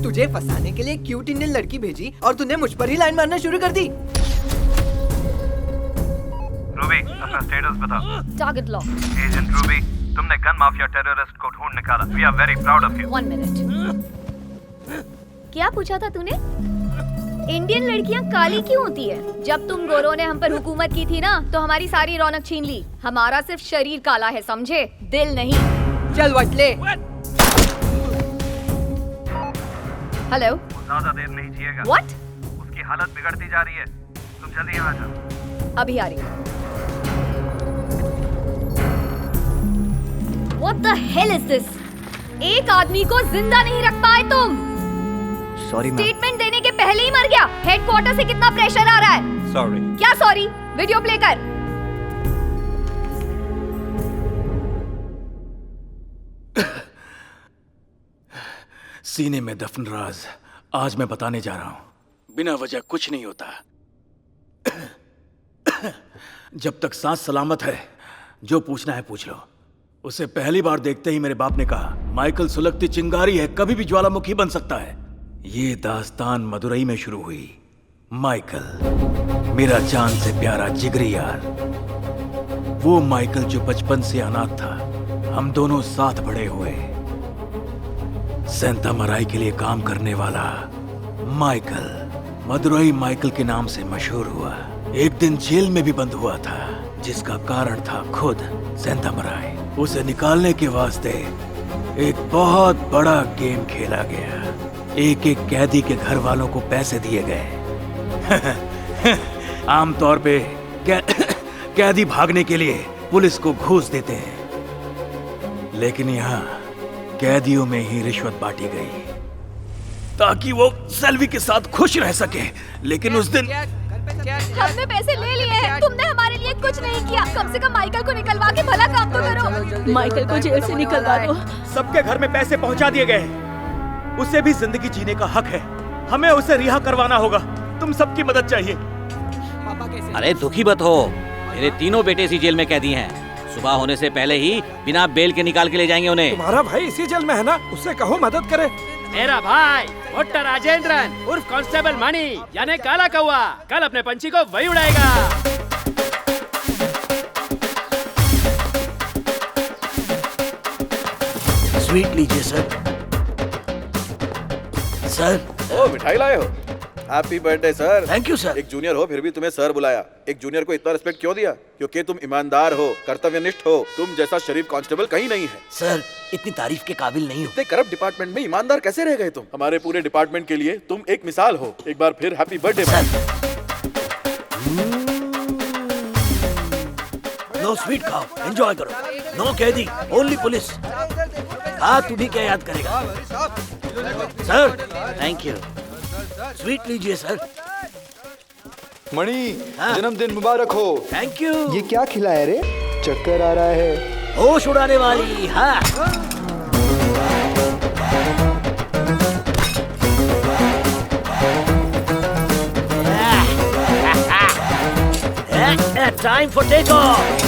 तुझे फंसाने के लिए क्यूट इंडियन लड़की भेजी और तूने मुझ पर ही लाइन मारना शुरू कर दी। रूबी, अपना स्टेटस बताओ। Target lock. एजेंट रूबी, तुमने गन माफिया टेररिस्ट को ढूंढ निकाला। We are very proud of you. 1 minute. क्या पूछा था तूने? इंडियन लड़कियां काली क्यों होती है? जब तुम गोरों ने हम पर हुकूमत की थी ना, तो हमारी सारी रौनक छीन ली। हमारा सिर्फ शरीर काला है, समझे? दिल नहीं। चल वटले। हेलो। ज्यादा देर नहीं जिएगा। व्हाट? उसकी हालत बिगड़ती जा रही है। तुम जल्दी यहाँ आ जाओ। अभी आ रही हूँ। What the hell is this? एक आदमी को जिंदा नहीं रख पाए तुम। Sorry ma'am. स्टेटमेंट देने के पहले ही मर गया। हेडक्वार्टर से कितना प्रेशर आ रहा है? सॉरी। क्या सॉरी? वीडियो प्ले कर। सीने में दफन राज आज मैं बताने जा रहा हूं। बिना वजह कुछ नहीं होता। जब तक सांस सलामत है, जो पूछना है पूछ लो। उसे पहली बार देखते ही मेरे बाप ने कहा, माइकल सुलगती चिंगारी है, कभी भी ज्वालामुखी बन सकता है। ये दास्तान मदुरई में शुरू हुई। माइकल, मेरा जान से प्यारा जिगरी यार। वो माइकल जो बचपन से अनाथ था। हम दोनों साथ बड़े हुए। सेंटा मराई के लिए काम करने वाला माइकल मदुरई माइकल के नाम से मशहूर हुआ। एक दिन जेल में भी बंद हुआ था, जिसका कारण था खुद सेंटा मराई। उसे निकालने के वास्ते एक बहुत बड़ा गेम खेला गया। एक एक कैदी के घर वालों को पैसे दिए गए। आमतौर पे कैदी भागने के लिए पुलिस को घूस देते हैं, लेकिन यहाँ कैदियों में ही रिश्वत बांटी गई ताकि वो सेल्वी के साथ खुश रह सके। लेकिन उस दिन हमने पैसे ले लिए हैं। तुमने हमारे लिए कुछ नहीं किया। कम से कम माइकल को निकलवा के भला काम तो करो। माइकल को जेल से निकलवा दो। सबके घर में पैसे पहुंचा दिए गए। उसे भी जिंदगी जीने का हक है। हमें उसे रिहा करवाना होगा। तुम सबकी मदद चाहिए। अरे दुखी मत हो, मेरे तीनों बेटे इसी जेल में कैदी हैं। सुबह होने से पहले ही बिना बेल के निकाल के ले जाएंगे उन्हें। तुम्हारा भाई इसी जेल में है ना, उससे कहो मदद करे। मेरा भाई मोटा राजेंद्रन उर्फ कांस्टेबल मणि यानी काला कौवा कल अपने पंछी को वही उड़ाएगा। स्वीट लीजिए सर। सर, ओ मिठाई लाए हो? Happy birthday sir. Thank you sir. एक जूनियर हो फिर भी तुम्हें सर बुलाया। एक जूनियर को इतना रिस्पेक्ट क्यों दिया? क्योंकि तुम ईमानदार हो, कर्तव्यनिष्ठ हो। तुम जैसा शरीफ कांस्टेबल कहीं नहीं है। सर, इतनी तारीफ के काबिल नहीं हो। इतने करप्ट डिपार्टमेंट में ईमानदार कैसे रह गए तुम? हमारे पूरे डिपार्टमेंट के लिए तुम एक मिसाल हो। एक बार फिर हैप्पी बर्थडे नो स्वीट खाओ, एंजॉय करो। नो कैदी, ओनली पुलिस। हाँ, तू भी क्या याद करेगा? Sir, thank you. स्वीट लीजिए सर। मणि, जन्मदिन मुबारक हो। Thank you. ये क्या खिलाया रे? चक्कर आ रहा है। होश उड़ाने वाली। हाँ। Time for take off.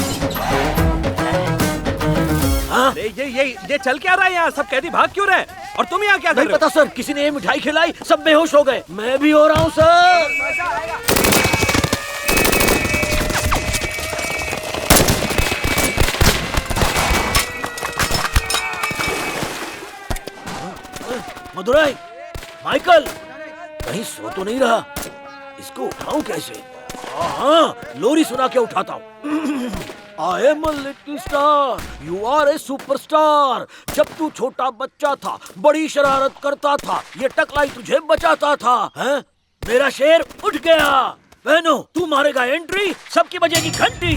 ये चल क्या रहा है यहाँ? सब कैदी भाग क्यों रहे? और तुम यहाँ क्या कर रहे हो? नहीं पता सर, किसी ने ये मिठाई खिलाई, सब बेहोश हो गए। मैं भी हो रहा हूँ सर। मदुरई, माइकल कहीं सो तो नहीं रहा? इसको उठाऊं कैसे? हाँ, लोरी सुना के उठाता हूँ। I am a little star, you are a superstar। जब तू छोटा बच्चा था, बड़ी शरारत करता था, ये टकलाई तुझे बचाता था। हैं? मेरा शेर उठ गया। बहनों, तू मारेगा एंट्री, सबकी बजेगी घंटी।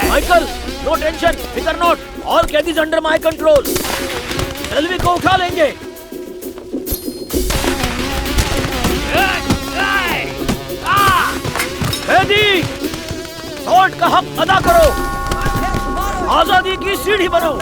माइकल, नो टेंशन, फिकर नॉट, ऑल कैदीज अंडर माय कंट्रोल। सेल्वी को उठा लेंगे। कैदी, सॉल्ट का हक अदा करो, आजादी की सीढ़ी बनो।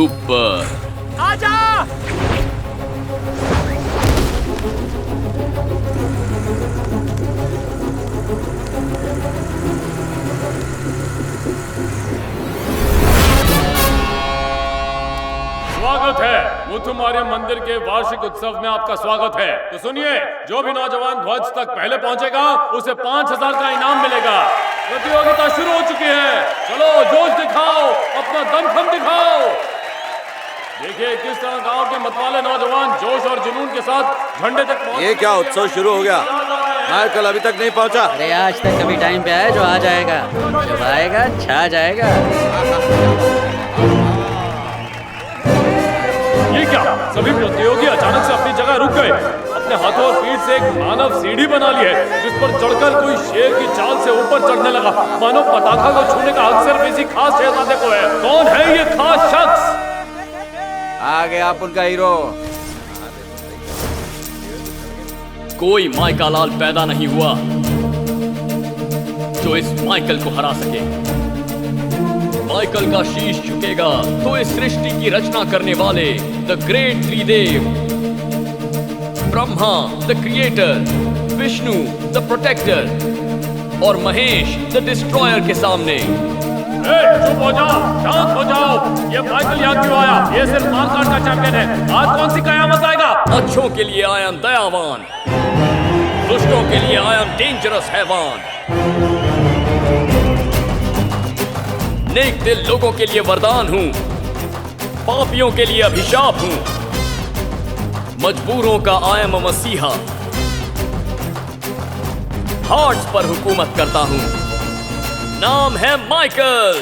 सुपर। आजा। स्वागत है मुथुमारियम मंदिर के वार्षिक उत्सव में आपका स्वागत है। तो सुनिए, जो भी नौजवान ध्वज तक पहले पहुंचेगा उसे 5000 का इनाम मिलेगा। प्रतियोगिता शुरू हो चुकी है, चलो जोश दिखाओ, अपना दमखम दिखाओ। देखिए किस तरह गांव के मतवाले नौजवान जोश और जुनून के साथ झंडे तक पहुंच। ये क्या उत्सव शुरू हो गया? माइकल अभी तक नहीं पहुंचा। अरे आज तक कभी टाइम पे आया जो आ जाएगा, जब आएगा छा जाएगा। ये क्या, सभी प्रतियोगी अचानक से अपनी जगह रुक गए। अपने हाथों और पीठ से एक मानव सीढ़ी बना ली है जिस पर चढ़कर कोई शेर की चाल से ऊपर चढ़ने लगा। मानो पताका को छूने का हक सिर्फ इसी खास शहजादे को है। कौन है ये खास शख्स? आ गया आप उनका हीरो। कोई माइका लाल पैदा नहीं हुआ जो इस माइकल को हरा सके। माइकल का शीश झुकेगा तो इस सृष्टि की रचना करने वाले the great Tridev, Brahma the creator, Vishnu the protector और महेश द डिस्ट्रॉयर के सामने। चुप हो जाओ, शांत हो जाओ। ये माइकल यहाँ क्यों आया? ये सिर्फ मारकाट का चैंपियन है। आज कौन सी कयामत आएगा? अच्छों के लिए आई एम दयावान, दुष्टों के लिए आई एम डेंजरस हैवान। नेक दिल लोगों के लिए वरदान हूं, पापियों के लिए अभिशाप हूं, मजबूरों का आई एम मसीहा, हार्ट्स पर हुकूमत करता हूं। नाम है माइकल।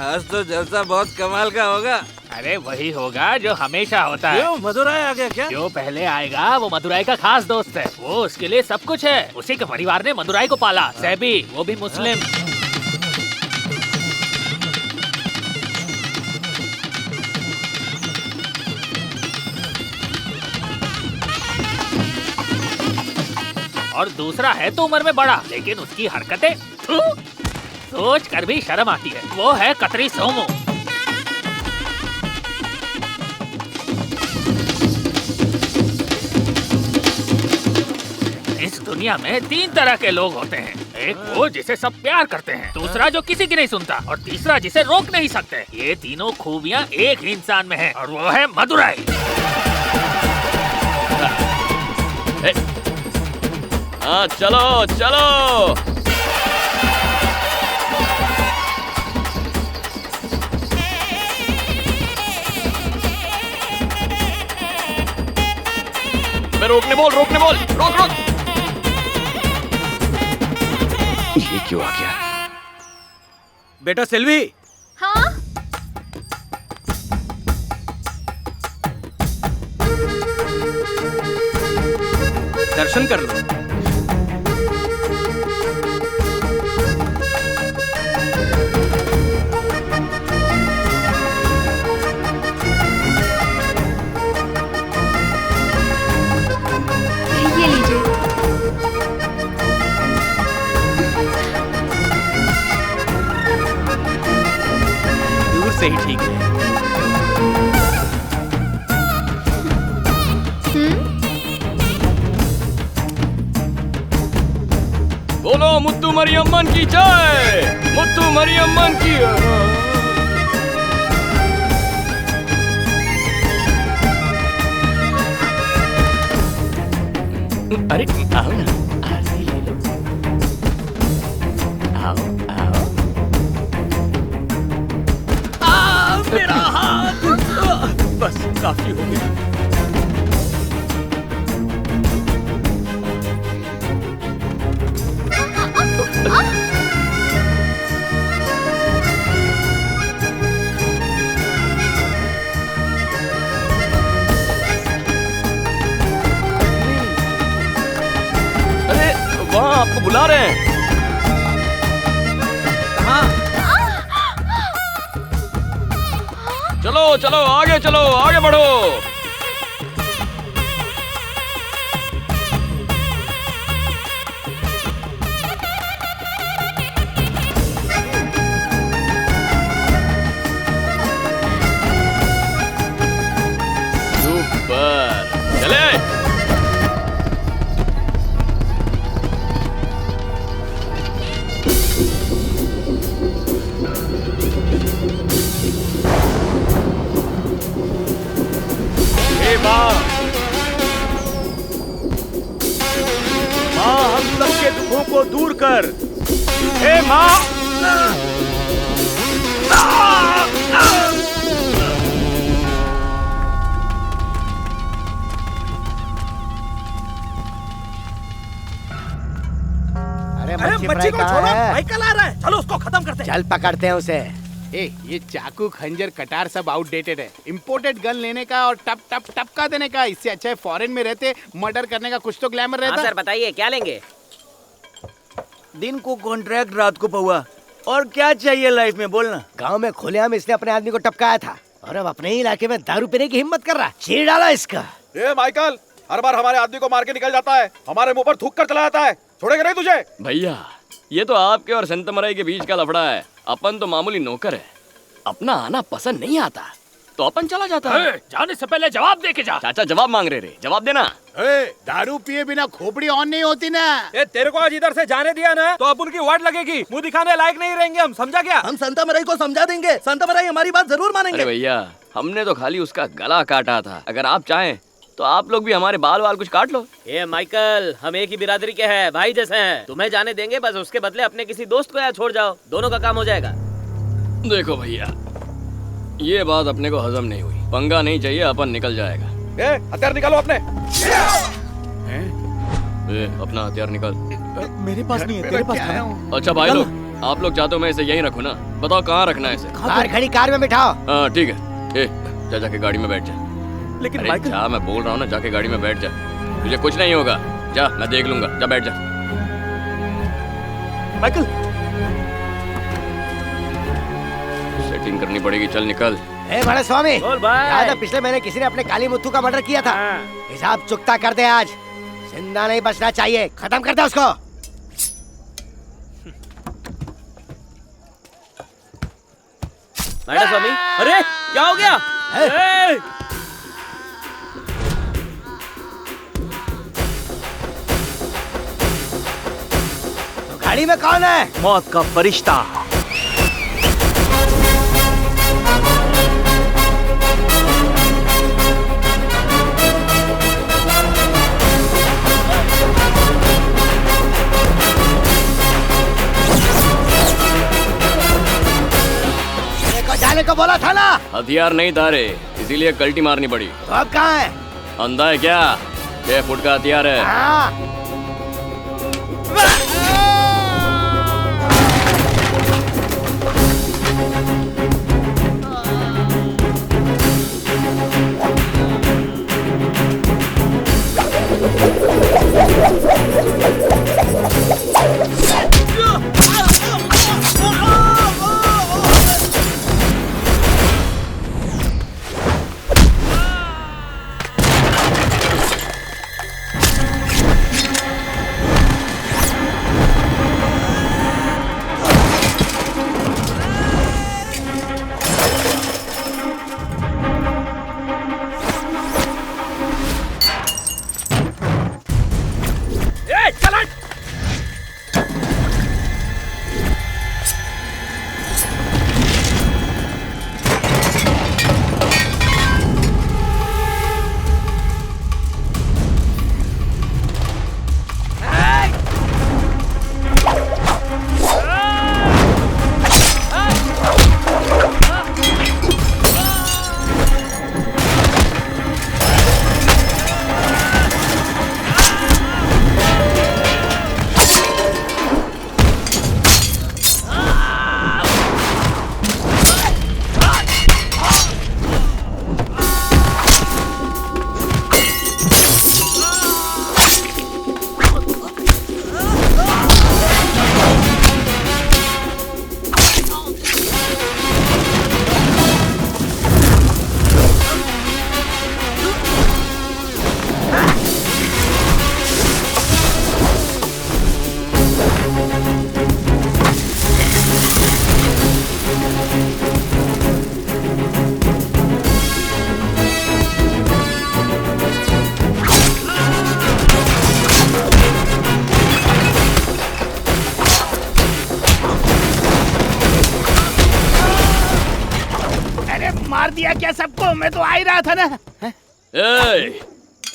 आज तो जलसा बहुत कमाल का होगा। अरे वही होगा जो हमेशा होता है। क्यों, मदुराई आ गया क्या? जो पहले आएगा वो मदुराई का खास दोस्त है। वो उसके लिए सब कुछ है। उसी के परिवार ने मदुराई को पाला। सैबी, वो भी मुस्लिम। और दूसरा है तो उम्र में बड़ा, लेकिन उसकी हरकतें सोच कर भी शर्म आती है। वो है कतरी सोमो। इस दुनिया में 3 तरह के लोग होते हैं। एक वो जिसे सब प्यार करते हैं, दूसरा जो किसी की नहीं सुनता, और तीसरा जिसे रोक नहीं सकते। ये तीनों खूबियां एक ही इंसान में हैं, और वो है मदुराई। हाँ चलो चलो। रोकने बोल, रोकने बोल, रोक रोक। ये क्यों आ गया? बेटा सेल्वी, हाँ? दर्शन कर लो। ये लीजिए। दूर से ही ठीक है। बोलो मुत्तू मरियम्मन की जय, मुत्तू मरियम्मन की। अरे आओ ना, आरती ले लो। आओ आओ। मेरा हाथ। बस काफी हो गया। अरे वहाँ आपको बुला रहे हैं। चलो चलो आगे चलो, आगे बढ़ो। के दुखों को दूर कर। हे माँ, अरे बच्ची को छोड़ो, माइकल आ रहा है, चलो उसको खत्म करते हैं। चल पकड़ते हैं उसे। ये चाकू खंजर कटार सब आउटडेटेड है। इंपोर्टेड गन लेने का और टप टप टपका देने का, इससे अच्छा है फॉरेन में रहते मर्डर करने का कुछ तो ग्लैमर रहता। सर बताइए क्या लेंगे? दिन को कॉन्ट्रैक्ट, रात को पौवा, और क्या चाहिए लाइफ में, बोलना। गांव में खुलेआम इसने अपने आदमी को टपकाया था और अब अपने ही इलाके में दारू पीने की हिम्मत कर रहा है। चीर डाला इसका। ये माइकल हर बार हमारे आदमी को मार के निकल जाता है, हमारे मुंह पर थूक कर चला जाता है। छोड़ेगा नहीं तुझे? भैया ये तो आपके और संतमराई के बीच का लफड़ा है। अपन तो मामूली नौकर है, अपना आना पसंद नहीं आता तो अपन चला जाता है। जाने से पहले जवाब दे के जा। चाचा जवाब मांग रहे रे, जवाब देना। दारू पिए बिना खोपड़ी ऑन नहीं होती ना। तेरे को आज इधर से जाने दिया ना तो अब उनकी वाट लगेगी, मुंह दिखाने लायक नहीं रहेंगे हम, समझा क्या? हम संतमराई को समझा देंगे, संतमराई हमारी बात जरूर मानेंगे। अरे भैया हमने तो खाली उसका गला काटा था, अगर आप चाहें तो आप लोग भी हमारे बाल वाल कुछ काट लो। ये माइकल, हम एक ही बिरादरी के हैं, भाई जैसे हैं। तुम्हें जाने देंगे, बस उसके बदले अपने किसी दोस्त को यहाँ छोड़ जाओ, दोनों का काम हो जाएगा। देखो भैया ये बात अपने को हजम नहीं हुई, पंगा नहीं चाहिए, अपन निकल जाएगा। हथियार निकालो अपने। अपना हथियार निकाल। मेरे पास नहीं है, तेरे पास है। अच्छा भाई लोग, आप लोग चाहते हो मैं इसे यहीं रखूँ ना? बताओ कहाँ रखना है इसे? कार खड़ी, कार में बिठाओ। हाँ ठीक है। जा जाके गाड़ी में बैठ जा। लेकिन अरे माइकल, जा, मैं बोल रहा हूँ ना, जाके गाड़ी में बैठ जा, तुझे कुछ नहीं होगा। जा, मैं देख लूंगा, जा बैठ जा। माइकल सेटिंग करनी पड़ेगी, चल निकल। बड़े स्वामी, बोल भाई। याद है पिछले महीने किसी ने अपने काली मुत्थू का मर्डर किया था? हिसाब चुकता कर दे आज, जिंदा नहीं बचना चाहिए, खत्म कर दे उसको। मैडम स्वामी, अरे क्या हो गया? तो गाड़ी में कौन है? मौत का फरिश्ता। जाने को बोला था ना। हथियार नहीं था रे, इसीलिए कल्टी मारनी पड़ी। तो अब कहाँ है? अंधा है क्या? 6 फुट का हथियार है। हाँ। मार दिया क्या सबको? मैं तो आ ही रहा था ना।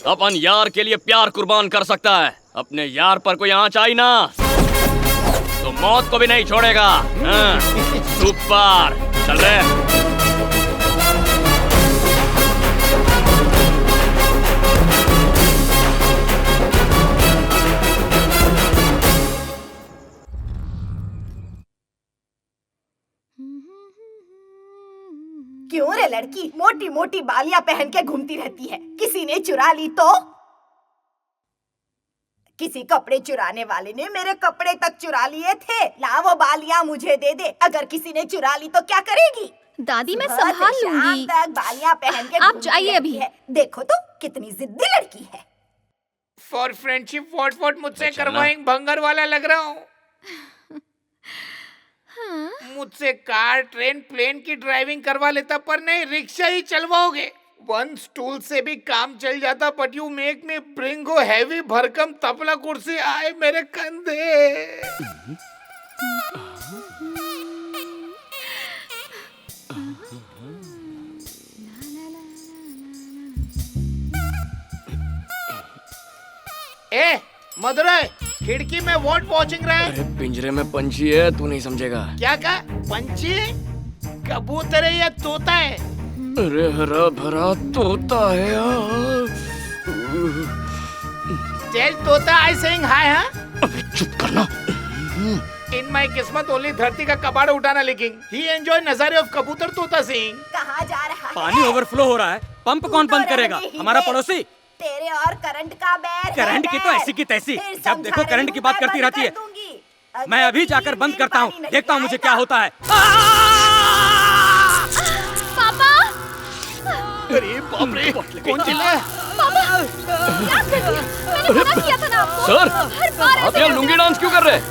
अपन यार के लिए प्यार कुर्बान कर सकता है, अपने यार पर कोई आंच आई ना तो मौत को भी नहीं छोड़ेगा। हाँ, सुपर चल रहे। क्यों रे लड़की मोटी मोटी बालियां पहन के घूमती रहती है? किसी ने चुरा ली तो? किसी कपड़े चुराने वाले ने मेरे कपड़े तक चुरा लिए थे। ला वो बालियां मुझे दे दे। अगर किसी ने चुरा ली तो क्या करेगी? दादी मैं संभाल लूंगी। तक बालियां पहन के आप जाइए अभी। देखो तो कितनी जिद्दी लड़की है। फॉर फ्रेंडशिप वॉट मुझसे करवाएंगे, भंगर वाला लग रहा हूँ। मुझसे कार ट्रेन प्लेन की ड्राइविंग करवा लेता, पर नहीं रिक्शा ही चलवाओगे। वन स्टूल से भी काम चल जाता, but you make me bring हो हैवी भरकम तबला कुर्सी आए मेरे कंधे। ए मदुरई, खिड़की में व्हाट वॉचिंग रहा है? अरे पिंजरे में पंछी है, तू नहीं समझेगा। क्या कहा? पंछी? कबूतर है या तोता है? अरे हरा भरा तोता है यार। टेल तोता आई सेइंग हाय। हाँ अबे चुप करना। इन माय किस्मत ओनली धरती का कबाड़ उठाना लिखिंग। ही एंजॉय नजारे ऑफ कबूतर तोता सिंह। कहाँ जा रहा है? पानी ओवरफ्लो हो रहा है, पंप कौन बंद करेगा? हमारा पड़ोसी। तेरे और करंट का बैर। करंट की तो ऐसी की तैसी, जब देखो करंट की बात करती रहती है। मैं अभी जाकर बंद करता हूँ, देखता हूँ मुझे क्या होता है। पापा! अरे बाप रे, कौन चिल्ला? पापा! क्या कर दिया? मैंने मना किया था ना आपको। सर, हर बार आप यहाँ लुंगी डांस क्यों कर रहे हैं?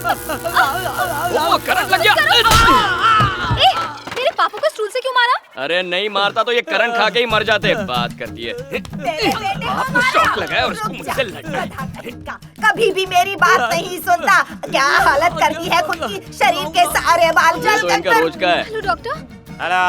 ओह, करंट लग गया। मेरे पापा को स्टूल से क्यों मारा? अरे नहीं मारता तो ये करंट खा के ही मर जाते। बात करती है। बाप को शॉक लगा है और उसको मुझसे लड़ना है। कभी भी मेरी बात नहीं सुनता। क्या हालत कर दी है खुद की, शरीर के सारे बाल जल तो इनका रोज का है। Hello doctor. हेलो।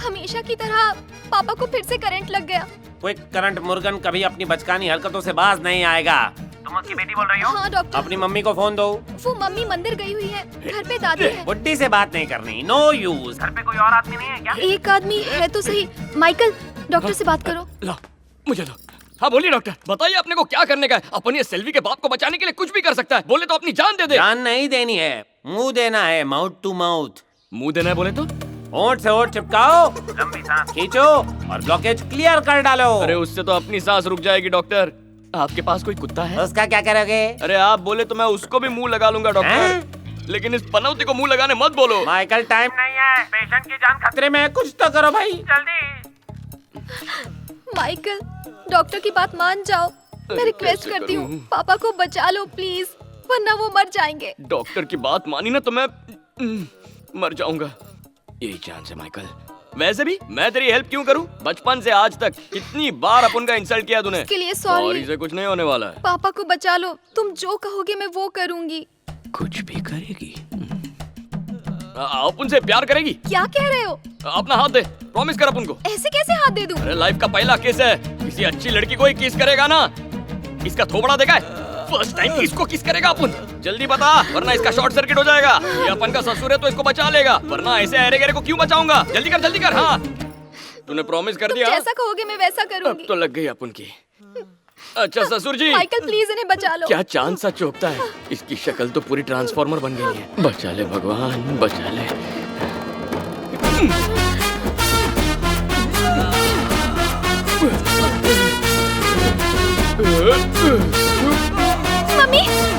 हमेशा की तरह पापा को फिर से करंट लग गया। कोई करंट मुर्गन कभी अपनी बचकानी हरकतों से बाज नहीं आएगा। तुम उसकी बेटी बोल रही हो? हाँ डॉक्टर। अपनी मम्मी को फोन दो। वो मम्मी मंदिर गई हुई है, घर पे दादी है। बुड्ढी से बात नहीं करनी, नो यूज। घर पे कोई और आदमी नहीं है क्या? एक आदमी है तो सही। माइकल, डॉक्टर से बात करो। ला, मुझे दो। हाँ बोलिए डॉक्टर, बताइए अपने को क्या करने का है? अपन ये सेल्वी के बाप को बचाने के लिए कुछ भी कर सकता है। बोले तो अपनी जान दे दे। जान नहीं देनी है, मुंह देना है, माउथ टू माउथ। मुंह देना है बोले तो? होंठ से होंठ चिपकाओ, लंबी सांस खींचो और ब्लॉकेज क्लियर कर डालो। अरे उससे तो अपनी सांस रुक जाएगी डॉक्टर। आपके पास कोई कुत्ता है? उसका क्या करोगे? अरे आप बोले तो मैं उसको भी मुंह लगा लूंगा डॉक्टर, लेकिन इस पनौती को मुंह लगाने मत बोलो। माइकल टाइम नहीं है, पेशेंट की जान खतरे में है, कुछ तो करो भाई जल्दी। माइकल, डॉक्टर की बात मान जाओ। मैं रिक्वेस्ट करती हूँ, पापा को बचा लो प्लीज, वरना वो मर जाएंगे। डॉक्टर की बात मानी ना तो मैं मर जाऊंगा। यही चांस है माइकल। वैसे भी मैं तेरी हेल्प क्यों करूं? बचपन से आज तक कितनी बार अपन का इंसल्ट किया तूने। इसके लिए सॉरी। से कुछ नहीं होने वाला है। पापा को बचा लो, तुम जो कहोगे मैं वो करूंगी। कुछ भी करेगी? आप उनसे प्यार करेगी? क्या कह रहे हो? अपना हाथ दे, प्रॉमिस कर अपन को। ऐसे कैसे हाथ दे दूं? अरे लाइफ का पहला किस है, किसी अच्छी लड़की को ही किस करेगा ना। इसका थोबड़ा देखा है? फर्स्ट टाइम इसको किस करेगा अपन? जल्दी बता, वरना इसका शॉर्ट सर्किट हो जाएगा। ये अपन का ससुर है तो इसको बचा लेगा, वरना ऐसे अरे गरे को क्यों बचाऊंगा? जल्दी कर। हाँ तूने प्रॉमिस कर दिया। जैसा कहोगे मैं वैसा करूंगी। अब तो लग गई अपन की। अच्छा ससुर जी, माइकल प्लीज इन्हें बचा लो। क्या चांद सा चौकता है, इसकी शक्ल तो पूरी ट्रांसफॉर्मर बन गई है। बचा ले भगवान, बचा ले।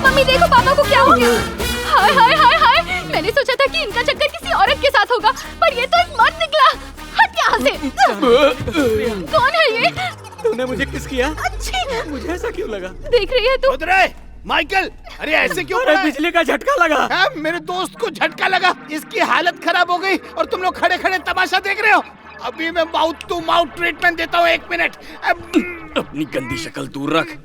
मम्मी देखो पापा को क्या हो गया। हाय हाय हाय हाय, मैंने सोचा था कि इनका चक्कर किसी औरत के साथ होगा, पर ये तो एक मर्द निकला। हट यहाँ से। कौन है ये? तूने मुझे किस किया? मुझे ऐसा क्यों लगा? देख रही है तू? माइकल, अरे ऐसे क्यों? बिजली का झटका लगा। हाँ, मेरे दोस्त को झटका लगा, इसकी हालत खराब हो गई और तुम लोग खड़े खड़े तमाशा देख रहे हो। अभी मैं माउथ टू माउथ ट्रीटमेंट देता हूँ, 1 मिनट। अपनी गंदी शक्ल दूर रख।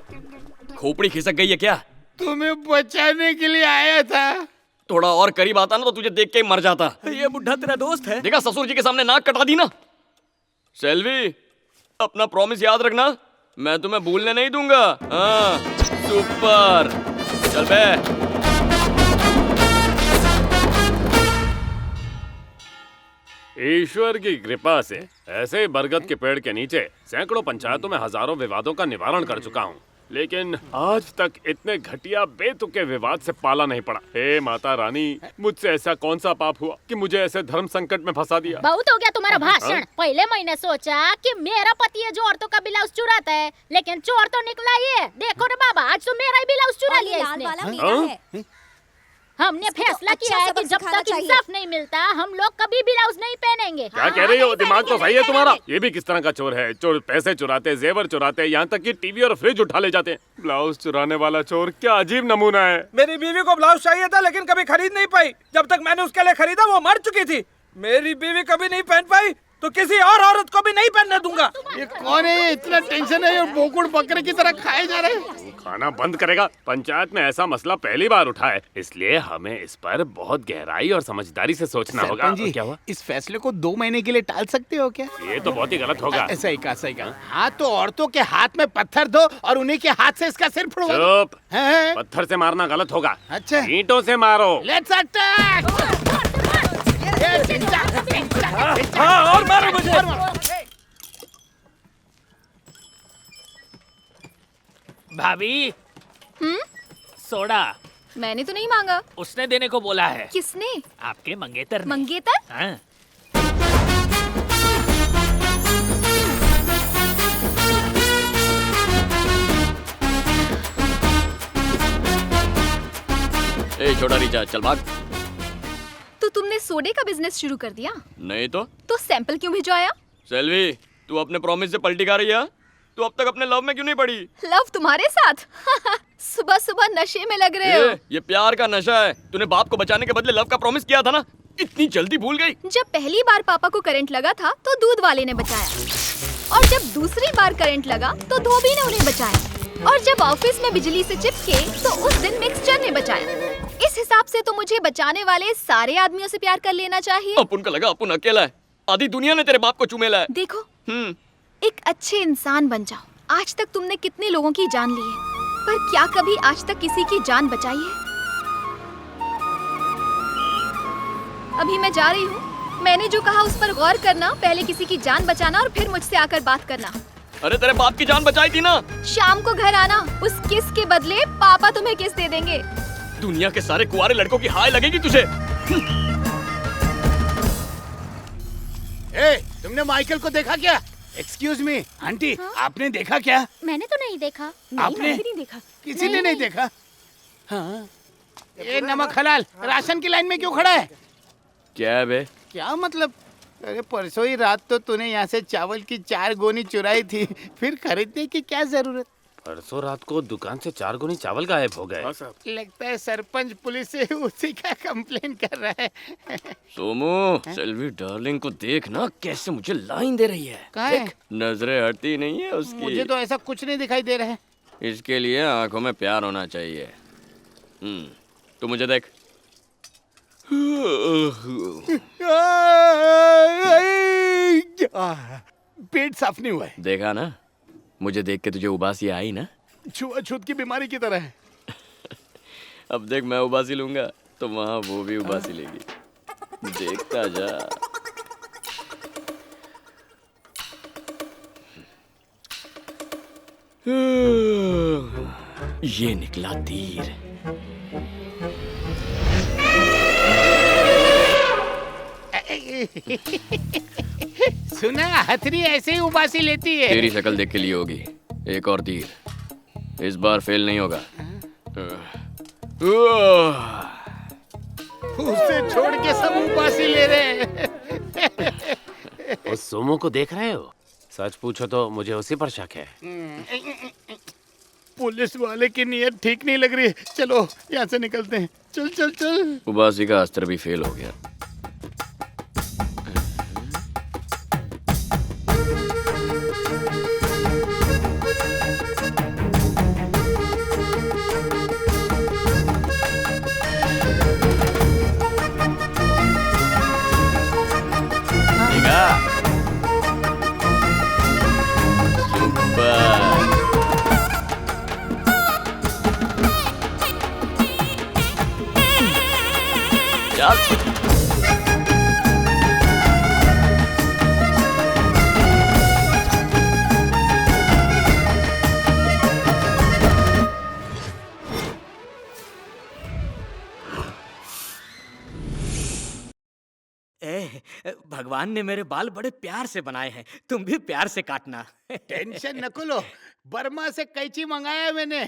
खोपड़ी खिसक गई है क्या? तुम्हें बचाने के लिए आया था। थोड़ा और करीब आता ना तो तुझे देख के ही मर जाता। ये बुढ़ा तेरा दोस्त है? देखा, ससुर जी के सामने नाक कटा दी ना। सेल्वी, अपना प्रॉमिस याद रखना। मैं तुम्हें भूलने नहीं दूंगा। हाँ, सुपर। चल बे। ईश्वर की कृपा से ऐसे ही बरगद के पेड़ के नीचे सैकड़ों पंचायतों में हजारों विवादों का निवारण कर चुका हूँ, लेकिन आज तक इतने घटिया बेतुके विवाद से पाला नहीं पड़ा। हे माता रानी, मुझसे ऐसा कौन सा पाप हुआ कि मुझे ऐसे धर्म संकट में फंसा दिया। बहुत हो गया तुम्हारा भाषण। पहले मैंने सोचा कि मेरा पति है जो औरतों का ब्लाउज चुराता है, लेकिन चोर तो निकला ये। देखो रे बाबा, आज तो मेरा ही ब्लाउज चुरा लिया इसने। हमने फैसला किया है कि जब तक इंसाफ नहीं मिलता हम लोग कभी ब्लाउज नहीं पहनेंगे। क्या कह रही हो? दिमाग तो सही है तुम्हारा। ये भी किस तरह का चोर है? चोर पैसे चुराते, जेवर चुराते, यहाँ तक कि टीवी और फ्रिज उठा ले जाते हैं। ब्लाउज चुराने वाला चोर क्या अजीब नमूना है। मेरी बीवी को ब्लाउज चाहिए था लेकिन कभी खरीद नहीं पाई। जब तक मैंने उसके लिए खरीदा वो मर चुकी थी। मेरी बीवी कभी नहीं पहन पाई तो किसी और औरत को भी नहीं पहनने दूंगा। ये कौन है? इतना टेंशन है और बोकुड़ बकरे की तरह खाए जा रहे हैं। खाना बंद करेगा? पंचायत में ऐसा मसला पहली बार उठा है, इसलिए हमें इस पर बहुत गहराई और समझदारी से सोचना होगा। क्या हुआ? इस फैसले को 2 महीने के लिए टाल सकते हो क्या? ये तो बहुत ही गलत होगा। सही कहा, सही कहा। हाँ तो औरतों के हाथ में पत्थर दो और उन्हीं के हाथ से इसका सिर फोड़ो। चुप। पत्थर से मारना गलत होगा। अच्छा, ईंटों से मारो। Let's attack. और मारो मुझे। भाभी। सोडा। मैंने तो नहीं मांगा। उसने देने को बोला है। किसने? आपके मंगेतर ने। मंगेतर? हाँ। ए छोटा रिचार्ज, चल भाग। तो तुमने सोडे का बिजनेस शुरू कर दिया? नहीं तो सैंपल क्यों भिजवाया? सेल्वी, तू अपने प्रॉमिस से पलटी खा रही है? तू अब तक अपने लव में क्यों नहीं पड़ी? लव तुम्हारे साथ? सुबह सुबह नशे में लग रहे हो। ये प्यार का नशा है। तूने बाप को बचाने के बदले लव का प्रॉमिस किया था ना, इतनी जल्दी भूल गई? जब पहली बार पापा को करंट लगा था तो दूध वाले ने बचाया, और जब दूसरी बार करंट लगा तो धोबी ने उन्हें बचाया, और जब ऑफिस में बिजली से चिपके तो उस दिन मिक्सचर ने बचाया। इस हिसाब से तो मुझे बचाने वाले सारे आदमियों से प्यार कर लेना चाहिए। अपुन का लगा अपुन अकेला है, आधी दुनिया ने तेरे बाप को चुमेला है। देखो, एक अच्छे इंसान बन जाओ। आज तक तुमने कितने लोगों की जान ली है, पर क्या कभी आज तक किसी की जान बचाई है? अभी मैं जा रही हूँ। मैंने जो कहा उस पर गौर करना। पहले किसी की जान बचाना और फिर मुझसे आकर बात करना। अरे तेरे बाप की जान बचाई थी ना। शाम को घर आना, उस किस के बदले पापा तुम्हें किस दे देंगे। दुनिया के सारे कुंवारे लड़कों की हाय लगेगी तुझे। तुमने माइकल को देखा क्या? एक्सक्यूज मी आंटी, आपने देखा क्या? मैंने तो नहीं देखा। आपने नहीं देखा। किसी ने नहीं देखा? हाँ। ये नमक हलाल राशन की लाइन में क्यों खड़ा है? क्या है बे? क्या मतलब? अरे परसों ही रात तो तूने यहाँ से चावल की 4 गोनी चुराई थी, फिर खरीदने की क्या जरूरत? परसों रात को दुकान से 4 गोनी चावल गायब हो गए। लगता है सरपंच पुलिस से उसी का कंप्लेन कर रहा है। सोमू, सेल्वी डार्लिंग को देख ना, कैसे मुझे लाइन दे रही है। कहाँ है? नजरें हटती नहीं है उसकी। मुझे तो ऐसा कुछ नहीं दिखाई दे रहा है। इसके लिए आंखों में प्यार होना चाहिए। तू मुझे देख। पेट साफ नहीं हुआ है। देखा ना, मुझे देख के तुझे उबासी आई ना? छुआछूत की बीमारी की तरह है। अब देख, मैं उबासी लूंगा तो वहाँ वो भी उबासी लेगी। देखता जा। ये निकला तीर। सुना, हथरी ऐसे ही उबासी लेती है। तेरी शक्ल देख के लिए होगी। एक और तीर, इस बार फेल नहीं होगा। उसे छोड़ के सब उबासी ले रहे हैं। उस सोमो को देख रहे हो? सच पूछो तो मुझे उसी पर शक है। पुलिस वाले की नीयत ठीक नहीं लग रही है। चलो यहाँ से निकलते हैं। चल चल चल। उबासी का अस्त्र भी फेल हो गया। सुपर। चल। भगवान ने मेरे बाल बड़े प्यार से बनाए हैं, तुम भी प्यार से काटना। टेंशन न लो, बर्मा से कैंची मंगाया है मैंने।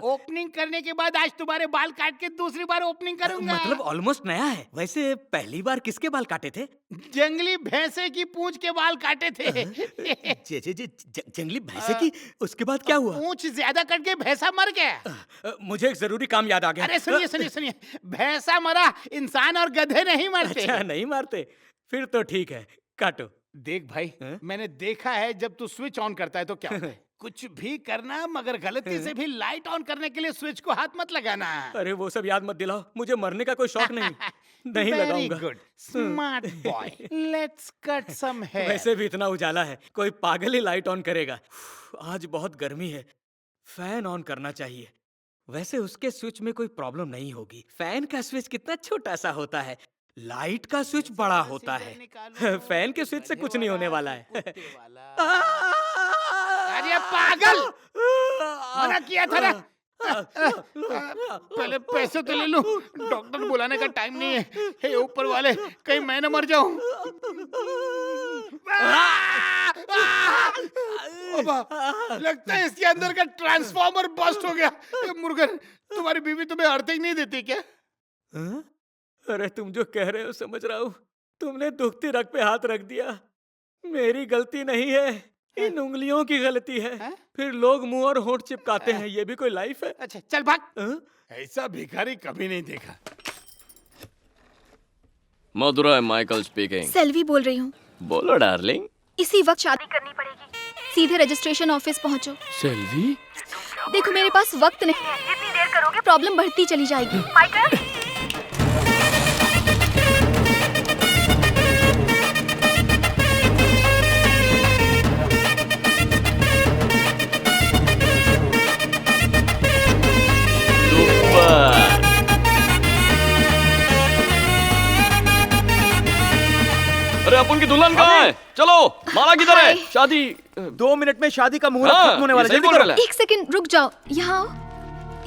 ओपनिंग करने के बाद आज तुम्हारे बाल काट के दूसरी बार ओपनिंग करूंगा। मतलब ऑलमोस्ट नया है। वैसे पहली बार किसके बाल काटे थे? जंगली भैंसे की पूंछ के बाल काटे थे। जंगली भैंसे की? उसके बाद क्या हुआ? पूंछ ज्यादा कट के भैंसा मर गया। मुझे एक जरूरी काम याद आ गया। अरे सुनिए सुनिए सुनिए, भैंसा मरा, इंसान और गधे नहीं मरते। अच्छा, नहीं मारते? फिर तो ठीक है, काटो। देख भाई, मैंने देखा है जब तू स्विच ऑन करता है तो क्या होता है। कुछ भी करना, मगर गलती से भी लाइट ऑन करने के लिए स्विच को हाथ मत लगाना। अरे वो सब याद मत दिलाओ, मुझे मरने का कोई शौक नहीं। नहीं लगाऊंगा। Good, smart boy. Let's cut some hair. वैसे भी इतना उजाला है, कोई पागल ही लाइट ऑन करेगा। आज बहुत गर्मी है, फैन ऑन करना चाहिए। वैसे उसके स्विच में कोई प्रॉब्लम नहीं होगी। फैन का स्विच कितना छोटा सा होता है, लाइट का स्विच बड़ा होता है। फैन के स्विच से कुछ नहीं होने वाला है। अरे पागल, मना किया था ना। पहले पैसे तो ले लो, डॉक्टर बुलाने का टाइम नहीं है। हे ऊपर वाले, कहीं मैं न मर जाऊं। लगता है इसके अंदर का ट्रांसफार्मर बस्ट हो गया। मुर्गन, तुम्हारी बीवी तुम्हें अर्थिंग नहीं देती क्या? अरे तुम जो कह रहे हो समझ रहा हूँ। तुमने दुखती रग पे हाथ रख दिया। मेरी गलती नहीं है, इन उंगलियों की गलती है। फिर लोग मुंह और होंठ चिपकाते हैं, ये भी कोई लाइफ है? अच्छा चल भाग। ऐसा भिखारी कभी नहीं देखा। मधुरा माइकल स्पीकिंग। सेल्वी बोल रही हूँ। बोलो डार्लिंग। इसी वक्त शादी करनी पड़ेगी, सीधे रजिस्ट्रेशन ऑफिस पहुँचो। सेल्वी, देखो मेरे पास वक्त नहीं है, जितनी देर करोगे प्रॉब्लम बढ़ती चली जाएगी। माइकल, अरे अपन की दुल्हन कहाँ है? चलो, माला किधर है? शादी 2 मिनट में शादी का मुहूर्त खत्म होने वाला है। जल्दी करो। एक सेकंड रुक जाओ, यहाँ आओ।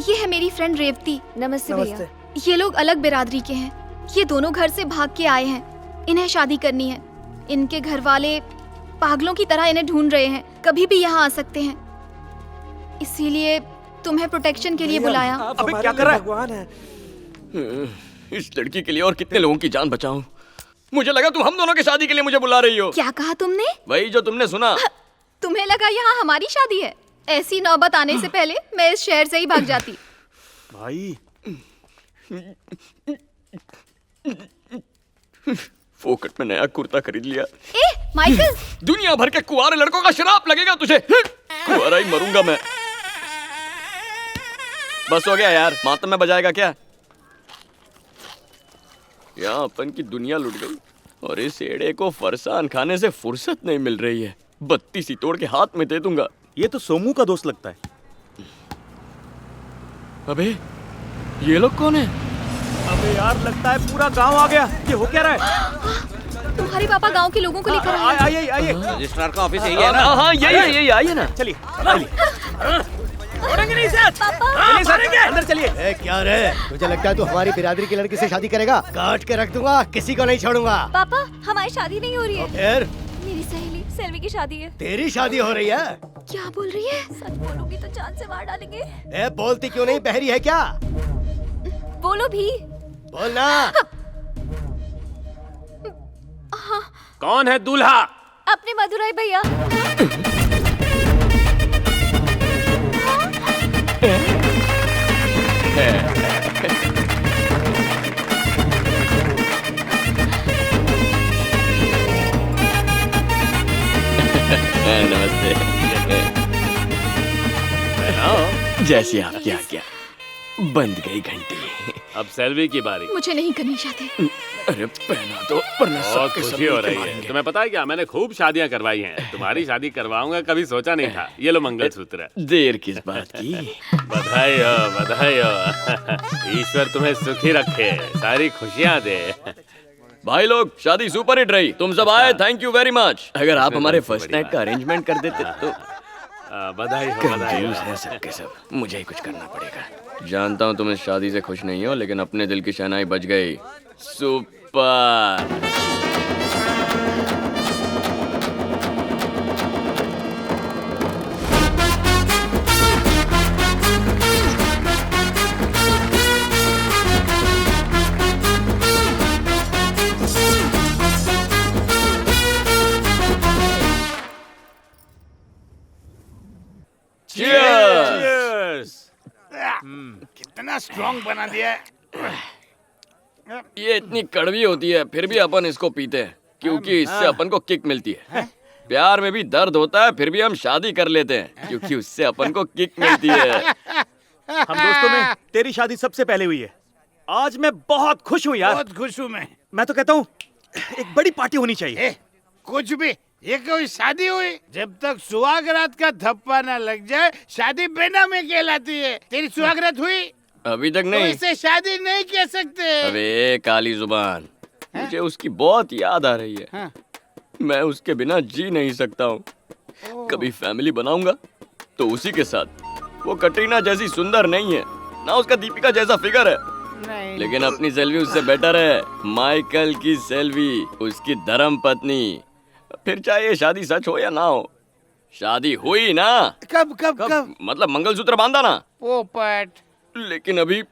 ये है मेरी फ्रेंड रेवती। नमस्ते भैया। ये लोग अलग बिरादरी के हैं। ये दोनों घर से भाग के आए हैं। इन्हें शादी करनी है। इनके घर वाले पागलों की तरह इन्हें ढूंढ रहे हैं, कभी भी यहाँ आ सकते हैं। इसीलिए तुम्हें प्रोटेक्शन के लिए बुलाया। अबे क्या कर रहा है? भगवान है। इस लड़की के लिए और कितने लोगों की जान बचाऊं? मुझे लगा तुम हम दोनों की शादी के लिए मुझे बुला रही हो। क्या कहा तुमने? वही जो तुमने सुना। तुम्हें लगा यहाँ हमारी शादी है? ऐसी नौबत आने से पहले मैं इस शहर से ही भाग जाती। भाई, फोकट में नया कुर्ता खरीद लिया। ए, माइकल! दुनिया भर के कुंवारे लड़कों का शराप लगेगा तुझे। कुंवारा ही मरूंगा मैं। बस हो गया यार, मातम में बजाएगा क्या? यहाँ अपन की दुनिया लुट गई और इस एड़े को फरसान खाने से फुर्सत नहीं मिल रही है। बत्ती सी तोड़ के हाथ में दे दूंगा। ये तो सोमू का दोस्त लगता है। अबे ये लोग कौन है? अबे यार, लगता है पूरा गांव आ गया। ये हो क्या रहा है? तुम्हारे पापा गांव के लोगों को लेकर आए। आइए। रजिस्ट्रार का ऑफिस यही है ना? हाँ यही आइए ना। चलिए। छोड़ेंगे नहीं सर। चलिए अंदर चलिए। क्या रे, मुझे लगता है तू हमारी बिरादरी की लड़की से शादी करेगा? काट के रख दूंगा, किसी को नहीं छोड़ूंगा। पापा, हमारी शादी नहीं हो रही है। फिर? मेरी सहेली सेल्वी की शादी है। तेरी शादी हो रही है? क्या बोल रही है? सच बोलूंगी तो जान से मार डालेंगे। ए, बोलती क्यों नहीं? बहरी है क्या? बोलो भी। बोलना। हाँ। कौन है दूल्हा? अपने मधुराई भैया। नमस्ते। जैसी आपकी आज्ञा। बंद गई घंटी। अब सेल्वी की बारी। मुझे नहीं करनी शादी। अरे पहना दो वरना बहुत सबके सब खुशी हो मिलके रही है। मारेंगे। तुम्हें पता है क्या, मैंने खूब शादियां करवाई हैं। तुम्हारी शादी करवाऊंगा कभी सोचा नहीं था। ये लो मंगलसूत्र। देर किस बात की? बधाई हो, बधाई हो। ईश्वर तुम्हें सुखी रखे, सारी खुशियां दे। भाई लोग, शादी सुपर हिट रही। तुम सब आए, थैंक यू वेरी मच। अगर आप हमारे फर्स्ट नाइट का अरेंजमेंट कर देते तो। बधाई हो, बधाई हो। कंफ्यूज है सबके सब, मुझे ही कुछ करना पड़ेगा। जानता हूँ तुम इस शादी से खुश नहीं हो, लेकिन अपने दिल की शहनाई बज गई। सुपर। Cheers! कितना स्ट्रॉन्ग बना दिया है। ये इतनी कड़वी होती है, फिर भी अपन इसको पीते हैं क्योंकि इससे अपन को किक मिलती है। प्यार में भी दर्द होता है, फिर भी हम शादी कर लेते हैं क्योंकि उससे अपन को किक मिलती है। हम दोस्तों में तेरी शादी सबसे पहले हुई है। आज मैं बहुत खुश हूँ यार। बहुत खुश हूँ मैं तो कहता हूँ एक बड़ी पार्टी होनी चाहिए। कुछ भी, ये कोई शादी हुई? जब तक सुहागरात का थप्पा ना लग जाए शादी बेनामी कहलाती है। तेरी सुहागरात हुई? अभी तक तो नहीं। इसे शादी नहीं कह सकते। अबे काली जुबान, मुझे उसकी बहुत याद आ रही है। मैं उसके बिना जी नहीं सकता हूँ। कभी फैमिली बनाऊंगा तो उसी के साथ। वो कटरीना जैसी सुंदर नहीं है, ना उसका दीपिका जैसा फिगर है, लेकिन अपनी सेल्वी उससे बेटर है। माइकल की सेल्वी, उसकी धर्म पत्नी। फिर चाहे ये शादी सच हो या ना हो, शादी हुई ना। कब कब कब? मतलब मंगलसूत्र बांधा ना। पोपट। लेकिन अभी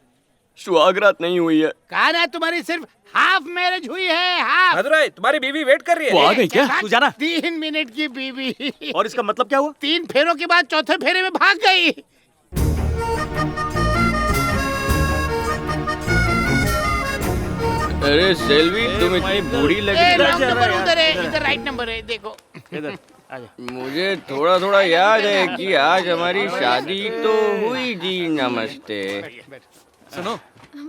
सुहागरात नहीं हुई है। कहा ना तुम्हारी सिर्फ हाफ मैरिज हुई है। हाफ। मदुराई, तुम्हारी बीवी वेट कर रही है। वो आ गई क्या? तू जाना। 3 मिनट की बीवी। और इसका मतलब क्या हुआ? 3 फेरों के बाद चौथे फेरे में भाग गई। अरे सेल्वी, तुम इतनी बूढ़ी लग रही रॉन्ग नंबर उधर है, इधर राइट नंबर है, देखो। इधर मुझे थोड़ा थोड़ा याद है कि आज हमारी शादी तो हुई थी। नमस्ते। सुनो,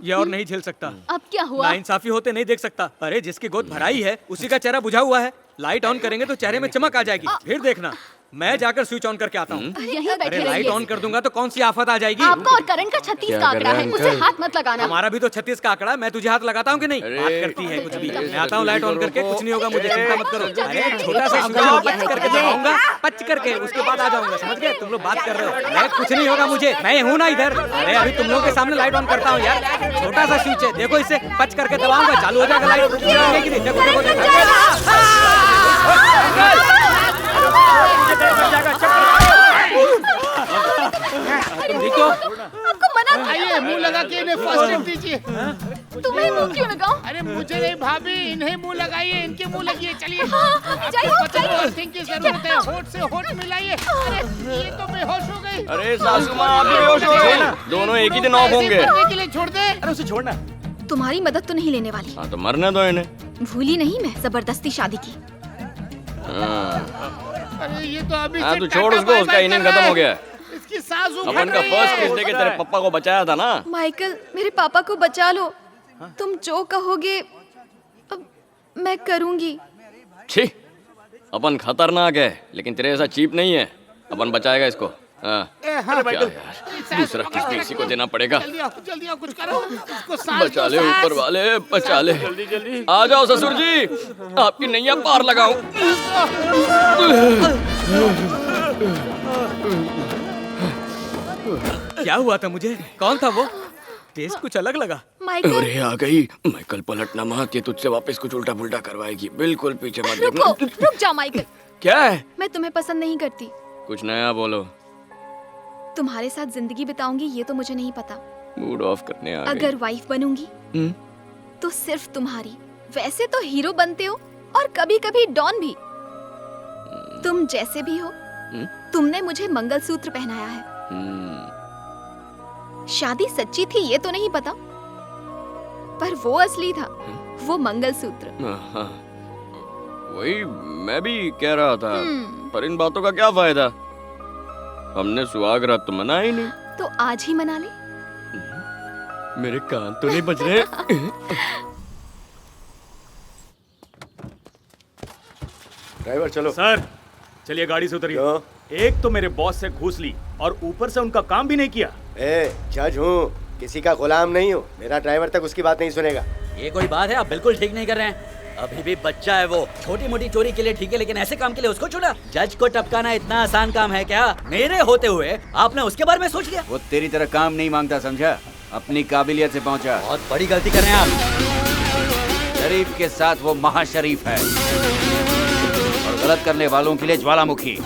ये और नहीं झेल सकता। अब क्या हुआ? नाइंसाफी होते नहीं देख सकता। अरे जिसकी गोद भराई है उसी का चेहरा बुझा हुआ है। लाइट ऑन करेंगे तो चेहरे में चमक आ जाएगी। फिर देखना, मैं जाकर स्विच ऑन करके आता हूँ। यहीं बैठे अरे लाइट रहिए। ऑन कर दूंगा तो कौन सी आफत आ जाएगी? आपका और करण का 36 का आंकड़ा है, उसे हाथ मत लगाना। हमारा भी तो 36 का आंकड़ा है। मैं तुझे हाथ लगाता हूँ कि नहीं? बात करती है कुछ भी। मैं आता हूँ लाइट ऑन करके, कुछ नहीं होगा मुझे, चिंता मत करो। अरे छोटा सा स्विच ऑन पच करके दबाऊंगा, पच करके उसके बाद आ जाऊंगा। समझ गए? तुम लोग बात कर रहे हो। अरे कुछ नहीं होगा मुझे, मैं हूँ ना इधर। अरे अभी तुम लोग के सामने लाइट ऑन करता हूँ यार। छोटा सा स्विच है, देखो इसे पच करके दबाऊंगा, चालू हो जाएगा लाइट। देखो देखो देखो। आपको मना किया। आइए, मुंह लगा के इन्हें फर्स्ट एड दीजिए। तुम्हें मुंह क्यों लगाऊं? अरे मुझे नहीं भाभी, इन्हें मुंह लगाइए, इनके मुंह लगिए। चलिए। जाइए। थिंक की जरूरत है। होठ से होठ मिलाइए। अरे ये तो बेहोश हो गई। अरे सासू माँ, आप बेहोश हो गए। दोनों एक ही दिन ऑफ होंगे। मरने के लिए छोड़ दे। अरे उसे छोड़ना। तुम्हारी मदद तो नहीं लेने वाली। हाँ तो मरने दो इन्हें। भूली नहीं मैं जबरदस्ती शादी की। अरे ये तो अभी हाँ से तो छोड़ टाटा उसको, बाय उसका बाय इनिंग कर खत्म रहा हो है। गया। इसकी सांस उखड़ अपन का रही फर्स्ट है। किस दे के तेरे पापा को बचाया था ना। माइकल, मेरे पापा को बचा लो। तुम जो कहोगे अब मैं करूंगी। छी, अपन खतरनाक है लेकिन तेरे जैसा चीप नहीं है। अपन बचाएगा इसको। हाँ। क्या यार, दूसरा किस्त इसी को देना पड़ेगा। जल्दी आओ, कुछ करो। इसको सांस बचा ले दो, सांस। ऊपर वाले, बचा ले। आ जाओ ससुर जी, आपकी नैया पार लगाऊं। क्या हुआ था मुझे? कौन था वो? टेस्ट कुछ अलग लगा। माइकल। अरे आ गई। माइकल पलटना मत, ये तुझसे वापस कुछ उल्टा पुल्टा करवाएगी। बिल्कुल पीछे मत रुको, देखना। रुक जाओ माइकल। क्या है? मैं तुम्हें पसंद नहीं करती। कुछ नया बोलो। तुम्हारे साथ जिंदगी बिताऊंगी ये तो मुझे नहीं पता। मूड ऑफ करने आ गई। अगर वाइफ बनूंगी तो सिर्फ तुम्हारी। वैसे तो हीरो बनते हो और कभी कभी डॉन भी। तुम जैसे भी हो, तुमने मुझे मंगलसूत्र पहनाया है। शादी सच्ची थी ये तो नहीं पता, पर वो असली था, वो मंगलसूत्र। हाँ, वही मैं भी कह रहा था। पर इन बातों का क्या फायदा, हमने सुहागरात तो मना ही नहीं। तो आज ही मना ले। मेरे कान तो नहीं बज रहे। ड्राइवर चलो। सर चलिए गाड़ी से उतरिए। एक तो मेरे बॉस से घूस ली और ऊपर से उनका काम भी नहीं किया। जज हूँ, किसी का गुलाम नहीं हूँ। मेरा ड्राइवर तक उसकी बात नहीं सुनेगा। ये कोई बात है? आप बिल्कुल ठीक नहीं कर रहे हैं। अभी भी बच्चा है वो, छोटी मोटी चोरी के लिए ठीक है, लेकिन ऐसे काम के लिए उसको चुना? जज को टपकाना इतना आसान काम है क्या? मेरे होते हुए आपने उसके बारे में सोच लिया? वो तेरी तरह काम नहीं मांगता, समझा? अपनी काबिलियत से पहुंचा। बहुत बड़ी गलती कर रहे हैं आप। शरीफ के साथ वो महाशरीफ है और गलत करने वालों के लिए ज्वालामुखी।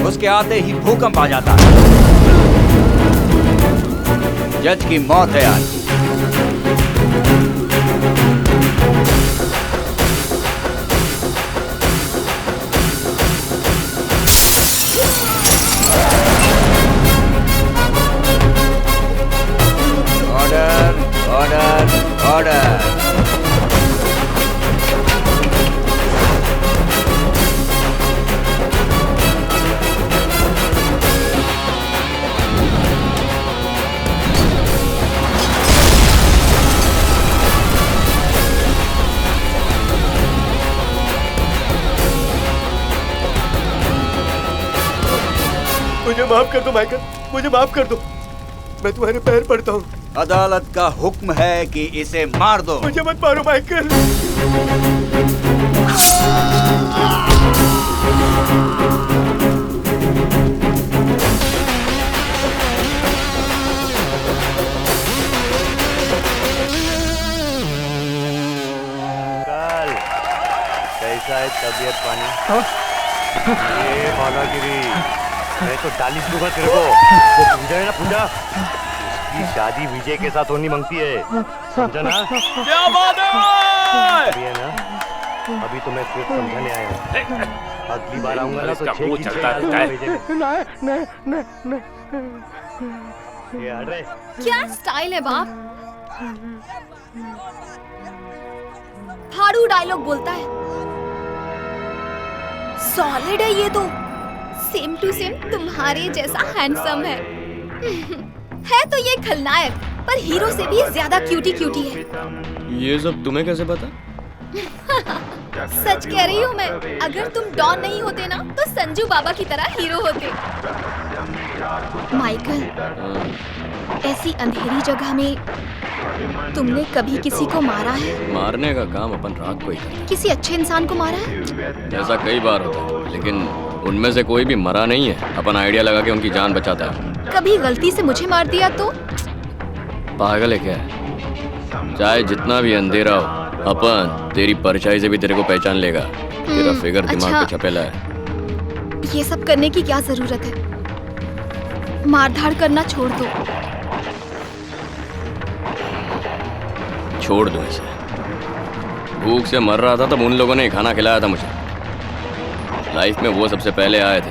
उसके आते ही भूकंप आ जाता है। जज की मौत है आज। Order, order, order. मुझे माफ कर दो माइकल, मुझे माफ कर दो। मैं तुम्हारे पैर पड़ता हूँ। अदालत का हुक्म है कि इसे मार दो। मुझे मत मारो माइकल। कैसा है तबीयत पानी? ये बालागिरी, मैं तो 40 दूंगा तेरे को। वो पूजा है ना, पूजा, उसकी शादी विजय के साथ होनी मांगती है, समझा ना? क्या बात है? अभी है ना, अभी तो मैं सिर्फ समझाने आया हूँ। अगली बार आऊंगा ना तो 6 की 6 ये हट रहे। क्या स्टाइल है बाप? फाड़ू डायलॉग बोलता है। सॉलिड है ये तो, सेम टू सेम तुम्हारे जैसा हैंडसम है। है तो ये खलनायक, पर हीरो से भी ज्यादा क्यूटी क्यूटी है। ये सब तुम्हें कैसे पता? सच कह रही हूँ मैं। अगर तुम डॉन नहीं होते ना तो संजू बाबा की तरह हीरो होते। माइकल, ऐसी अंधेरी जगह में तुमने कभी किसी को मारा है? मारने का काम अपन रात को ही करते हैं। किसी अच्छे इंसान को मारा है? ऐसा कई बार होता है, लेकिन उनमें से कोई भी मरा नहीं है। अपन आइडिया लगा के उनकी जान बचाता है। कभी गलती से मुझे मार दिया तो? पागल है क्या? चाहे जितना भी अंधेरा हो, अपन तेरी परछाई से भी तेरे को पहचान लेगा। तेरा फिगर दिमाग पे छपेला है। ये सब करने की क्या जरूरत है? मारधाड़ करना छोड़ दो। छोड़ दो इसे। भूख से मर रहा था तब उन लोगों ने खाना खिलाया था मुझे। लाइफ में वो सबसे पहले आए थे,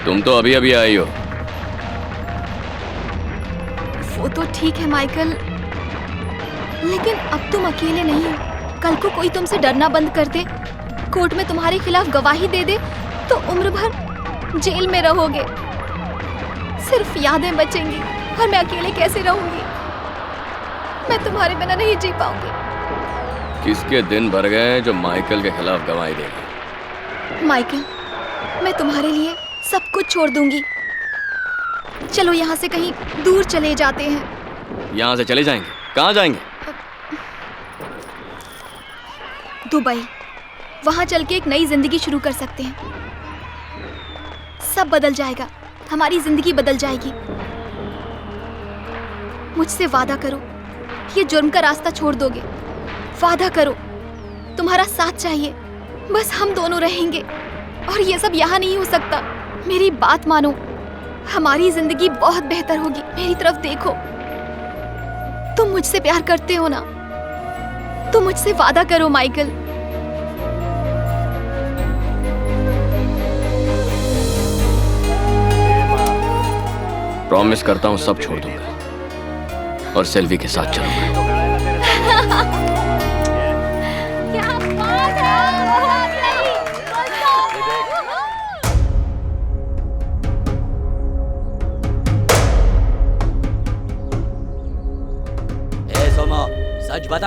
तुम तो अभी अभी आई हो। वो तो ठीक है माइकल, लेकिन अब तुम अकेले नहीं हो। कल को कोई तुमसे डरना बंद कर दे, कोर्ट में तुम्हारे खिलाफ गवाही दे दे, तो उम्र भर जेल में रहोगे। सिर्फ यादें बचेंगी और मैं अकेले कैसे रहूंगी? मैं तुम्हारे बिना नहीं जी पाऊंगी। किसके दिन भर गए जो माइकल के खिलाफ गवाही देगा? माइकल, मैं तुम्हारे लिए सब कुछ छोड़ दूंगी। चलो यहाँ से कहीं दूर चले जाते हैं। यहाँ से चले जाएंगे? कहाँ जाएंगे? दुबई। वहाँ चल के एक नई जिंदगी शुरू कर सकते हैं। सब बदल जाएगा, हमारी जिंदगी बदल जाएगी। मुझसे वादा करो, ये जुर्म का रास्ता छोड़ दोगे। वादा करो, तुम्हारा साथ चाहिए, बस हम दोनों रहेंगे। और ये सब यहाँ नहीं हो सकता। मेरी बात मानो, हमारी जिंदगी बहुत बेहतर होगी। मेरी तरफ देखो, तुम मुझसे प्यार करते हो ना? तुम मुझसे वादा करो माइकल। प्रॉमिस करता हूँ सब छोड़ दूंगा और सेल्वी के साथ चलूंगा।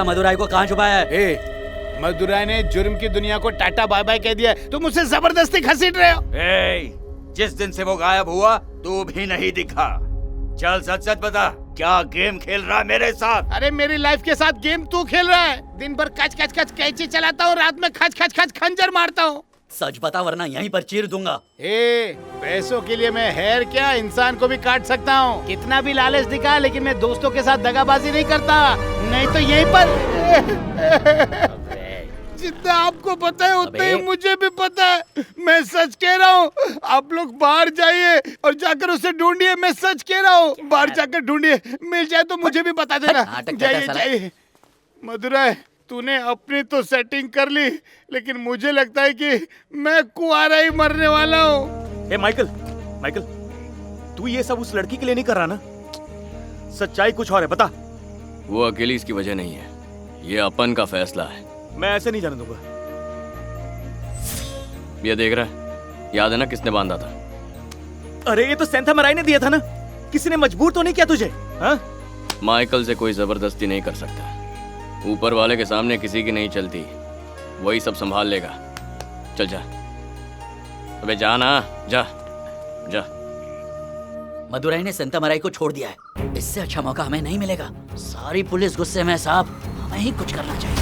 मदुराई को कहाँ छुपाया है? मदुराई ने जुर्म की दुनिया को टाटा बाय बाय कह दिया। तुम उसे जबरदस्ती घसीट रहे हो। जिस दिन से वो गायब हुआ तू भी नहीं दिखा। चल सच सच बता, क्या गेम खेल रहा है मेरे साथ? अरे मेरी लाइफ के साथ गेम तू खेल रहा है। दिन भर कच कच कच कैंची चलाता हूँ, रात में खच खच खच खंजर मारता हूँ। सच बता वरना यहीं पर चीर दूंगा। पैसों के लिए मैं हेयर क्या इंसान को भी काट सकता हूँ। कितना भी लालच दिखा, लेकिन मैं दोस्तों के साथ दगाबाजी नहीं करता। नहीं तो यहीं पर जितना आपको पता है उतना ही मुझे भी पता है। मैं सच कह रहा हूँ। आप लोग बाहर जाइए और जाकर उसे ढूंढिए। मैं सच कह रहा हूँ, बाहर जाकर ढूंढिए। मिल जाए तो मुझे भी बता देना। जाइए जाइए। मदुराई, तूने अपनी तो सेटिंग कर ली, लेकिन मुझे लगता है कि मैं कुंवारा ही मरने वाला हूँ। माइकल, माइकल, तू ये सब उस लड़की के लिए नहीं कर रहा ना? सच्चाई कुछ और है, बता। वो अकेली इसकी वजह नहीं है, ये अपन का फैसला है। मैं ऐसे नहीं जाने दूंगा। ये देख रहा है, याद है ना किसने बांधा था? अरे ये तो सेंथा मराई ने दिया था ना। किसी ने मजबूर तो नहीं किया तुझे? हाँ? माइकल से कोई जबरदस्ती नहीं कर सकता। ऊपर वाले के सामने किसी की नहीं चलती, वही सब संभाल लेगा। चल जा, अबे जा ना, जा जा। मदुराई ने सेंता मराई को छोड़ दिया है। इससे अच्छा मौका हमें नहीं मिलेगा। सारी पुलिस गुस्से में है साहब, हमें ही कुछ करना चाहिए।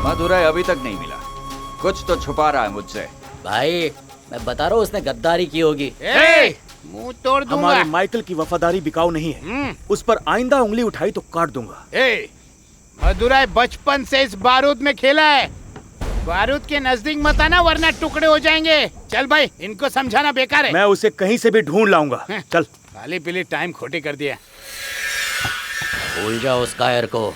मदुराई अभी तक नहीं मिला। कुछ तो छुपा रहा है मुझसे। भाई मैं बता रहा हूँ उसने गद्दारी की होगी। मुंह तोड़ दूंगा। हमारे माइकल की वफादारी बिकाऊ नहीं है। उस पर आइंदा उंगली उठाई तो काट दूंगा। मदुराई बचपन से इस बारूद में खेला है। बारूद के नजदीक मत आना वरना टुकड़े हो जाएंगे। चल भाई, इनको समझाना बेकार है। मैं उसे कहीं से भी ढूंढ लाऊंगा। चल। खाली पीली टाइम खोटी कर दिया। भूल जाओ उस कायर को,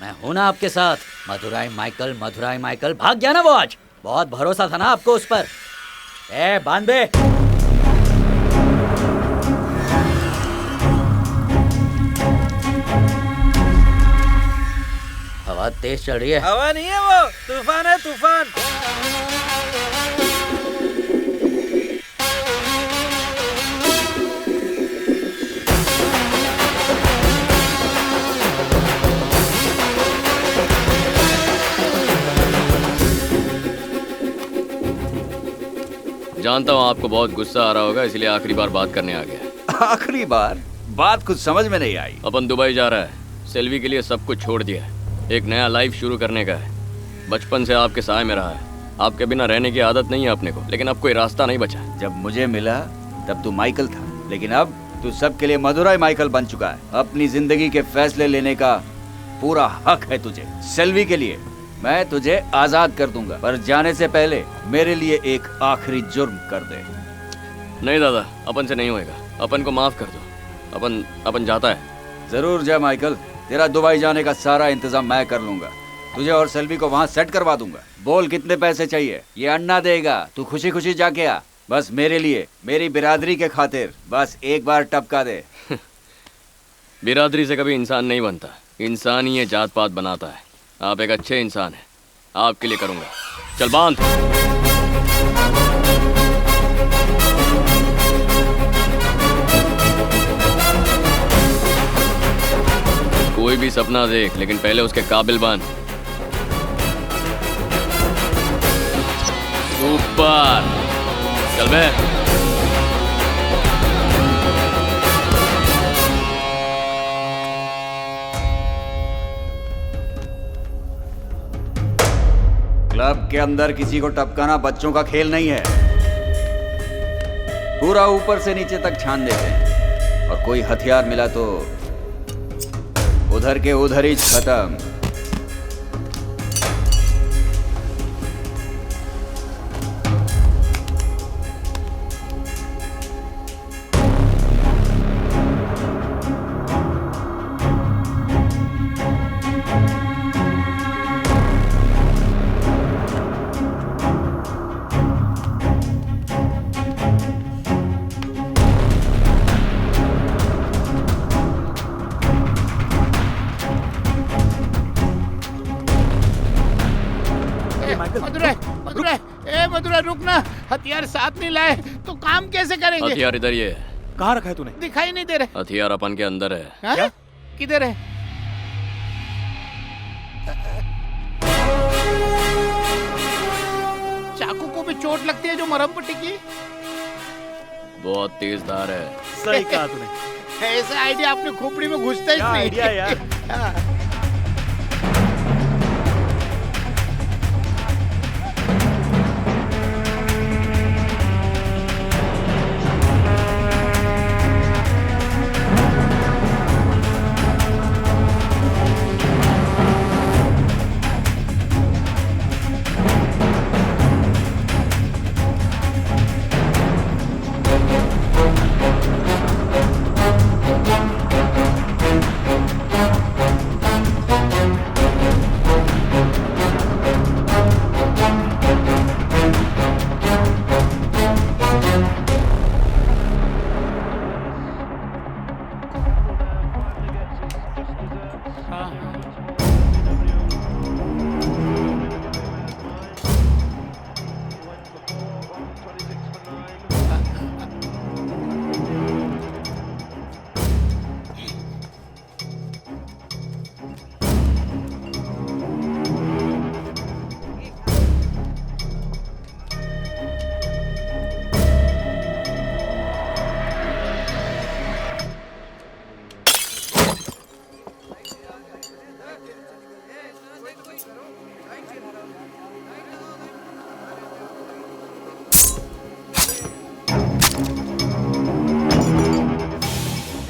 मैं हूं ना आपके साथ। मदुराई माइकल भाग गया ना वो आज। बहुत भरोसा था ना आपको उस पर। बांध दे। हवा तेज चल रही है। हवा नहीं है वो, तूफान है तूफान। जानता हूँ आपको बहुत गुस्सा आ रहा होगा, इसलिए आखिरी बार बात करने आ गया। आखिरी बार? बात कुछ समझ में नहीं आई। अपन दुबई जा रहा है, सेल्वी के लिए सब कुछ छोड़ दिया है। एक नया लाइफ शुरू करने का है। बचपन से आपके साय में रहा है, आपके बिना रहने की आदत नहीं है अपने को, लेकिन अब कोई रास्ता नहीं बचा। जब मुझे मिला तब तू माइकल था, लेकिन अब तू सबके लिए मदुराई माइकल बन चुका है। अपनी जिंदगी के फैसले लेने का पूरा हक है तुझे। सेल्वी के लिए मैं तुझे आजाद कर दूंगा, पर जाने से पहले मेरे लिए एक आखिरी जुर्म कर दे। नहीं दादा, अपन से नहीं होएगा। अपन को माफ कर दो। अपन जाता है। जरूर जा माइकल, तेरा दुबई जाने का सारा इंतजाम मैं कर लूंगा। तुझे और सेल्वी को वहाँ सेट करवा दूंगा। बोल कितने पैसे चाहिए? ये अन्ना देगा, तू खुशी खुशी जाके आ। बस मेरे लिए, मेरी बिरादरी के खातिर बस एक बार टपका दे। बिरादरी से कभी इंसान नहीं बनता, इंसान ही ये जात पात बनाता है। आप एक अच्छे इंसान हैं, आपके लिए करूंगा। चल बांध। कोई भी सपना देख, लेकिन पहले उसके काबिल बन। सुपर, चल बे। क्लब के अंदर किसी को टपकाना बच्चों का खेल नहीं है। पूरा ऊपर से नीचे तक छान देते हैं, और कोई हथियार मिला तो उधर के उधर ही खत्म। रुकना, हथियार साथ नहीं लाए तो काम कैसे करेंगे? हथियार इधर ये है। कहाँ रखा है तूने? दिखाई नहीं दे रहे। हथियार अपन के अंदर है। क्या? किधर है? चाकू को भी चोट लगती है जो मरहम पट्टी की। बहुत तेज धार है। सही कहा तूने। ऐसा आइडिया अपने खोपड़ी में घुसता ही नहीं। आइडिया यार।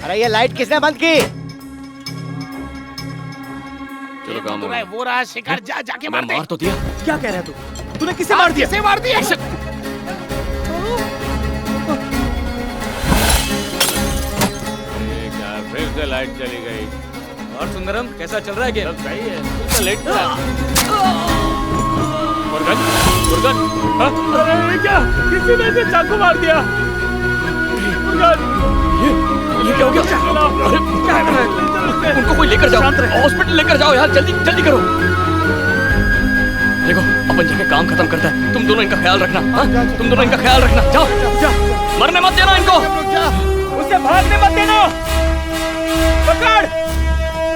अरे ये लाइट किसने बंद की? चलो काम हो गया। वो रहा शिखर, जा जाके मार दे। मार तो दिया। क्या कह रहा है तू? तूने किसे मार दिया? किसे मार दिया? फिर से लाइट चली गई। और सुंदरम कैसा चल रहा है गेम? सही है। लेट मुर्गन, मुर्गन, अरे क्या? किसी ने इसे चाकू मार दिया। मुर्गन, ये क्या हो गया? अरे क्या कर रहा है? उनको कोई लेकर जाओ, हॉस्पिटल लेकर जाओ यार, जल्दी जल्दी करो। देखो अपन जाके काम खत्म करता है, तुम दोनों इनका ख्याल रखना। हाँ? तुम दोनों इनका ख्याल रखना। जाओ मरने मत देना इनको। उसे भागने मत देना। पकड़।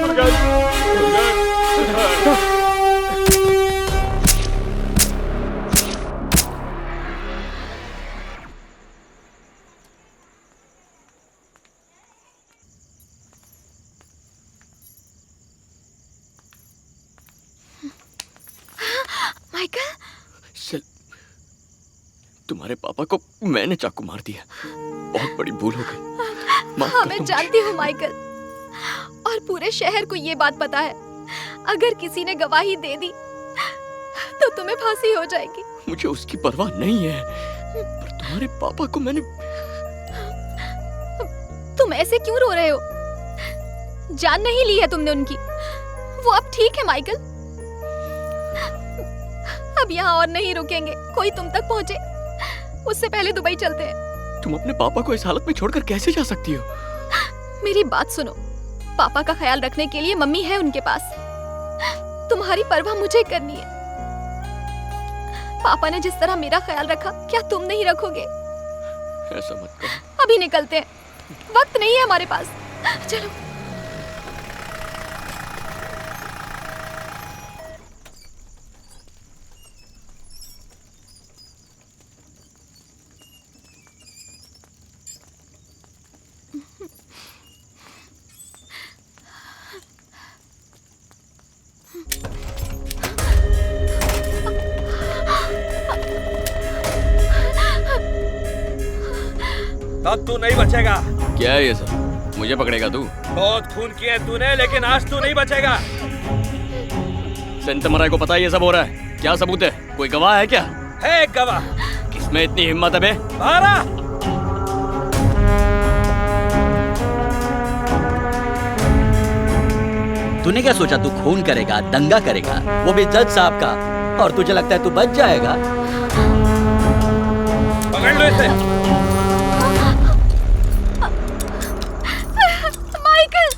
मुर्गन, मुर्गन। माइकल, तुम्हारे पापा को मैंने चाकू मार दिया। बहुत बड़ी भूल हो गई। हाँ मैं जानती हूँ माइकल, और पूरे शहर को ये बात पता है। अगर किसी ने गवाही दे दी तो तुम्हें फांसी हो जाएगी। मुझे उसकी परवाह नहीं है, पर तुम्हारे पापा को मैंने। तुम ऐसे क्यों रो रहे हो? जान नहीं ली है तुमने उनकी। वो अब ठीक है माइकल। अब यहाँ और नहीं रुकेंगे, कोई तुम तक पहुँचे उससे पहले दुबई चलते हैं। तुम अपने पापा को इस हालत में छोड़कर कैसे जा सकती हो? मेरी बात सुनो, पापा का ख्याल रखने के लिए मम्मी है उनके पास। तुम्हारी परवाह मुझे करनी है। पापा ने जिस तरह मेरा ख्याल रखा, क्या तुम नहीं रखोगे? ऐसा मत करो। अभी निकलते हैं, वक्त नहीं है हमारे पास। चलो। अब तू नहीं बचेगा। क्या है ये सब? मुझे पकड़ेगा तू? बहुत खून किया तूने, लेकिन आज तू नहीं बचेगा। सेंतमराय को पता है ये सब हो रहा है? क्या सबूत है? कोई गवाह है क्या? है एक गवाह। किसमें इतनी हिम्मत है बे? भारा। तूने क्या सोचा तू खून करेगा, दंगा करेगा, वो भी जज साहब का, और तुझे लगता है तू बच जाएगा? पकड़ लो इसे। माइकल,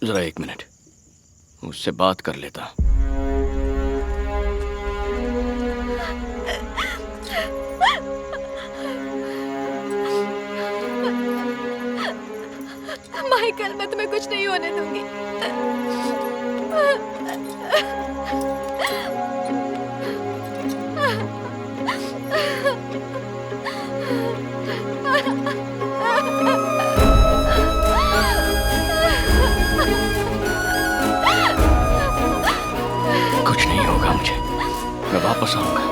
जरा एक मिनट, उससे बात कर लेता। माइकल, मैं तुम्हें कुछ नहीं होने दूंगी। कुछ नहीं होगा मुझे, मैं वापस आऊंगा।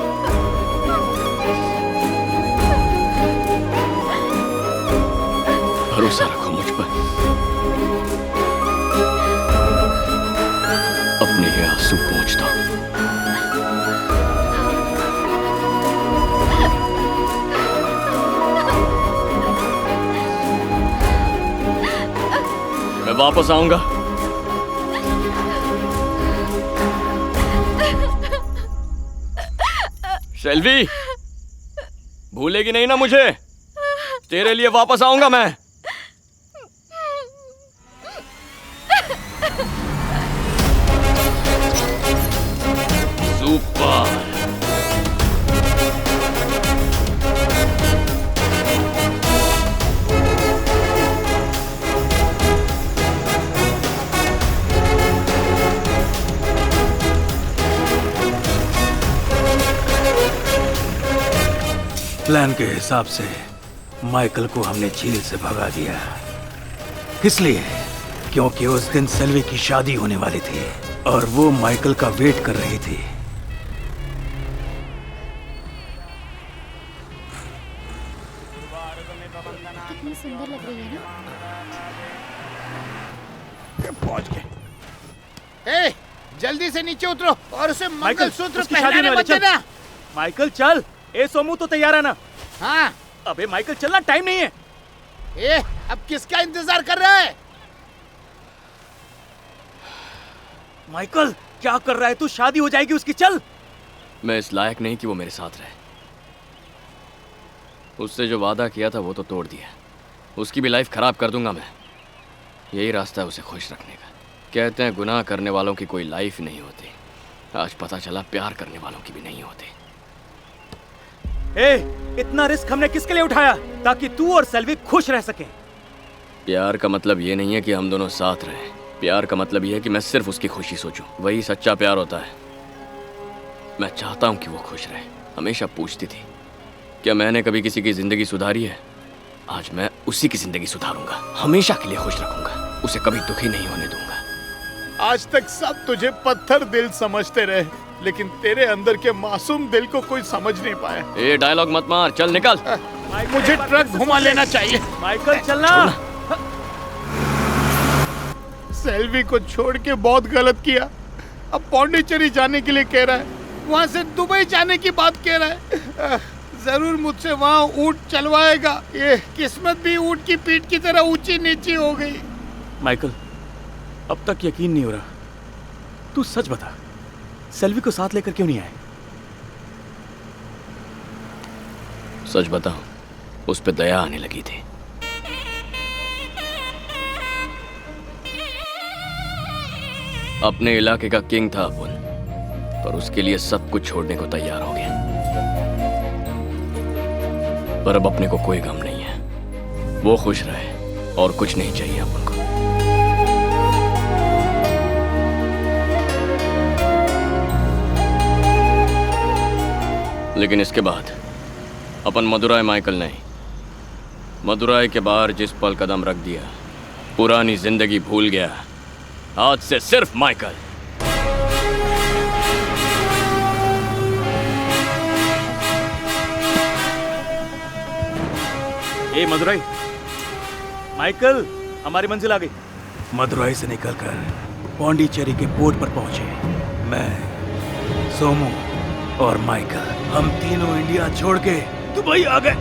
भरोसा रखो मुझ पर। अपने ही आंसू पोंछ दो। मैं वापस आऊंगा। शेल्वी, भूलेगी नहीं ना मुझे? तेरे लिए वापस आऊंगा मैं। सुपर। प्लान के हिसाब से माइकल को हमने झील से भगा दिया, इसलिए क्योंकि उस दिन सेल्वी की शादी होने वाली थी और वो माइकल का वेट कर रही थी। कितनी सुंदर लग रही है ना? पहुंच गए। ए, जल्दी से नीचे उतरो और उसे मंगलसूत्र उसकी शादी पहनाने होने मत वाली, देना। माइकल चल। ए सोमू तो तैयार है ना? हाँ। अबे माइकल चलना, टाइम नहीं है। ए, अब किसका इंतजार कर रहा है? माइकल क्या कर रहा है तू? शादी हो जाएगी उसकी, चल। मैं इस लायक नहीं कि वो मेरे साथ रहे। उससे जो वादा किया था वो तो तोड़ दिया। उसकी भी लाइफ खराब कर दूंगा मैं। यही रास्ता है उसे खुश रखने का। कहते हैं गुनाह करने वालों की कोई लाइफ नहीं होती। आज पता चला प्यार करने वालों की भी नहीं होती। ए, इतना रिस्क हमने किसके लिए उठाया? ताकि तू और सेल्वी खुश रह सके। प्यार का मतलब ये नहीं है कि हम दोनों साथ रहें। प्यार का मतलब ये है कि मैं सिर्फ उसकी खुशी सोचूं। वही सच्चा प्यार होता है। मैं चाहता हूं कि वो खुश रहे। हमेशा पूछती थी क्या मैंने कभी किसी की जिंदगी सुधारी है। आज मैं उसी की जिंदगी सुधारूंगा। हमेशा के लिए खुश रखूंगा। उसे कभी दुखी नहीं होने दूंगा। आज तक सब तुझे पत्थर दिल समझते रहे, लेकिन तेरे अंदर के मासूम दिल को कोई समझ नहीं पाया। ए, डायलॉग मत मार, चल निकल। मुझे ट्रक घुमा लेना चाहिए। माइकल चलना। सेल्वी को छोड़ के बहुत गलत किया। अब पौंडीचेरी जाने के लिए कह रहा है, वहाँ से दुबई जाने की बात कह रहा है। जरूर मुझसे वहाँ ऊँट चलवाएगा। ये किस्मत भी ऊँट की पीठ की तरह ऊंची नीची हो गई। माइकल, अब तक यकीन नहीं हो रहा। तू सच बता, सेल्वी को साथ लेकर क्यों नहीं आए? सच बताऊं, उस पे दया आने लगी थी। अपने इलाके का किंग था अपन, पर उसके लिए सब कुछ छोड़ने को तैयार हो गया। पर अब अपने को कोई गम नहीं है। वो खुश रहे और कुछ नहीं चाहिए अपन को। लेकिन इसके बाद अपन मदुराई माइकल नहीं। मदुराई के बाहर जिस पल कदम रख दिया, पुरानी जिंदगी भूल गया। आज से सिर्फ माइकल। ए मदुराई, माइकल, हमारी मंजिल आ गई। मदुराई से निकलकर पौंडीचेरी के पोर्ट पर पहुंचे। मैं, सोमू और माइकल, हम तीनों इंडिया छोड़ के दुबई आ गए।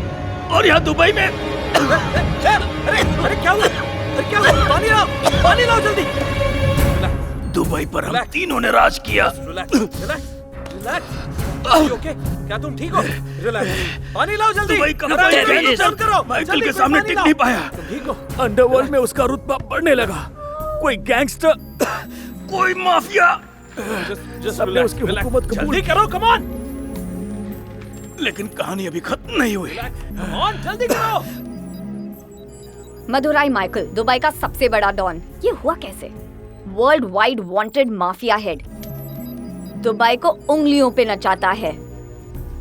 और यहाँ दुबई में अरे क्या हुआ? अरे क्या हुआ? पानी लाओ जल्दी। दुबई पर हम तीनों ने राज किया। ओके, क्या तुम ठीक हो? रिलैक्स, पानी लाओ जल्दी। दुबई का करो। माइकल के सामने टिक नहीं पाया। ठीक हो? अंडरवर्ल्ड में उसका रुतबा बढ़ने लगा। कोई गैंगस्टर, कोई माफिया, सबने उसकी हुकूमत जल्दी करो, कम ऑन। लेकिन कहानी अभी खत्म नहीं हुई। कम ऑन, जल्दी करो। मदुराई माइकल, दुबई का सबसे बड़ा डॉन। ये हुआ कैसे? World wide wanted mafia head, Dubai को उंगलियों पे नचाता है।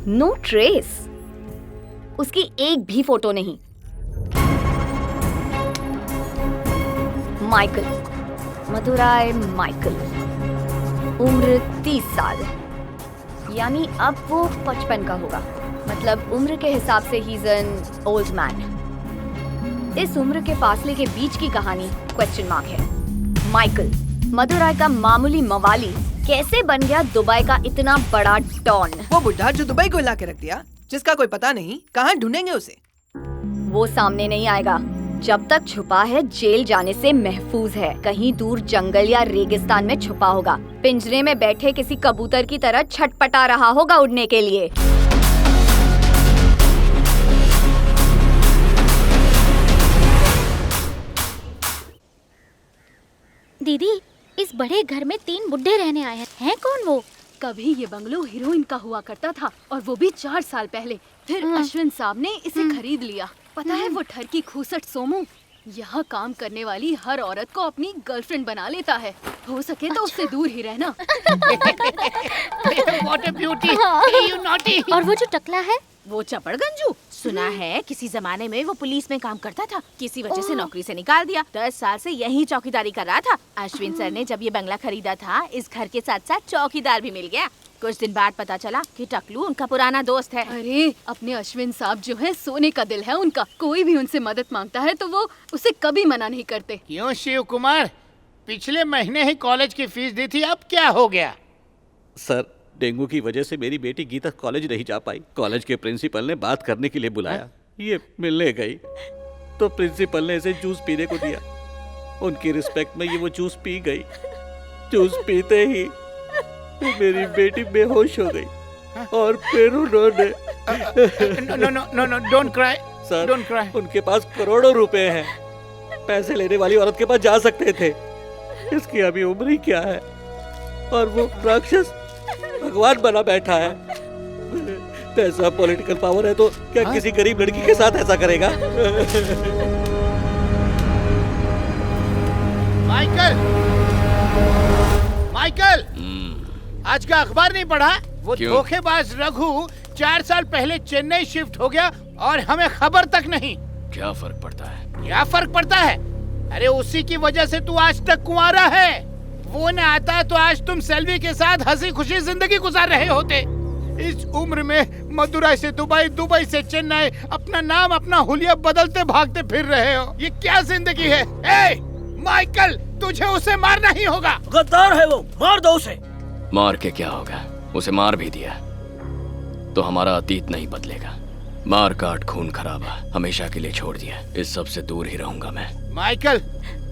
नो ट्रेस, उसकी एक भी फोटो नहीं। माइकल, मदुराई माइकल, उम्र 30 साल, यानी अब वो 55 का होगा। मतलब उम्र के हिसाब से he is an old man. इस उम्र के फासले के बीच की कहानी क्वेश्चन मार्क है। माइकल, मदुराई का मामूली मवाली, कैसे बन गया दुबई का इतना बड़ा डॉन? वो बुढ़ा जो दुबई को हिला के रख दिया, जिसका कोई पता नहीं, कहाँ ढूंढेंगे उसे? वो सामने नहीं आएगा। जब तक छुपा है जेल जाने से महफूज है। कहीं दूर जंगल या रेगिस्तान में छुपा होगा। पिंजरे में बैठे किसी कबूतर की तरह छटपटा रहा होगा उड़ने के लिए। दीदी, इस बड़े घर में 3 बुड्ढे रहने आए हैं कौन वो? कभी ये बंगलो हीरोइन का हुआ करता था, और वो भी 4 साल पहले। फिर अश्विन साहब ने इसे खरीद लिया। पता है वो ठरकी खूसट सोमू यहाँ काम करने वाली हर औरत को अपनी गर्लफ्रेंड बना लेता है। हो सके तो उससे दूर ही रहना। What a beauty! You naughty! और वो जो टकला है, वो चपड़गंजू, सुना है किसी जमाने में वो पुलिस में काम करता था, किसी वजह से नौकरी से निकाल दिया। 10 साल से यहीं चौकीदारी कर रहा था। अश्विन सर ने जब ये बंगला खरीदा था, इस घर के साथ साथ चौकीदार भी मिल गया। कुछ दिन बाद पता चला कि टकलू उनका पुराना दोस्त है। अरे अपने अश्विन साहब जो है, सोने का दिल है उनका। कोई भी उनसे मदद मांगता है तो वो उसे कभी मना नहीं करते। क्यों शिव कुमार, पिछले महीने ही कॉलेज की फीस दी थी, अब क्या हो गया? सर, डेंगू की वजह से मेरी बेटी गीता कॉलेज नहीं जा पाई। कॉलेज के प्रिंसिपल ने बात करने के लिए बुलाया। ये मिलने गई तो प्रिंसिपल ने इसे जूस पीने को दिया। उनकी रिस्पेक्ट में ये वो जूस पी गई। जूस पीते ही मेरी बेटी बेहोश हो गई और फिर उन्होंने no don't cry sir, don't cry. उनके पास करोड़ों रुपए हैं। पैसे लेने वाली औरत के पास जा सकते थे। इसकी अभी उम्र ही क्या है और वो राक्षस भगवान बना बैठा है। पैसा, पॉलिटिकल पावर है तो क्या किसी गरीब लड़की के साथ ऐसा करेगा? माइकल, आज का अखबार नहीं पढ़ा? वो धोखेबाज रघु 4 साल पहले चेन्नई शिफ्ट हो गया और हमें खबर तक नहीं। क्या फर्क पड़ता है? क्या फर्क पड़ता है? अरे उसी की वजह से तू आज तक कुंवारा है। वो न आता तो आज तुम सेल्वी के साथ हंसी खुशी जिंदगी गुजार रहे होते। इस उम्र में मदुराई से दुबई, दुबई से चेन्नई, अपना नाम, अपना हुलिया बदलते भागते फिर रहे हो। ये क्या जिंदगी है? ए, माइकल, तुझे उसे मारना ही होगा। गद्दार है वो, मार दो उसे। मार के क्या होगा? उसे मार भी दिया तो हमारा अतीत नहीं बदलेगा। मार काट खून खराबा हमेशा के लिए छोड़ दिया। इस सब से दूर ही रहूंगा मैं। माइकल,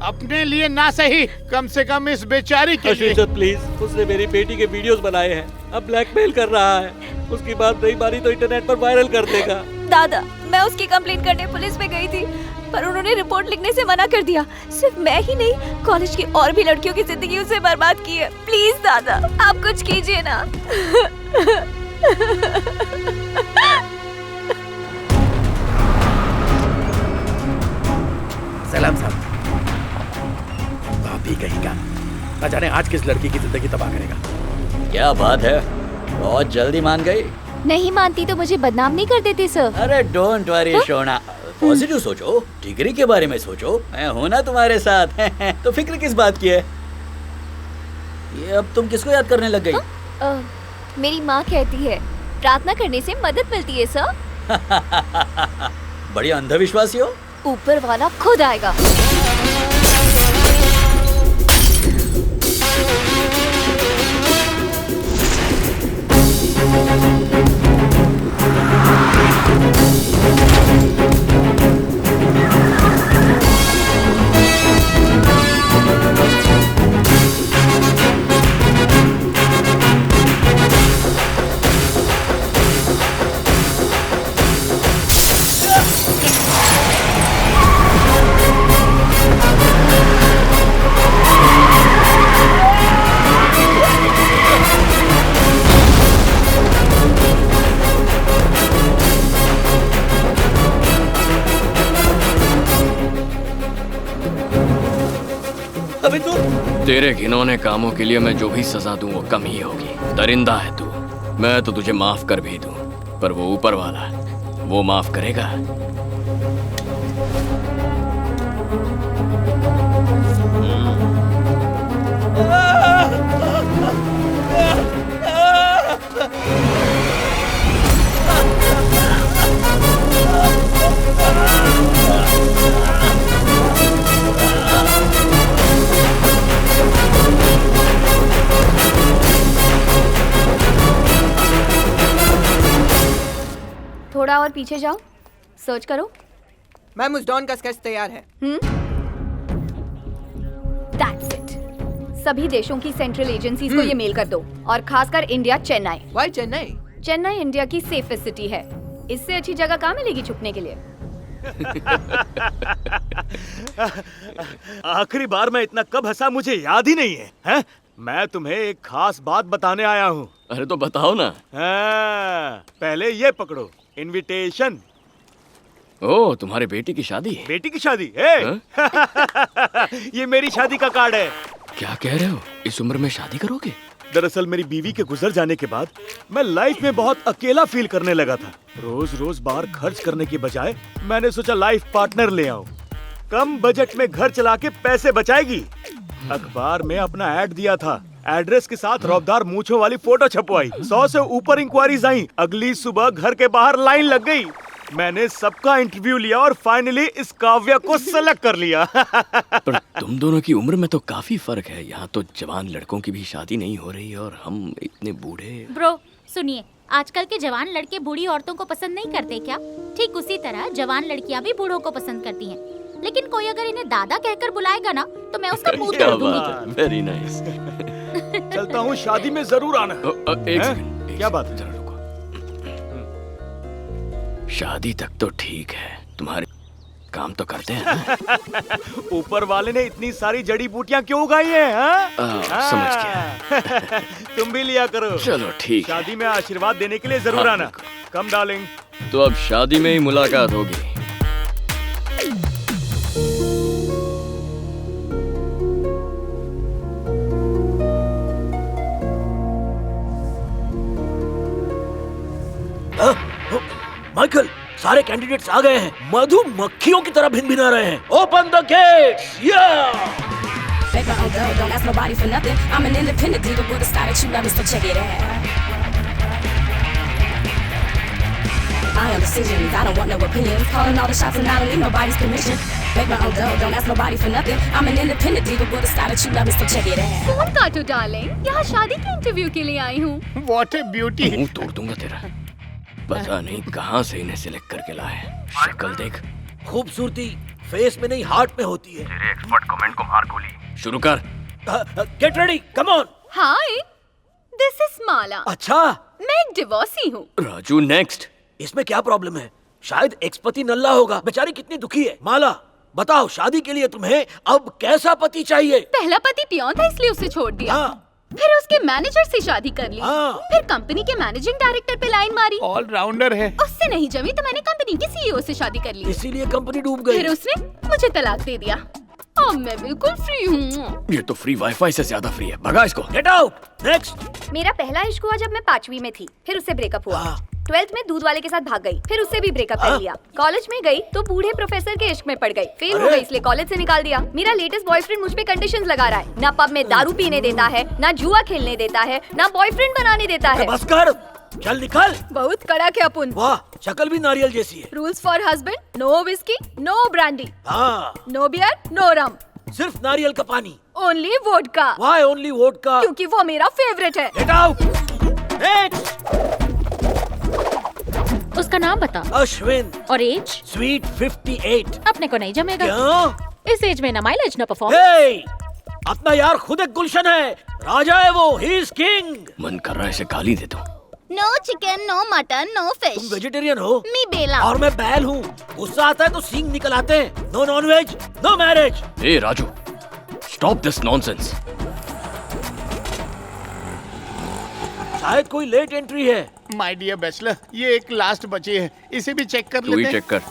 अपने लिए ना सही, कम से कम इस बेचारी के लिए। प्लीज, उसने मेरी बेटी के वीडियोस बनाए हैं, अब ब्लैकमेल कर रहा है। उसकी बात नहीं मानी तो इंटरनेट पर वायरल कर देगा। दादा, मैं उसकी कंप्लेंट करने पुलिस में गई थी, पर उन्होंने रिपोर्ट लिखने से मना कर दिया। सिर्फ मैं ही नहीं, कॉलेज की और भी लड़कियों की जिंदगी उसे बर्बाद की है। प्लीज दादा, आप कुछ कीजिए ना। सलाम साहब। भाभी कहीं का, न जाने आज किस लड़की की जिंदगी तबाह करेगा। क्या बात है, बहुत जल्दी मान गई। नहीं मानती तो मुझे बदनाम नहीं कर देते सर। अरे डोंट वरी सोना, पॉजिटिव सोचो, डिग्री के बारे में सोचो। मैं हूं ना तुम्हारे साथ। तो फिक्र किस बात की है? ये अब तुम किसको याद करने लग गई? मेरी माँ कहती है प्रार्थना करने से मदद मिलती है सर। बड़ी अंधविश्वासी हो। ऊपर वाला खुद आएगा। तेरे घिनौने कामों के लिए मैं जो भी सजा दूं वो कम ही होगी। दरिंदा है तू, मैं तो तुझे माफ कर भी दूं, पर वो ऊपर वाला वो माफ करेगा? थोड़ा और पीछे जाओ, सर्च करो। मैम उस डॉन का स्केच तैयार है। That's it. सभी देशों की सेंट्रल एजेंसीज को ये मेल कर दो, और खासकर India Chennai. Why Chennai? Chennai India की सेफेस्ट सिटी है। इससे अच्छी जगह कहाँ मिलेगी छुपने के लिए? आखिरी बार मैं इतना कब हंसा मुझे याद ही नहीं है, हैं? मैं तुम्हें एक खास बात बताने आया हूँ। अरे तो बताओ ना। पहले ये पकड़ो, इनविटेशन। ओह, तुम्हारे बेटी की शादी है? बेटी की शादी? ये मेरी शादी का कार्ड है। क्या कह रहे हो? इस उम्र में शादी करोगे? दरअसल मेरी बीवी के गुजर जाने के बाद मैं लाइफ में बहुत अकेला फील करने लगा था। रोज रोज बाहर खर्च करने की बजाय मैंने सोचा लाइफ पार्टनर ले आऊं। कम बजट में घर चला के पैसे बचाएगी। अखबार में अपना ऐड दिया था, एड्रेस के साथ रौबदार मूंछों वाली फोटो छपवाई। 100 से ऊपर इंक्वायरीज आई। अगली सुबह घर के बाहर लाइन लग गई। मैंने सबका इंटरव्यू लिया और फाइनली इस काव्या को सेलेक्ट कर लिया। पर तुम दोनों की उम्र में तो काफी फर्क है। यहाँ तो जवान लड़कों की भी शादी नहीं हो रही और हम इतने बूढ़े। ब्रो सुनिए, आजकल के जवान लड़के बूढ़ी औरतों को पसंद नहीं करते क्या? ठीक उसी तरह जवान लड़कियाँ भी बूढ़ों को पसंद करती हैं। लेकिन कोई अगर इन्हें दादा कहकर बुलाएगा ना तो मैं उसका मुंह तोड़ दूंगी। Very nice. चलता हूँ, शादी में जरूर आना। एक सेकंड। क्या बात है? जरा रुको। शादी तक तो ठीक है, तुम्हारे काम तो करते हैं ना? ऊपर वाले ने इतनी सारी जड़ी बूटियां क्यों उगाई हैं? समझ गया। तुम भी लिया करो। चलो ठीक। शादी में आशीर्वाद देने के लिए जरूर आना। Come darling. तो अब शादी में ही मुलाकात होगी। माइकल, सारे कैंडिडेट्स आ गए हैं। मधुमक्खियों की तरह भिन-भिना रहे हैं। Open the gates. Make my own dough, don't ask nobody for nothing. I'm an independent diva with a style that you love, so check it out. I am decisions, I don't want no opinions. Calling all the shots and I don't need nobody's permission. Make my own dough, don't ask nobody for nothing. I'm an independent diva with a style that you love, so check it out. Phone काटो darling, यहाँ शादी के interview के लिए आई हूँ। What a beauty. मुंह तोड़ दूंगा तेरा। पता नहीं कहाँ से इन्हें सिलेक्ट करके लाए। शक्ल देख। खूबसूरती फेस में नहीं हार्ट में होती है। तेरे एक्सपर्ट कमेंट को मार गोली। शुरू कर। Get ready, come on. Hi, this is Mala. अच्छा, मैं एक डिवोर्सी हूँ। राजू नेक्स्ट। इसमें क्या प्रॉब्लम है? शायद एक्स पति नल्ला होगा। बेचारी कितनी दुखी है। माला बताओ, शादी के लिए तुम्हें अब कैसा पति चाहिए? पहला पति पियोन था इसलिए उसे छोड़ दिया। फिर उसके मैनेजर से शादी कर ली। फिर कंपनी के मैनेजिंग डायरेक्टर पे लाइन मारी। ऑलराउंडर है। उससे नहीं जमी तो मैंने कंपनी के सीईओ से शादी कर ली। इसीलिए कंपनी डूब गई। फिर उसने मुझे तलाक दे दिया। अब मैं बिल्कुल फ्री हूँ। ये तो फ्री वाईफाई से ज्यादा फ्री है। भगा इसको। Get out. नेक्स्ट। मेरा पहला इश्क हुआ जब मैं 5वीं में थी। फिर उससे ब्रेकअप हुआ। 12th में दूध वाले के साथ भाग गई। फिर उससे भी ब्रेकअप कर लिया। कॉलेज में गई तो बूढ़े प्रोफेसर के इश्क में पड़ गई। फेल हो गई इसलिए कॉलेज से निकाल दिया। मेरा लेटेस्ट बॉयफ्रेंड मुझ पे कंडीशंस लगा रहा है। ना पब में दारू पीने देता है, ना जुआ खेलने देता है, ना बॉयफ्रेंड बनाने देता है। बस कर, चल निकल। बहुत कड़ा के अपुन। वाह, शक्ल भी नारियल जैसी है। Rules for husband, no whisky, no brandy, हाँ, नो बियर, नो रम, सिर्फ नारियल का पानी। Only vodka. Why only vodka? क्योंकि वो मेरा फेवरेट है। Get out. Next. उसका नाम बता। अश्विन। और एज? स्वीट 58। अपने को नहीं जमेगा। क्यों? इस एज में ना माइलेज ना परफॉर्म। अपना यार खुद एक गुलशन है। राजा है वो, ही इज किंग। मन कर रहा है इसे गाली दे दो। No chicken, no mutton, no fish. तुम वेजिटेरियन हो? मी बेला। और मैं बैल हूँ। गुस्सा आता है तो सींग निकल आते हैं। No non veg, no marriage. ए राजू, स्टॉप दिस नॉनसेंस। शायद कोई लेट एंट्री है। माय डियर बैचलर, ये एक लास्ट बची है, इसे भी चेक कर लेते हैं। तू ही चेक कर।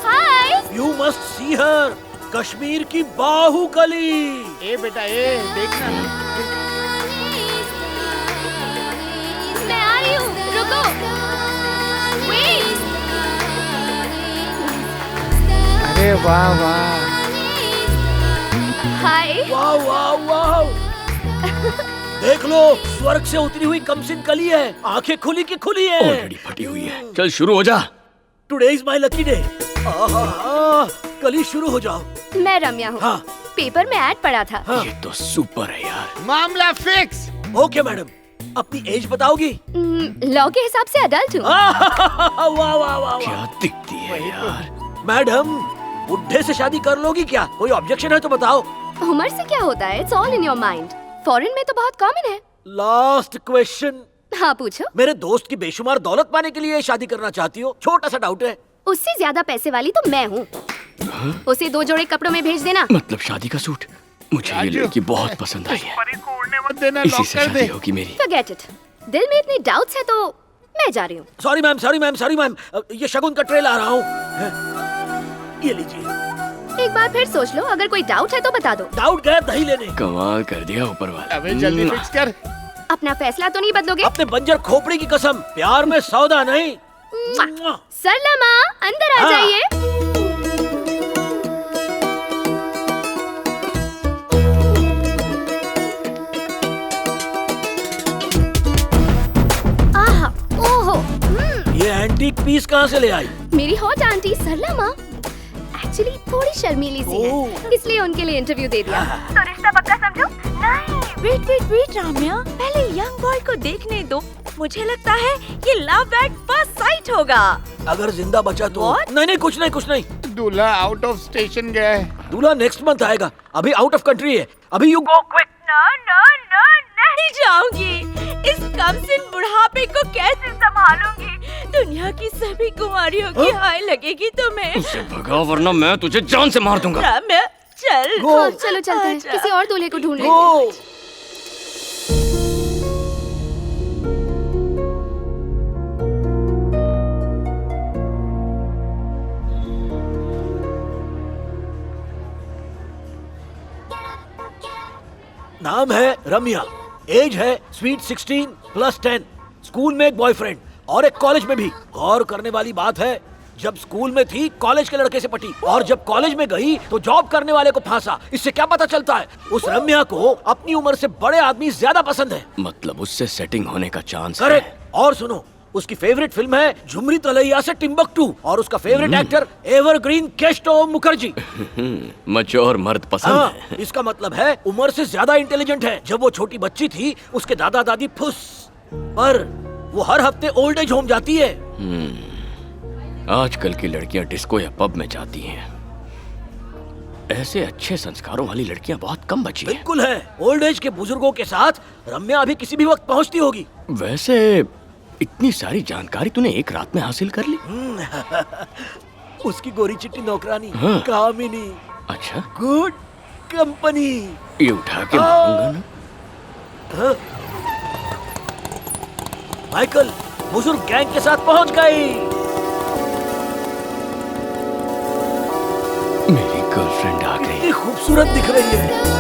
हाय। यू मस्ट सी हर, कश्मीर की बाहुबली। ए बेटा ए देखना। मैं आ रही हूँ, रुको। Wait! अरे वाह वाह। हाय। वाह वाह वाह। देख लो, स्वर्ग से उतरी हुई कमसिन कली है, आंखें खुली की खुली है। ऑलरेडी फटी हुई है। चल शुरू हो जा। Today is my lucky day. कली शुरू हो जाओ। मैं रम्या हूँ। हाँ। पेपर में ऐड पढ़ा था। ये तो सुपर है यार। मामला फिक्स। ओके मैडम, अपनी एज बताओगी? लॉ के हिसाब से अडल्ट हूँ। वाह वाह वाह। क्या दिखती है यार। मैडम, बुढ़े से शादी कर लोगी क्या? कोई ऑब्जेक्शन है तो बताओ। उम्र से क्या होता है? It's all in your mind. Foreign में तो बहुत कॉमन है। Last question. हाँ पूछो। मेरे दोस्त की बेशुमार दौलत पाने के लिए शादी करना चाहती हो? छोटा सा डाउट है। उससे ज्यादा पैसे वाली तो मैं हूँ। उसे 2 जोड़े कपड़ों में भेज देना। मतलब शादी का सूट? मुझे ये लड़की बहुत पसंद आई है। मत देना, इसी लॉक से कर शादी दे। होगी मेरी। Forget it. दिल में इतने डाउट्स है तो मैं जा रही हूँ। Sorry ma'am, sorry ma'am, sorry ma'am, ये शगुन का ट्रे ला रहा हूँ। ये लीजिए। एक बार फिर सोच लो, अगर कोई डाउट है तो बता दो। डाउट गया दही लेने। कमाल कर दिया ऊपर वाला। अबे जल्दी फिक्स कर। अपना फैसला तो नहीं बदलोगे? अपने बंजर खोपड़ी की कसम, प्यार में सौदा नहीं। सरलमा, अंदर आ जाइए। आहा, ओहो। ये एंटीक पीस कहाँ से ले आई? मेरी हॉट आंटी सरलमा एक्चुअली थोड़ी शर्मीली सी है, इसलिए उनके लिए इंटरव्यू दे दिया। तो रिश्ता पक्का समझो? नहीं, वेट राम्या, पहले यंग बॉय को देखने दो। मुझे लगता है ये लव एट फर्स्ट साइट होगा। अगर जिंदा बचा तो। नहीं, कुछ नहीं। दूल्हा आउट ऑफ स्टेशन गया है। दूल्हा नेक्स्ट मंथ आएगा, अभी आउट ऑफ कंट्री है। अभी यू गो क्विक। नो, नहीं जाऊंगी। इस कमसिन बुढ़ापे को कैसे संभालूंगी? दुनिया की सभी कुंवारियों की हाय लगेगी तुम्हें। उससे भगा वरना मैं तुझे जान से मार दूंगा। राम्या, चल। हाँ, चलो चलते हैं, किसी और दूल्हे को ढूंढ लेंगे। नाम है रम्या, एज है स्वीट 16 + 10, स्कूल में एक बॉयफ्रेंड और एक कॉलेज में भी। गौर करने वाली बात है, जब स्कूल में थी कॉलेज के लड़के से पटी और जब कॉलेज में गई तो जॉब करने वाले को फांसा। इससे क्या पता चलता है उस रम्या को अपनी उम्र से बड़े आदमी ज्यादा पसंद है। मतलब उससे सेटिंग होने का चांस करेक्ट। और सुनो, उसकी फेवरेट फिल्म है झुमरी तलैया से टिम्बकटू और उसका favourite actor evergreen Kesto Mukherjee. Mature मर्द पसंद है। इसका मतलब है उम्र से ज्यादा इंटेलिजेंट है। जब वो छोटी बच्ची थी उसके दादा दादी फुस, पर वो हर हफ्ते ओल्ड एज होम जाती है। आजकल की लड़कियां डिस्को या पब में जाती हैं। ऐसे अच्छे संस्कारों वाली लड़कियां बहुत कम बची हैं। बिल्कुल है। ओल्ड एज के बुजुर्गों के साथ रम्या अभी किसी भी वक्त पहुंचती होगी। वैसे इतनी सारी जानकारी तूने एक रात में हासिल कर ली? उसकी गोरी चिट्टी नौकरानी हाँ। कामिनी। अच्छा, गुड कंपनी। ये उठा के मारूंगा ना। हाँ? माइकल बुजुर्ग गैंग के साथ पहुंच गई। मेरी गर्लफ्रेंड आ गई। कितनी खूबसूरत दिख रही है।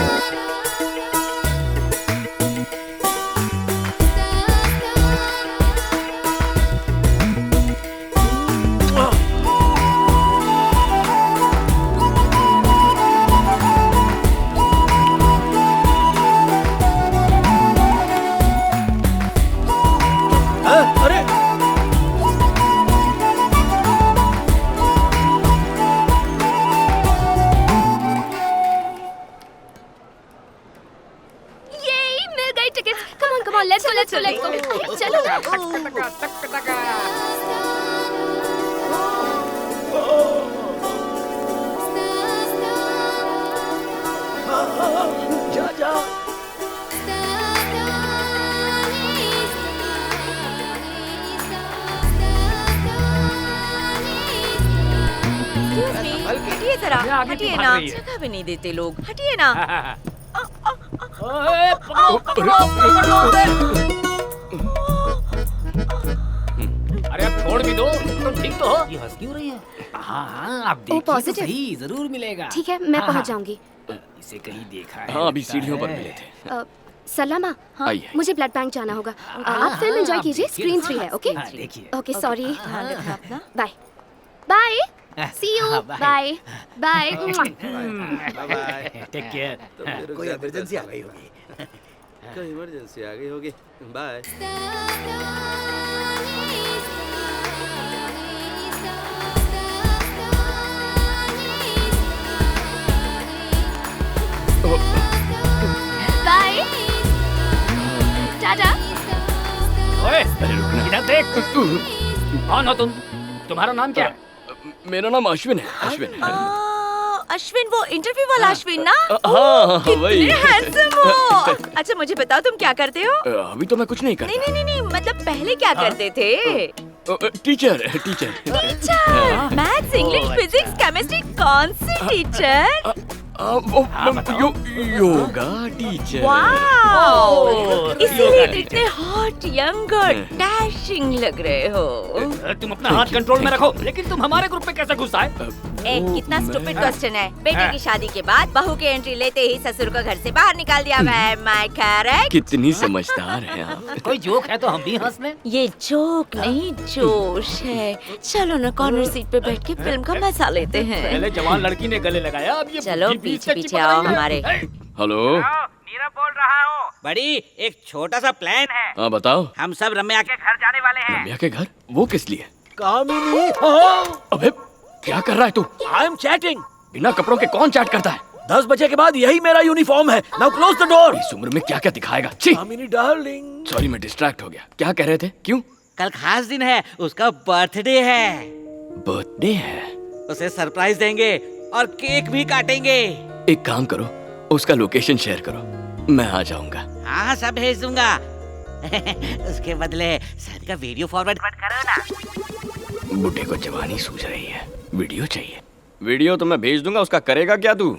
अरे मिल गई ticket. Come on let's go. अरे चलो जा। हटिए जरा, हटिए ना। जगह भी नहीं देते लोग, हटिए ना। अरे अब छोड़ भी दो, तुम ठीक तो ये हंस क्यों रही है? हाँ आप देखिए तो पॉजिटिव। सही, जरूर मिलेगा। ठीक है, मैं हाँ, पहुंच जाऊंगी। इसे कहीं देखा है। हाँ, अभी लगता सीढ़ियों पर है। मिले थे। सलामा, आइए। मुझे ब्लड बैंक जाना होगा। हाँ, आप फिल्म हाँ, एंजॉय आप कीजिए, देखिए स्क्रीन ना। 3 है। ओके हाँ, देखिए। Okay, sorry. ध्यान रखना अपना। Bye bye, see you, bye bye. Take care. कोई इमरजेंसी आ गई होगी। कोई इमरजेंसी आ गई होगी। बाय। Bye tata. ओए, इधर देख। कौन हो तुम? तुम्हारा नाम क्या है? मेरा नाम अश्विन है। अश्विन है। अश्विन, वो इंटरव्यू वाला अश्विन ना? हाँ, वही। कितने हैंडसम हो। अच्छा मुझे बताओ तुम क्या करते हो? अभी तो मैं कुछ नहीं करता। नहीं, मतलब पहले क्या करते थे? Teacher. Teacher, maths, English, physics, chemistry, कौन सी टीचर? योगा टीचर। वाओ, इसीलिए तो इतने हॉट, यंग और डैशिंग लग रहे हो। तुम अपना हाथ कंट्रोल में रखो। लेकिन तुम हमारे ग्रुप में कैसे घुस आए? एक कितना स्टूपिड क्वेश्चन है। बेटे की शादी के बाद बहू के एंट्री लेते ही ससुर को घर से बाहर निकाल दिया। My correct? कितनी समझदार है आप। कोई जोक है तो हम भी हंस लें। ये जोक नहीं, जोश है। चलो ना कॉर्नर सीट पे बैठ के फिल्म का मजा लेते हैं। पहले जवान लड़की ने गले लगाया, अब ये चलो पीछे पीछे आओ हमारे। हेलो। नीरव बोल रहा हूँ। बड़ी एक छोटा सा प्लान है। हाँ बताओ। हम सब रम्या के घर जाने वाले हैं। रम्या के घर? वो किस लिए? कामिनी। अबे क्या कर रहा है तू? I am chatting. बिना कपड़ों के कौन चैट करता है? 10 बजे के बाद यही मेरा यूनिफॉर्म है। Now close the door. इस उम्र में क्या क्या दिखाएगा? छी। कामिनी डार्लिंग। सॉरी मैं डिस्ट्रैक्ट हो गया। क्या कह रहे थे? क्यों? कल खास दिन है, उसका बर्थडे है। बर्थडे है? उसे सरप्राइज देंगे और केक भी काटेंगे। एक काम करो, उसका लोकेशन शेयर करो, मैं आ जाऊंगा। हाँ सब भेज दूंगा। उसके बदले शादी का वीडियो फॉरवर्ड करो ना। बुड्ढे को जवानी सूझ रही है, वीडियो चाहिए। वीडियो तो मैं भेज दूंगा, उसका करेगा क्या तू?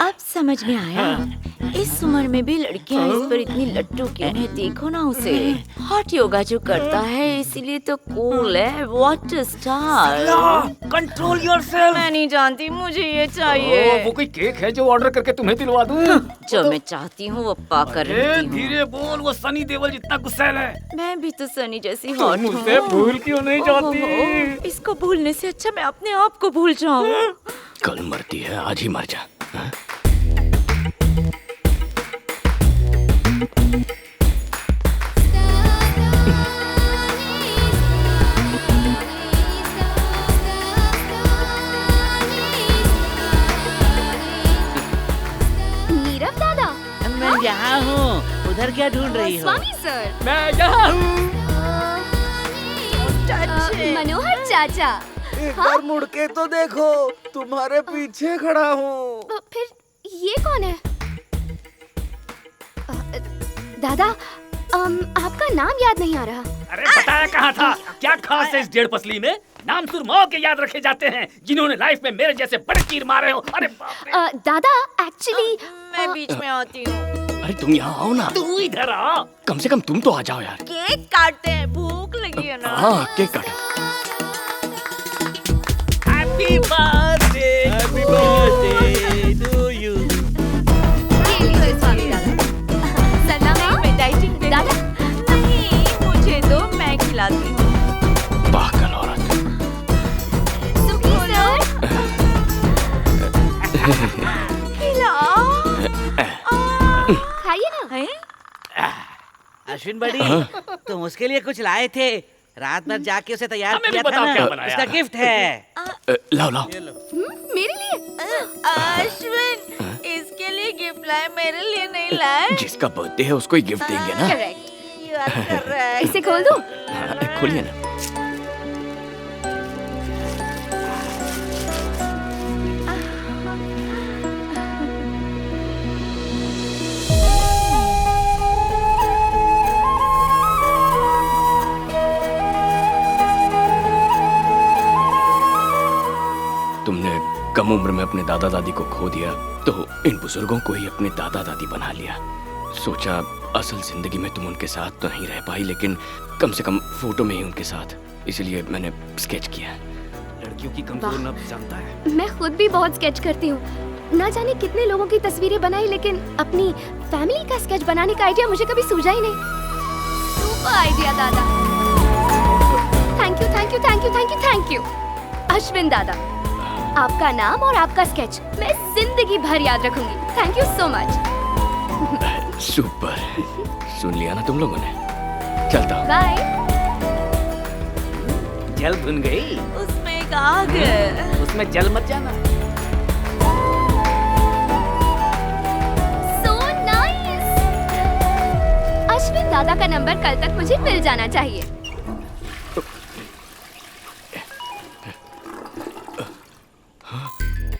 अब समझ में आया, इस उम्र में भी लड़कियां इस पर इतनी लट्टू क्यों है। देखो ना उसे, हॉट योगा जो करता है इसीलिए तो कूल है। What style. Control yourself. मैं नहीं जानती, मुझे ये चाहिए। वो कोई केक है जो ऑर्डर करके तुम्हें दिलवा दूं? जो मैं चाहती हूँ वो पाकर रहती हूँ। धीरे बोल, वो सनी देओल जितना गुस्सैल है। मैं भी तो सनी जैसी तुम हॉट हूँ। मुझसे भूल क्यों नहीं जाती? इसको भूलने से अच्छा मैं अपने आप को भूल जाऊँ। कल मरती है, आज ही मर जा। हाँ? नीरव दादा। मैं यहाँ हूँ, उधर क्या ढूंढ रही हो? स्वामी सर। मैं यहाँ हूँ। मनोहर चाचा। एक बार मुड़ के तो देखो, तुम्हारे पीछे खड़ा हूँ। फिर ये कौन है? दादा, आपका नाम याद नहीं आ रहा। अरे बताया कहाँ था? क्या खास है इस डेढ़ पसली में? नाम सुरमाओं के याद रखे जाते हैं जिन्होंने लाइफ में मेरे जैसे बड़े तीर मारे हो। अरे बाप रे। दादा एक्चुअली मैं बीच में आती हूँ। अरे तुम यहाँ आओ ना। तू इधर आ। कम से कम तुम तो आ जाओ यार। केक काटते हैं, भूख लगी है ना। हाँ केक काटो। Happy birthday to you. मैं डाइटिंग पे दादा। नहीं, मुझे दो, मैं खिलाती हूँ। पागल औरत। खाइए ना। अश्विन बड़ी, तुम उसके लिए कुछ लाए थे। रात भर जाके उसे तैयार हमें भी किया था बताओ ना। क्या बनाया। उसका गिफ्ट है। लाओ लाओ। मेरे लिए? अश्विन, इसके लिए गिफ्ट लाए, मेरे लिए नहीं लाए। जिसका बर्थडे है उसको ही गिफ्ट देंगे ना। करेक्ट। You are correct. इसे खोल दूं? हाँ, खोलिए ना। तुमने कम उम्र में अपने दादा दादी को खो दिया तो इन बुजुर्गों को ही अपने दादा दादी बना लिया। सोचा असल जिंदगी में तुम उनके साथ तो नहीं रह पाई, लेकिन कम से कम फोटो में ही उनके साथ, इसलिए मैंने स्केच किया। लड़कियों की कमजोर नब्ज जानता है। मैं खुद भी बहुत स्केच करती हूँ। ना जाने कितने लोगों की तस्वीरें बनाई, लेकिन अपनी फैमिली का स्केच बनाने का आइडिया मुझे कभी सूझा ही नहीं। सुपर आइडिया दादा। Thank you thank you thank you thank you thank you Ashwin दादा। आपका नाम और आपका स्केच मैं जिंदगी भर याद रखूंगी। Thank you so much. Super, सुन लिया ना तुम लोगों ने। चलता हूँ। बाय। जल भुन गई। उसमें एक आग है। उसमें जल मत जाना। So nice। अश्विन दादा का नंबर कल तक मुझे मिल जाना चाहिए।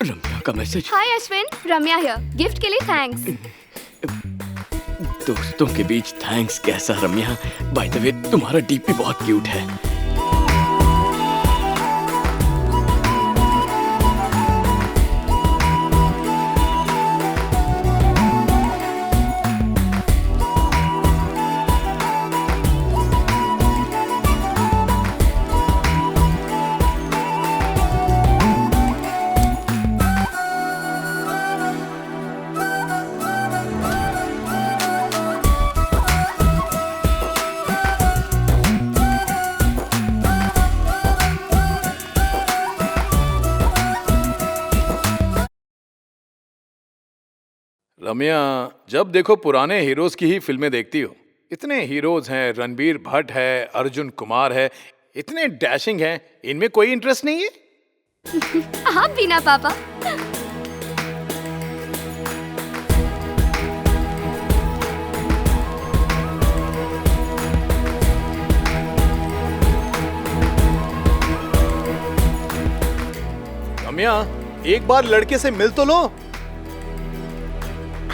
रम्या का message. Hi Ashwin, Ramya here. Gift के लिए थैंक्स। दोस्तों के बीच थैंक्स कैसा रम्या? बाय द वे तुम्हारा डीपी बहुत क्यूट है। रम्या, जब देखो पुराने हीरोज की ही फिल्में देखती हो। इतने हीरोज हैं, रणबीर भट्ट है, अर्जुन कुमार है, इतने डैशिंग हैं, इनमें कोई इंटरेस्ट नहीं है? आप भी ना पापा। रम्या, एक बार लड़के से मिल तो लो।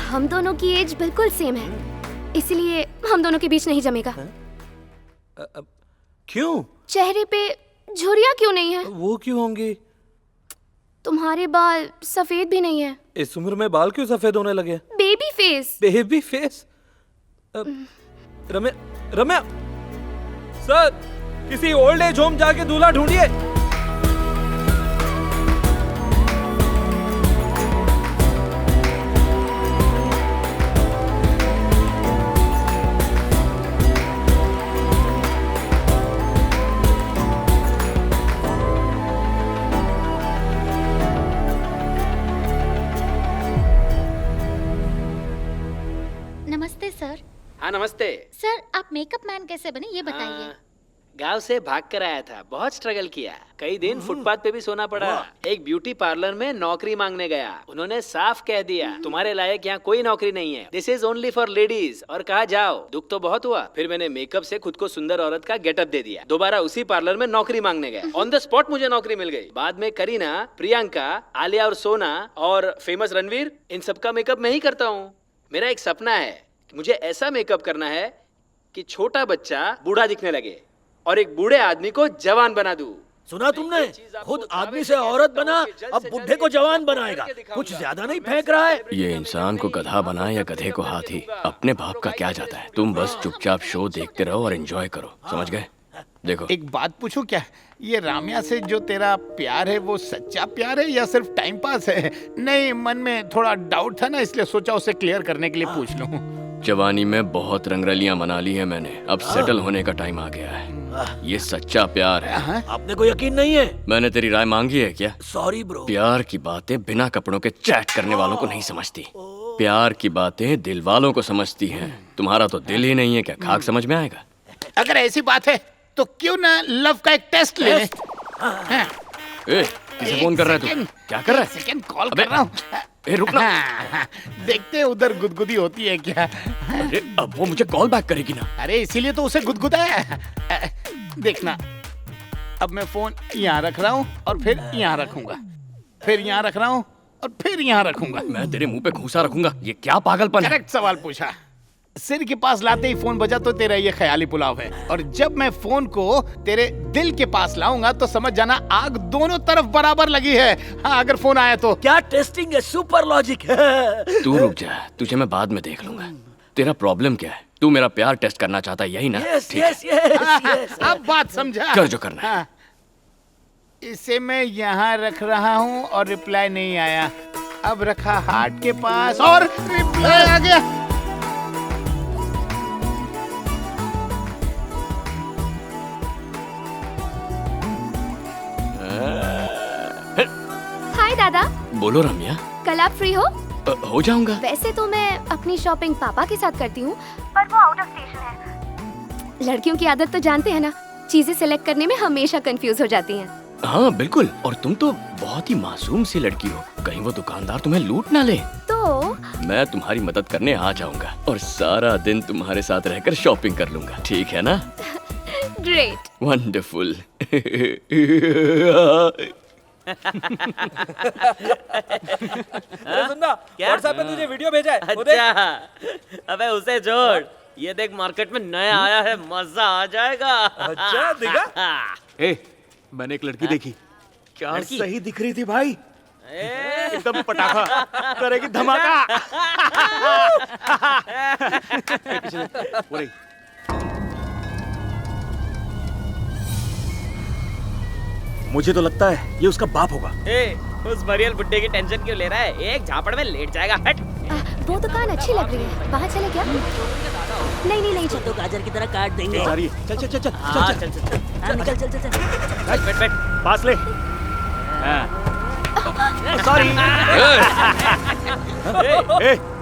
हम दोनों की एज बिल्कुल सेम है, इसलिए हम दोनों के बीच नहीं जमेगा। क्यों? चेहरे पे झुर्रियां क्यों नहीं है? वो क्यों होंगी? तुम्हारे बाल सफेद भी नहीं है। इस उम्र में बाल क्यों सफेद होने लगे? Baby face. Baby face? Ramya, Ramya, sir, किसी ओल्ड एज होम जाके दूल्हा ढूंढिए। नमस्ते सर। हाँ नमस्ते। सर आप मेकअप मैन कैसे बने ये बताइए। गांव से भाग कर आया था, बहुत स्ट्रगल किया, कई दिन फुटपाथ पे भी सोना पड़ा। एक ब्यूटी पार्लर में नौकरी मांगने गया, उन्होंने साफ कह दिया तुम्हारे लायक यहाँ कोई नौकरी नहीं है, this is only for ladies. और कहा जाओ। दुख तो बहुत हुआ, फिर मैंने मेकअप से खुद को सुंदर औरत का गेटअप दे दिया। दोबारा उसी पार्लर में नौकरी मांगने गया, ऑन द स्पॉट मुझे नौकरी मिल गई। बाद में करीना, प्रियंका, आलिया और सोना और फेमस रणवीर, इन सबका मेकअप मैं ही करता हूँ। मेरा एक सपना है, मुझे ऐसा मेकअप करना है कि छोटा बच्चा बूढ़ा दिखने लगे और एक बूढ़े आदमी को जवान बना दूं। सुना तुमने? खुद आदमी से औरत बना, अब बुढ़े को जवान बनाएगा। कुछ ज्यादा नहीं फेंक रहा है? ये इंसान को गधा बनाए या गधे को हाथी, अपने बाप का क्या जाता है। तुम बस चुपचाप शो देखते रहो और एंजॉय करो, समझ गए? देखो, एक बात पूछूं क्या? ये राम्या से जो तेरा प्यार है वो सच्चा प्यार है या सिर्फ टाइम पास है? नहीं, मन में थोड़ा डाउट था ना, इसलिए सोचा उसे क्लियर करने के लिए पूछ लूं। जवानी में बहुत रंगरलियां मना ली है मैंने, अब सेटल होने का टाइम आ गया है। ये सच्चा प्यार है। आपने को यकीन नहीं है? मैंने तेरी राय मांगी है क्या? Sorry bro. प्यार की बातें बिना कपड़ों के चैट करने वालों को नहीं समझती, प्यार की बातें दिल वालों को समझती हैं। तुम्हारा तो दिल ही नहीं है, क्या खाक समझ में आएगा? अगर ऐसी बात है तो क्यों ना लव का एक टेस्ट ले ले। ए, किसे फोन कर रहा है तू? क्या कर रहा है? सेकंड कॉल कर रहा हूँ। ए, रुक ना। देखते उधर गुदगुदी होती है क्या? अरे अब वो मुझे कॉल बैक करेगी ना। अरे इसीलिए तो उसे गुदगुदाया। देखना, अब मैं फोन यहाँ रख रहा हूँ और फिर यहाँ रखूंगा, फिर यहाँ रख रहा हूँ और फिर यहाँ रखूंगा। मैं तेरे मुंह पे घूंसा रखूंगा, ये क्या पागलपन है? करेक्ट सवाल पूछा। सिर के पास लाते ही फोन बजा तो तेरा ये ख्याली पुलाव है, और जब मैं फोन को तेरे दिल के पास लाऊंगा तो समझ जाना आग दोनों तरफ बराबर लगी है। हाँ, अगर फोन आया तो। क्या टेस्टिंग है, सुपर लॉजिक है। तू रुक जा, तुझे मैं बाद में देख लूंगा। तेरा प्रॉब्लम क्या है? तू मेरा प्यार टेस्ट करना चाहता है, यही ना? ठीक है। अब बात समझा। कर जो करना है। हाँ। इसे मैं यहाँ रख रहा हूँ और रिप्लाई नहीं आया। अब रखा हार्ट के पास और रिप्लाई आ गया। हाय दादा। बोलो रम्या। कल आप फ्री हो? हो जाऊंगा। वैसे तो मैं अपनी शॉपिंग पापा के साथ करती हूँ, पर वो आउट ऑफ स्टेशन है। लड़कियों की आदत तो जानते हैं ना, चीजें सिलेक्ट करने में हमेशा कंफ्यूज हो जाती हैं। हाँ बिल्कुल, और तुम तो बहुत ही मासूम सी लड़की हो, कहीं वो दुकानदार तुम्हें लूट ना ले। तो मैं तुम्हारी मदद करने आ जाऊंगा और सारा दिन तुम्हारे साथ रहकर शॉपिंग कर लूंगा, ठीक है ना? ग्रेट। वंडरफुल। सुनना, व्हाट्सएप पे तुझे वीडियो भेजा है, वो देख। अच्छा, अबे उसे छोड़, ये देख मार्केट में नया आया है, मजा आ जाएगा। अच्छा दिखा? ए, मैंने एक लड़की देखी। क्या लड़की? सही दिख रही थी भाई, एकदम पटाखा करेगी धमाका। वो रही। मुझे तो लगता है ये उसका बाप होगा। उस मरियल बुड्ढे की टेंशन क्यों ले रहा है? एक झापड़ में लेट जाएगा। हट। वो दुकान अच्छी लग रही है, वहाँ चले क्या? नहीं चल, तो गाजर की तरह काट देंगे। चल चल चल चल हाँ, चल निकल चल। बैठ पास ले। सॉरी।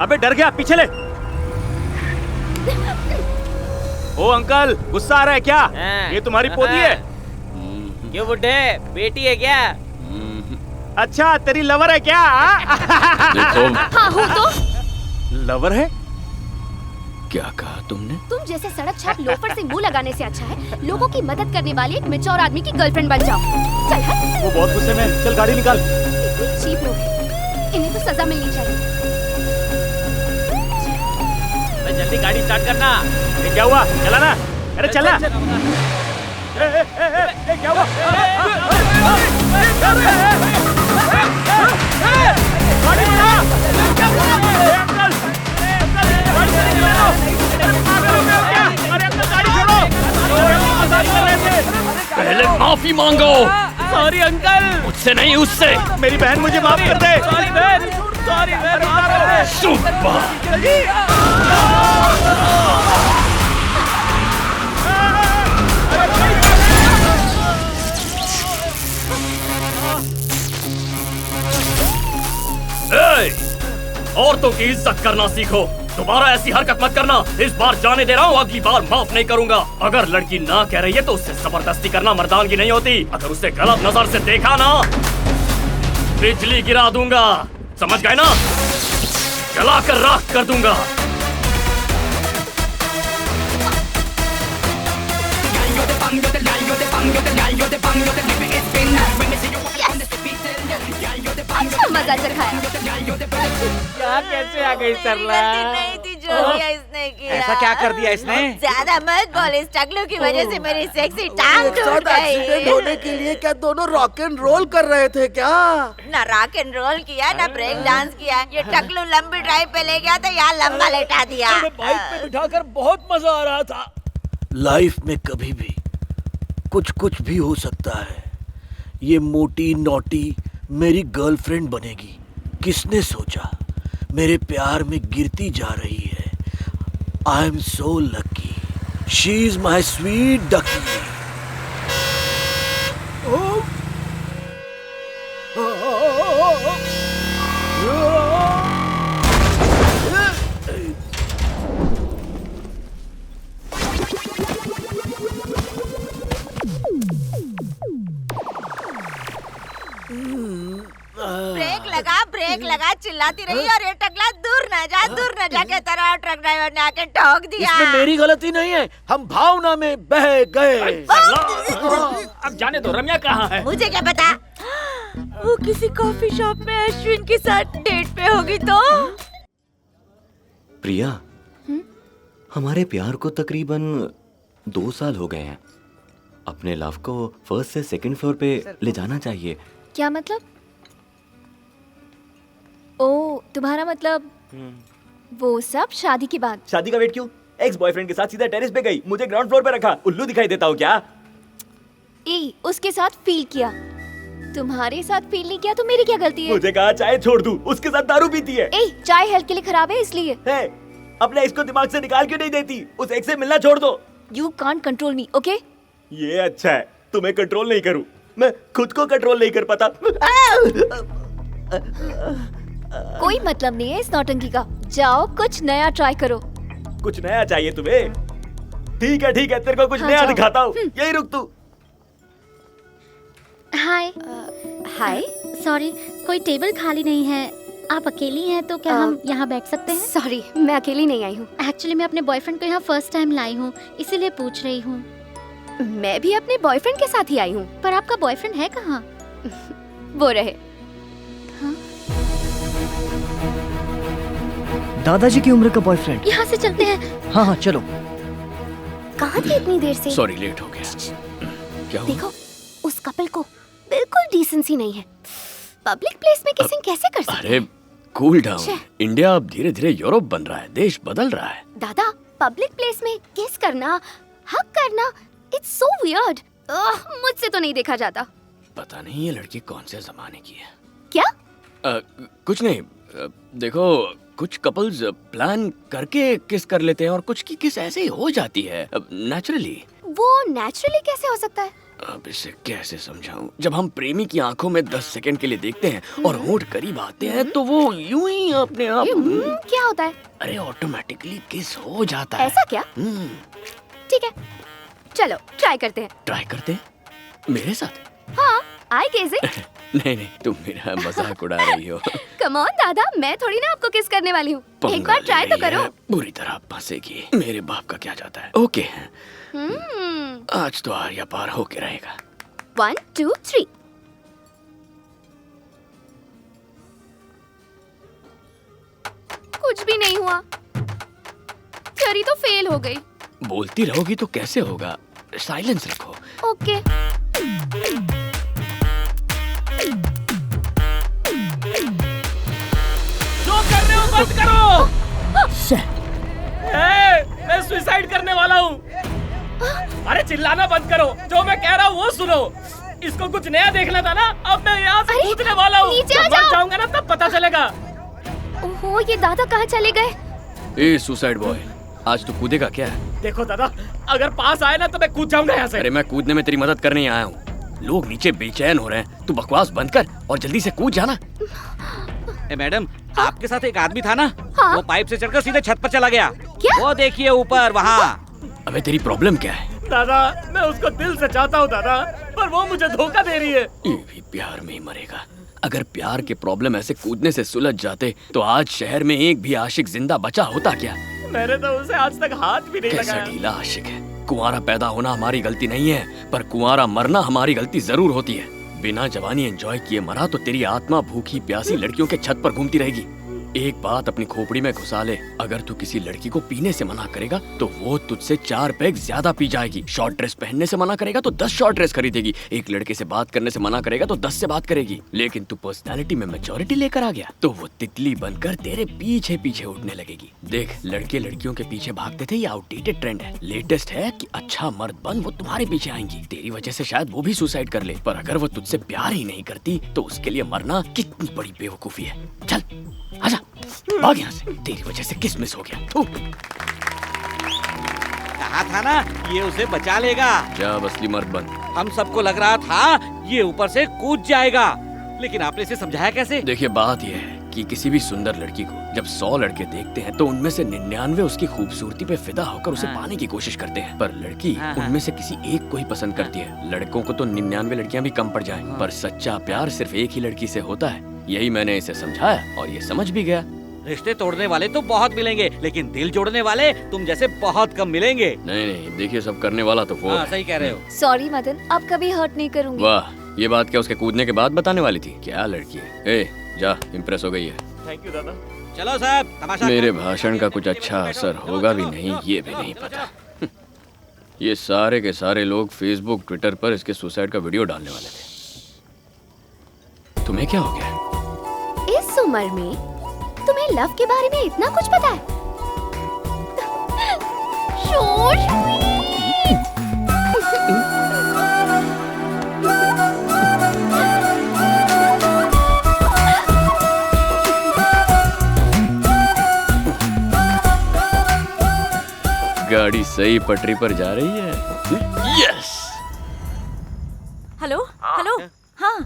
अबे डर गया, पीछे ले। ओ अंकल, गुस्सा आ रहा है क्या? ये तुम्हारी पोती है? क्यों बुड्ढे, बेटी है क्या? अच्छा, तेरी लवर है क्या? देखो। हाँ हूँ तो। लवर है? क्या कहा तुमने? तुम जैसे सड़क छाप लोफर से मुंह लगाने से अच्छा है लोगों की मदद करने वाले एक मैच्योर आदमी की गर्लफ्रेंड बन जाओ। चल हट। वो बहुत गुस्से में है, चल गाड़ी निकाल। चीप लोग हैं, इन्हें तो सजा मिलनी चाहिए। जल्दी गाड़ी स्टार्ट करना। क्या हुआ? चला ना। अरे चलना। क्या हुआ? पहले माफी मांगो। Sorry uncle. मुझसे नहीं, उससे। मेरी बहन मुझे माफ कर दे। सॉरी बहन, औरतों की इज्जत करना सीखो। दोबारा ऐसी हरकत मत करना। इस बार जाने दे रहा हूँ, अगली बार माफ नहीं करूंगा। अगर लड़की ना कह रही है तो उससे जबरदस्ती करना मर्दानगी नहीं होती। अगर उसे गलत नजर से देखा ना, बिजली गिरा दूंगा, समझ गए ना? जलाकर राख कर दूंगा। अच्छा मजा चखाया। क्या कैसे आ गई सरला? नहीं थी जो किया इसने किया। ऐसा क्या कर दिया इसने? ज्यादा मत बोल, इस टकलू की वजह से मेरी सेक्सी टांग टूट गई। एक्सीडेंट होने के लिए क्या दोनों रॉक एंड रोल कर रहे थे क्या? ना रॉक एंड रोल किया ना ब्रेक डांस किया। ये टकलू लंबी ड्राइव पे ले गया तो यहाँ लंबा लेटा दिया। बाइक पे बिठाकर बहुत मजा आ रहा था। लाइफ में कभी भी कुछ कुछ भी हो सकता है। ये मोटी नोटी मेरी गर्लफ्रेंड बनेगी, किसने सोचा? मेरे प्यार में गिरती जा रही है। I am so lucky, she is my sweet ducky. Brake लगा चिल्लाती रही और ये टकला दूर न जा के तेरा ट्रक ड्राइवर ने आके ठोक दिया। इसमें मेरी गलती नहीं है, हम भावना में बह गए। अब जाने दो, रम्या कहाँ है? मुझे क्या पता? वो किसी कॉफी शॉप में अश्विन के साथ डेट पे होगी तो। प्रिया, हमारे प्यार को तकरीबन 2 साल हो गए हैं। अपने लव को फर्स्ट से सेकंड फ्लोर पे ले जाना चाहिए। क्या मतलब? ओ, तुम्हारा मतलब वो सब शादी के बाद। शादी का वेट क्यों? एक्स बॉयफ्रेंड के साथ सीधा टेरेस पे गई, मुझे ग्राउंड फ्लोर पे रखा। उल्लू दिखाई देता हूँ क्या? उसके साथ फील किया, तुम्हारे साथ फील नहीं किया तो मेरी क्या गलती है? मुझे कहा चाय छोड़ दूं, उसके साथ दारू पीती है। चाय हेल्थ के लिए खराब है इसलिए। अपने एक्स को दिमाग से निकाल क्यों नहीं देती? उस एक्स से मिलना छोड़ दो। You can't control me, okay? ये अच्छा है, तुम्हें कंट्रोल नहीं करूं, मैं खुद को कंट्रोल नहीं कर पाता। कोई मतलब नहीं है इस नौटंकी का। जाओ कुछ नया ट्राई करो। कुछ नया चाहिए तुम्हें? ठीक है तेरे को कुछ नया दिखाता हूँ। यही रुक तू। हाय। हाय। सॉरी, कोई टेबल खाली नहीं है। आप अकेली हैं तो क्या हम यहाँ बैठ सकते हैं? सॉरी, मैं अकेली नहीं आई हूँ। एक्चुअली मैं अपने बॉयफ्रेंड को यहाँ फर्स्ट टाइम लाई हूँ, इसीलिए पूछ रही हूँ। मैं भी अपने बॉयफ्रेंड के साथ ही आई हूँ। पर आपका बॉयफ्रेंड है कहाँ? वो रहे। दादाजी की उम्र का बॉयफ्रेंड। यहाँ से चलते हैं। हाँ चलो। कहाँ थे इतनी देर से? सॉरी, लेट हो गया। क्या हुआ? देखो, उस कपल को बिल्कुल डिसेंसी नहीं है। पब्लिक प्लेस में किसिंग कैसे कर सकते? अरे कूल डाउन। इंडिया अब धीरे धीरे यूरोप बन रहा है, देश बदल रहा है। दादा, पब्लिक प्लेस में किस करना, हक करना, इट्स सो वियर्ड। मुझसे तो नहीं देखा जाता। पता नहीं ये लड़की कौन से जमाने की है। क्या? कुछ नहीं। देखो, कुछ कपल्स प्लान करके किस कर लेते हैं और कुछ की किस ऐसे ही हो जाती है नेचुरली। वो नेचुरली कैसे हो सकता है? अब इसे कैसे समझाऊं? जब हम प्रेमी की आंखों में 10 सेकंड के लिए देखते हैं और होंठ करीब आते हैं तो वो यूं ही अपने आप क्या होता है? अरे ऑटोमेटिकली किस हो जाता है। ऐसा क्या? ठीक है, चलो ट्राई करते हैं। ट्राई करते हैं? मेरे साथ? हाँ, आई गेजिंग। नहीं, तुम मेरा मजाक उड़ा रही हो। कम ऑन दादा, मैं थोड़ी ना आपको किस करने वाली हूँ। एक बार ट्राई तो करो। बुरी तरह फंसेगी। मेरे बाप का क्या जाता है। ओके, आज तो आर्या पार होके रहेगा। 1 2 3। कुछ भी नहीं हुआ। करी तो फेल हो गई। बोलती रहोगी तो कैसे होगा? साइलेंस रखो। ओके। जो कर रहे हो बंद करो। मैं सुसाइड करने वाला हूँ। अरे चिल्लाना बंद करो, जो मैं कह रहा हूँ वो सुनो। इसको कुछ नया देखना था ना, अब मैं यहाँ से कूदने वाला हूँ। नीचे आ जाओ। जाऊंगा ना तब पता चलेगा। ओहो, ये दादा कहाँ चले गए? ए सुसाइड बॉय, आज तू कूदेगा क्या? देखो दादा, अगर पास आए ना तो मैं कूद जाऊंगा यहाँ से। अरे मैं कूदने में तेरी मदद करने आया हूँ। लोग नीचे बेचैन हो रहे हैं, तू बकवास बंद कर और जल्दी से कूद जाना। मैडम, आपके साथ एक आदमी था ना? हाँ? वो पाइप से चढ़कर सीधे छत पर चला गया। क्या? वो देखिए ऊपर वहाँ। अबे तेरी प्रॉब्लम क्या है? दादा, मैं उसको दिल से चाहता हूँ दादा, पर वो मुझे धोखा दे रही है। ये भी प्यार में ही मरेगा। अगर प्यार के प्रॉब्लम ऐसे कूदने से सुलझ जाते तो आज शहर में एक भी आशिक जिंदा बचा होता क्या? मैंने तो उसे आज तक हाथ भी नहीं कैसा लगाया। ढीला आशिक है। कुंवारा पैदा होना हमारी गलती नहीं है, पर कुंवारा मरना हमारी गलती जरूर होती है। बिना जवानी एंजॉय किए मरा तो तेरी आत्मा भूखी प्यासी लड़कियों के छत पर घूमती रहेगी। एक बात अपनी खोपड़ी में घुसा ले, अगर तू किसी लड़की को पीने से मना करेगा तो वो तुझसे 4 पैग ज्यादा पी जाएगी। शॉर्ट ड्रेस पहनने से मना करेगा तो 10 शॉर्ट ड्रेस खरीदेगी। एक लड़के से बात करने से मना करेगा तो 10 से बात करेगी। लेकिन तू पर्सनालिटी में मैच्योरिटी लेकर आ गया तो वो तितली बनकर तेरे पीछे पीछे उड़ने लगेगी। देख, लड़के लड़कियों के पीछे भागते थे, ये आउटडेटेड ट्रेंड है। लेटेस्ट है कि अच्छा मर्द बन वो तुम्हारे पीछे आएंगी। तेरी वजह से शायद वो भी सुसाइड कर ले, पर अगर वो तुझसे प्यार ही नहीं करती तो उसके लिए मरना कितनी बड़ी बेवकूफी है। चल आजा, भाग यहाँ से। तेरी वजह से किस मिस हो गया। कहा था ना ये उसे बचा लेगा। जब असली मर्द बन। हम सबको लग रहा था ये ऊपर से कूद जाएगा, लेकिन आपने इसे समझाया कैसे? देखिए, बात यह है कि किसी भी सुंदर लड़की को जब 100 लड़के देखते हैं तो उनमें से 99 उसकी खूबसूरती पे फिदा होकर उसे पाने की कोशिश करते हैं, पर लड़की उनमें से किसी एक को ही पसंद करती है। लड़कों को तो 99 लड़कियां भी कम पड़ जाएं, पर सच्चा प्यार सिर्फ एक ही लड़की से होता है। यही मैंने इसे समझाया और ये समझ भी गया। रिश्ते तोड़ने वाले तो बहुत मिलेंगे, लेकिन दिल जोड़ने वाले तुम जैसे बहुत कम मिलेंगे। नहीं, देखिए सब करने वाला तो वो है। सही कह रहे हो। सॉरी मदन, अब कभी हर्ट नहीं करूंगी। वाह, ये बात क्या उसके कूदने के बाद बताने वाली थी? क्या लड़की है। ए, जा, इम्प्रेस हो गई है। थैंक यू दादा। चलो साहब, तमाशा। मेरे भाषण का कुछ अच्छा असर होगा भी नहीं, ये भी नहीं पता। ये सारे के सारे लोग फेसबुक ट्विटर पर इसके सुसाइड का वीडियो डालने वाले थे। तुम्हें क्या हो गया? इस उम्र में तुम्हें लव के बारे में इतना कुछ पता है? So गाड़ी सही पटरी पर जा रही है। यस। हेलो हेलो, हाँ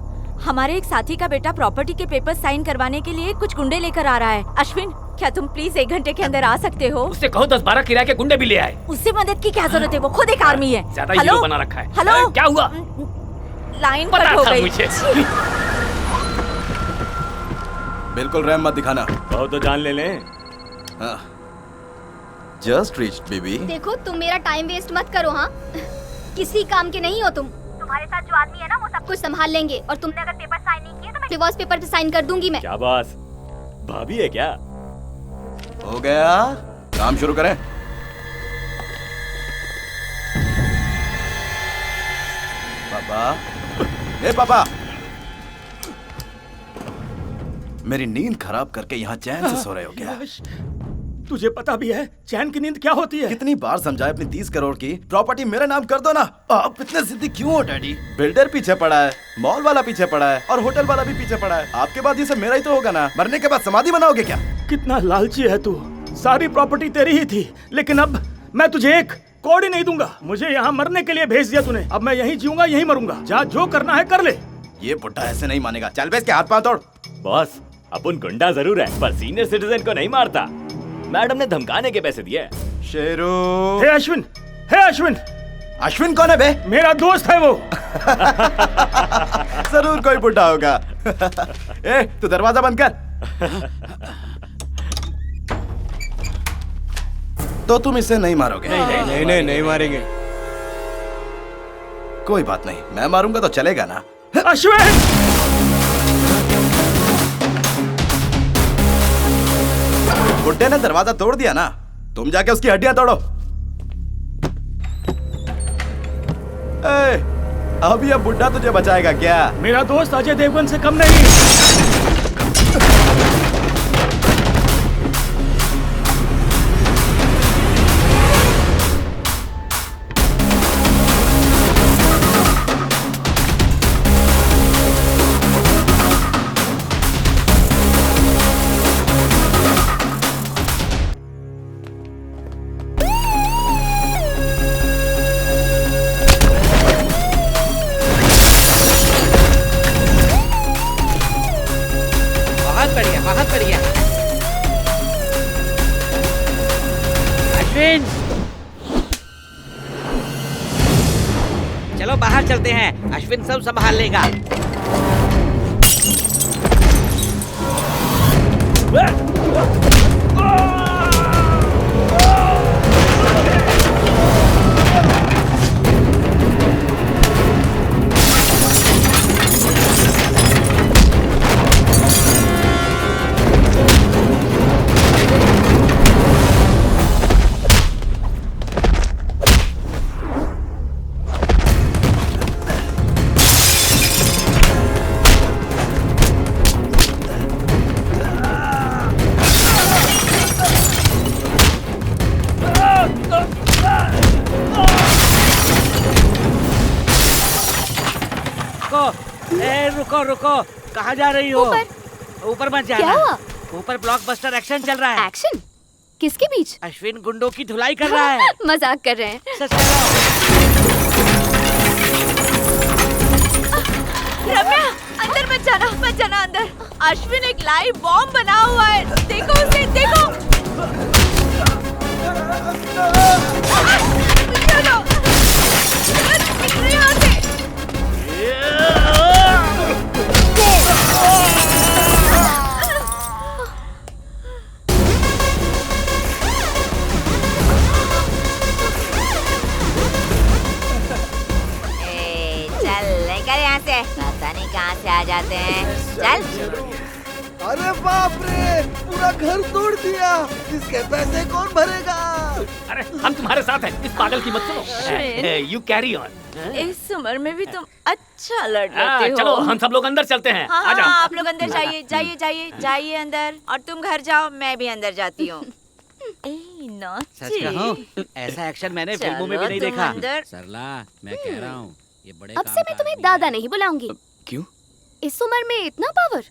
हमारे एक साथी का बेटा प्रॉपर्टी के पेपर साइन करवाने के लिए कुछ गुंडे लेकर आ रहा है। अश्विन, क्या तुम प्लीज 1 घंटे के अंदर आ सकते हो? उससे कहो 10-12 किराए के गुंडे भी ले आए। उससे मदद की क्या जरूरत है, वो खुद एक आर्मी है। ज्यादा हीरो बना रखा है। हेलो, क्या हुआ? लाइन कट हो गई। बिल्कुल रैम मत दिखाना। कहो तो जान ले लें। Just reached baby. देखो तुम मेरा टाइम वेस्ट मत करो। हाँ, किसी काम के नहीं हो तुम। तुम्हारे साथ जो आदमी है ना वो सब कुछ संभाल लेंगे, और तुमने अगर पेपर साइन नहीं किए तो मैं डिवोर्स पेपर पे साइन कर दूंगी मैं। क्या बात, भाभी है क्या? हो गया, काम शुरू करें। पापा, ए पापा, मेरी नींद खराब करके यहाँ चैन से सो रहे हो क्या? तुझे पता भी है चैन की नींद क्या होती है? कितनी बार समझाए अपनी 30 करोड़ की प्रॉपर्टी मेरे नाम कर दो ना। आप इतने जिद्दी क्यों हो डैडी? बिल्डर पीछे पड़ा है, मॉल वाला पीछे पड़ा है, और होटल वाला भी पीछे पड़ा है। आपके बाद ये सब मेरा ही तो होगा ना। मरने के बाद समाधि बनाओगे क्या? कितना लालची है तू। सारी प्रॉपर्टी तेरी ही थी, लेकिन अब मैं तुझे 1 कौड़ी नहीं दूंगा। मुझे यहाँ मरने के लिए भेज दिया तूने, अब मैं यहीं जीऊंगा, यहीं मरूंगा। जा, जो करना है कर ले। ये बुड्ढा ऐसे नहीं मानेगा। चल बे, इसके हाथ पांव तोड़। बॉस, अपन गुंडा जरूर है पर सीनियर सिटीजन को नहीं मारता। मैडम ने धमकाने के पैसे दिए। शेरू। हे अश्विन, हे अश्विन। अश्विन कौन है बे? मेरा दोस्त है वो। जरूर कोई बुड्ढा होगा। ए, तू दरवाजा बंद कर। तो तुम इसे नहीं मारोगे? नहीं मारेंगे। कोई बात नहीं, मैं मारूंगा तो चलेगा ना। अश्विन! बुड्ढे ने दरवाजा तोड़ दिया ना, तुम जाके उसकी हड्डियां तोड़ो। अब ये बुड्ढा तुझे बचाएगा क्या? मेरा दोस्त अजय देवगन से कम नहीं। चलो बाहर चलते हैं, अश्विन सब संभाल लेगा। रुको, कहाँ जा रही हो? ऊपर मत जाना। ऊपर ब्लॉकबस्टर एक्शन चल रहा है। एक्शन? किसके बीच? अश्विन गुंडों की धुलाई कर रहा है। मजाक कर रहे हैं। रम्या, अंदर मत जाना अंदर। अश्विन एक लाइव बॉम्ब बना हुआ है, देखो उसे, देखो। पता नहीं कहाँ से आ जाते हैं। चल। अरे बाप रे, पूरा घर तोड़ दिया। इसके पैसे कौन भरेगा? अरे हम तुम्हारे साथ हैं, इस पागल की मत सुनो। अश्विन। You carry on. इस उम्र में भी तुम अच्छा लड़ लेते हो। चलो हम सब लोग अंदर चलते हैं। हाँ, आ जाओ। हाँ, आप लोग अंदर जाइए जाइए जाइए जाइए अंदर, और तुम घर जाओ, मैं भी अंदर जाती हूँ। सच कहूँ ऐसा एक्शन मैंने फिल्मों में भी नहीं तुम देखा। अंदर। सरला मैं कह रहा हूँ ये बड़े अब से मैं तुम्हें दादा नहीं बुलाऊंगी। क्यों? इस उम्र में इतना पावर?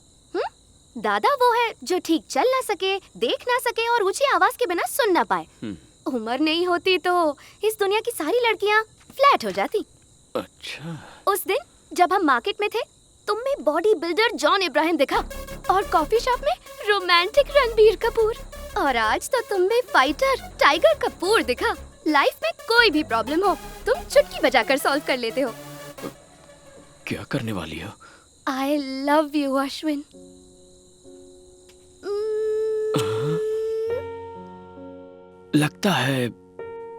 दादा वो है जो ठीक चल ना सके, देख ना सके और ऊंची आवाज के बिना सुन ना पाए। उम्र नहीं होती तो इस दुनिया की सारी लड़कियां फ्लैट हो जाती। अच्छा। उस दिन जब हम मार्केट में थे, तुम में बॉडी बिल्डर जॉन इब्राहिम दिखा और कॉफी शॉप में रोमांटिक रणबीर कपूर, और आज तो तुम में फाइटर टाइगर कपूर दिखा। लाइफ में कोई भी प्रॉब्लम हो तुम चुटकी बजाकर सॉल्व कर लेते हो। क्या करने वाली हो? I love you Ashwin. लगता है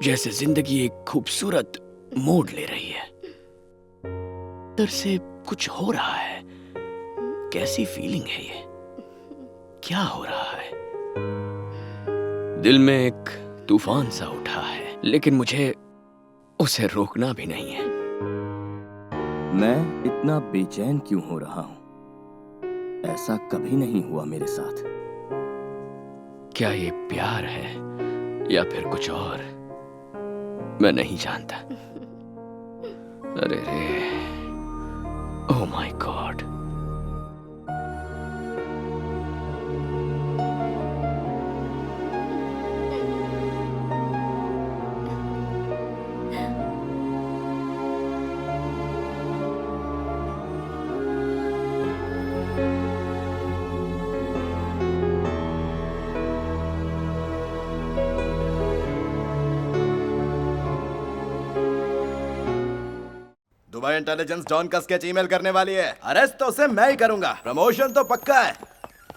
जैसे जिंदगी एक खूबसूरत मोड़ ले रही है। अंदर से कुछ हो रहा है। कैसी फीलिंग है ये? क्या हो रहा है? दिल में एक तूफान सा उठा है, लेकिन मुझे उसे रोकना भी नहीं है। मैं इतना बेचैन क्यों हो रहा हूं? ऐसा कभी नहीं हुआ मेरे साथ। क्या ये प्यार है या फिर कुछ और? मैं नहीं जानता। अरे रे, oh my God. Dubai intelligence don का स्केच ईमेल करने वाली है। अरेस्ट तो उसे मैं ही करूंगा। प्रमोशन तो पक्का है।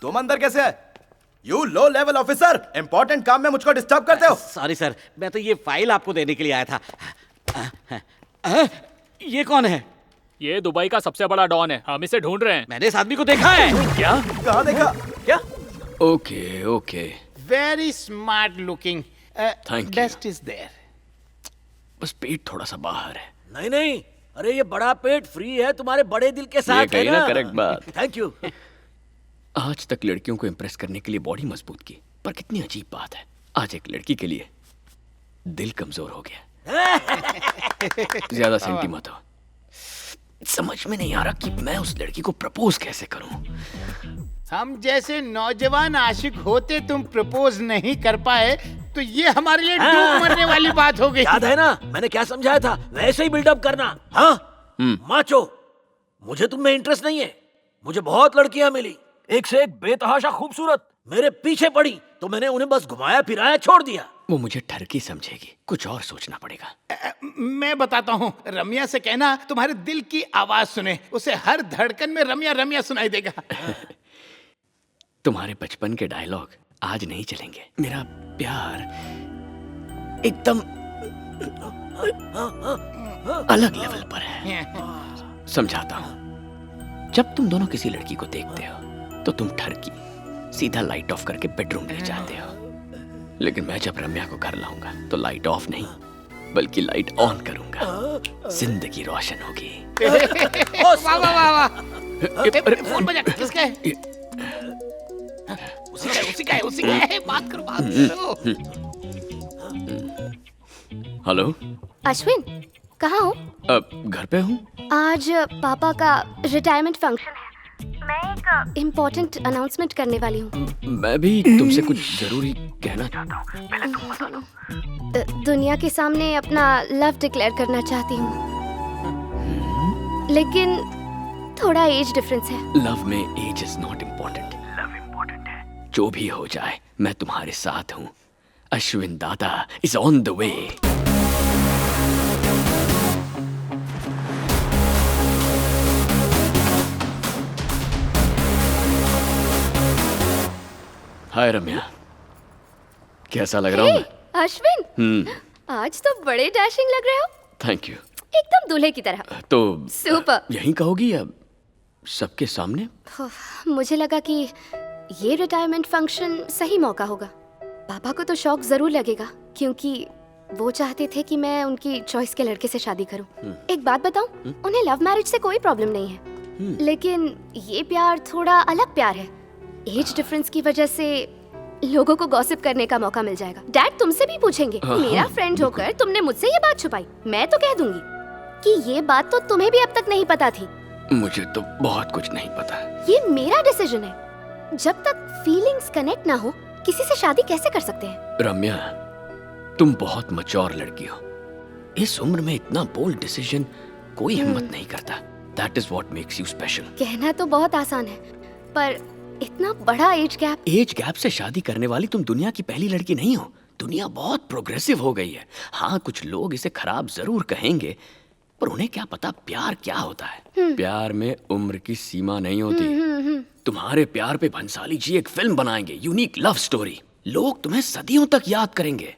तुम अंदर कैसे है? You low level officer, important काम में मुझको डिस्टर्ब करते हो। सॉरी सर, मैं तो ये फाइल आपको देने के लिए आया था। ये कौन है? ये दुबई का सबसे बड़ा डॉन है, हम इसे ढूंढ रहे हैं। मैंने इस आदमी को देखा है। क्या? कहाँ देखा? क्या? Okay okay, very smart looking. Thank you. Dust is there. बस पेट थोड़ा सा बाहर है। नहीं नहीं, अरे ये बड़ा पेट फ्री है तुम्हारे बड़े दिल के साथ, ये कही ना करेक्ट बात। Thank you. आज तक लड़कियों को इम्प्रेस करने के लिए बॉडी मजबूत की, पर कितनी अजीब बात है, आज एक लड़की के लिए दिल कमजोर हो गया। ज्यादा सेंटी मत हो। समझ में नहीं आ रहा कि मैं उस लड़की को प्रपोज कैसे करूं। हम जैसे नौजवान आशिक होते तुम प्रपोज नहीं कर पाए तो ये हमारे लिए डूब मरने वाली बात हो गई। याद है ना मैंने क्या समझाया था? वैसे ही बिल्डअप करना। हाँ माचो, मुझे तुम में इंटरेस्ट नहीं है। मुझे बहुत लड़कियां मिली, एक से एक बेतहाशा खूबसूरत, मेरे पीछे पड़ी तो मैंने उन्हें बस घुमाया फिराया छोड़ दिया। वो मुझे ठरकी समझेगी, कुछ और सोचना पड़ेगा। मैं बताता हूँ, रम्या से कहना तुम्हारे दिल की आवाज सुने, उसे हर धड़कन में रम्या रम्या सुनाई देगा। तुम्हारे बचपन के डायलॉग आज नहीं चलेंगे। मेरा प्यार एकदम अलग लेवल पर है। समझाता हूँ, जब तुम दोनों किसी लड़की को देखते हो तो तुम ठरकी सीधा लाइट ऑफ करके बेडरूम ले जाते हो, लेकिन मैं जब रम्या को घर लाऊंगा तो लाइट ऑफ नहीं बल्कि लाइट ऑन करूंगा। जिंदगी रोशन होगी। वाह वाह वाह वाह। फोन बजा, किसका है? उसी का है। बात करो। हेलो अश्विन, कहाँ हो? घर पे हूँ। आज पापा का रिटायरमेंट फंक्शन है। मैं एक इम्पोर्टेंट अनाउंसमेंट करने वाली हूँ। मैं भी तुमसे कुछ जरूरी कहना चाहता हूँ। पहले तुम बता दो। दुनिया के सामने अपना लव डिक्लेयर करना चाहती हूँ, लेकिन थोड़ा एज डिफरेंस है। लव में age is not important. Love important है। जो भी हो जाए मैं तुम्हारे साथ हूँ। अश्विन दादा इज ऑन द वे। हाय रम्या, कैसा लग रहा हूँ मैं? अश्विन, आज तो बड़े डैशिंग लग रहे हो। Thank you. एकदम दूल्हे की तरह। तो सुपर। यहीं कहोगी या सबके सामने? मुझे लगा कि ये रिटायरमेंट फंक्शन सही मौका होगा। पापा को तो शौक जरूर लगेगा। क्योंकि वो चाहते थे कि मैं उनकी चॉइस के लड़के से शादी करूं। एक बात बताऊं, उन्हें लव मैरिज से कोई प्रॉब्लम नहीं है, लेकिन ये प्यार थोड़ा अलग प्यार है। एज डिफरेंस की वजह से लोगों को गॉसिप करने का मौका मिल जाएगा। डैड तुमसे भी पूछेंगे, मेरा फ्रेंड होकर तुमने मुझसे ये बात छुपाई। मैं तो कह दूंगी कि ये बात तो तुम्हें भी अब तक नहीं पता थी। मुझे तो बहुत कुछ नहीं पता। ये मेरा डिसीजन है। जब तक फीलिंग्स कनेक्ट ना हो, किसी से शादी कैसे कर सकते हैं? रम्या, तुम बहुत मैच्योर लड़की हो। इस उम्र में इतना बोल्ड डिसीजन कोई हिम्मत नहीं करता। That is what makes you special. कहना तो बहुत आसान है, पर इतना बड़ा एज गैप। एज गैप से शादी करने वाली तुम दुनिया की पहली लड़की नहीं हो। दुनिया बहुत प्रोग्रेसिव हो गई है। हाँ, कुछ लोग इसे खराब जरूर कहेंगे, पर उन्हें क्या पता प्यार क्या होता है। प्यार में उम्र की सीमा नहीं होती। तुम्हारे प्यार पे भंसाली जी एक फिल्म बनाएंगे, यूनिक लव स्टोरी। लोग तुम्हें सदियों तक याद करेंगे।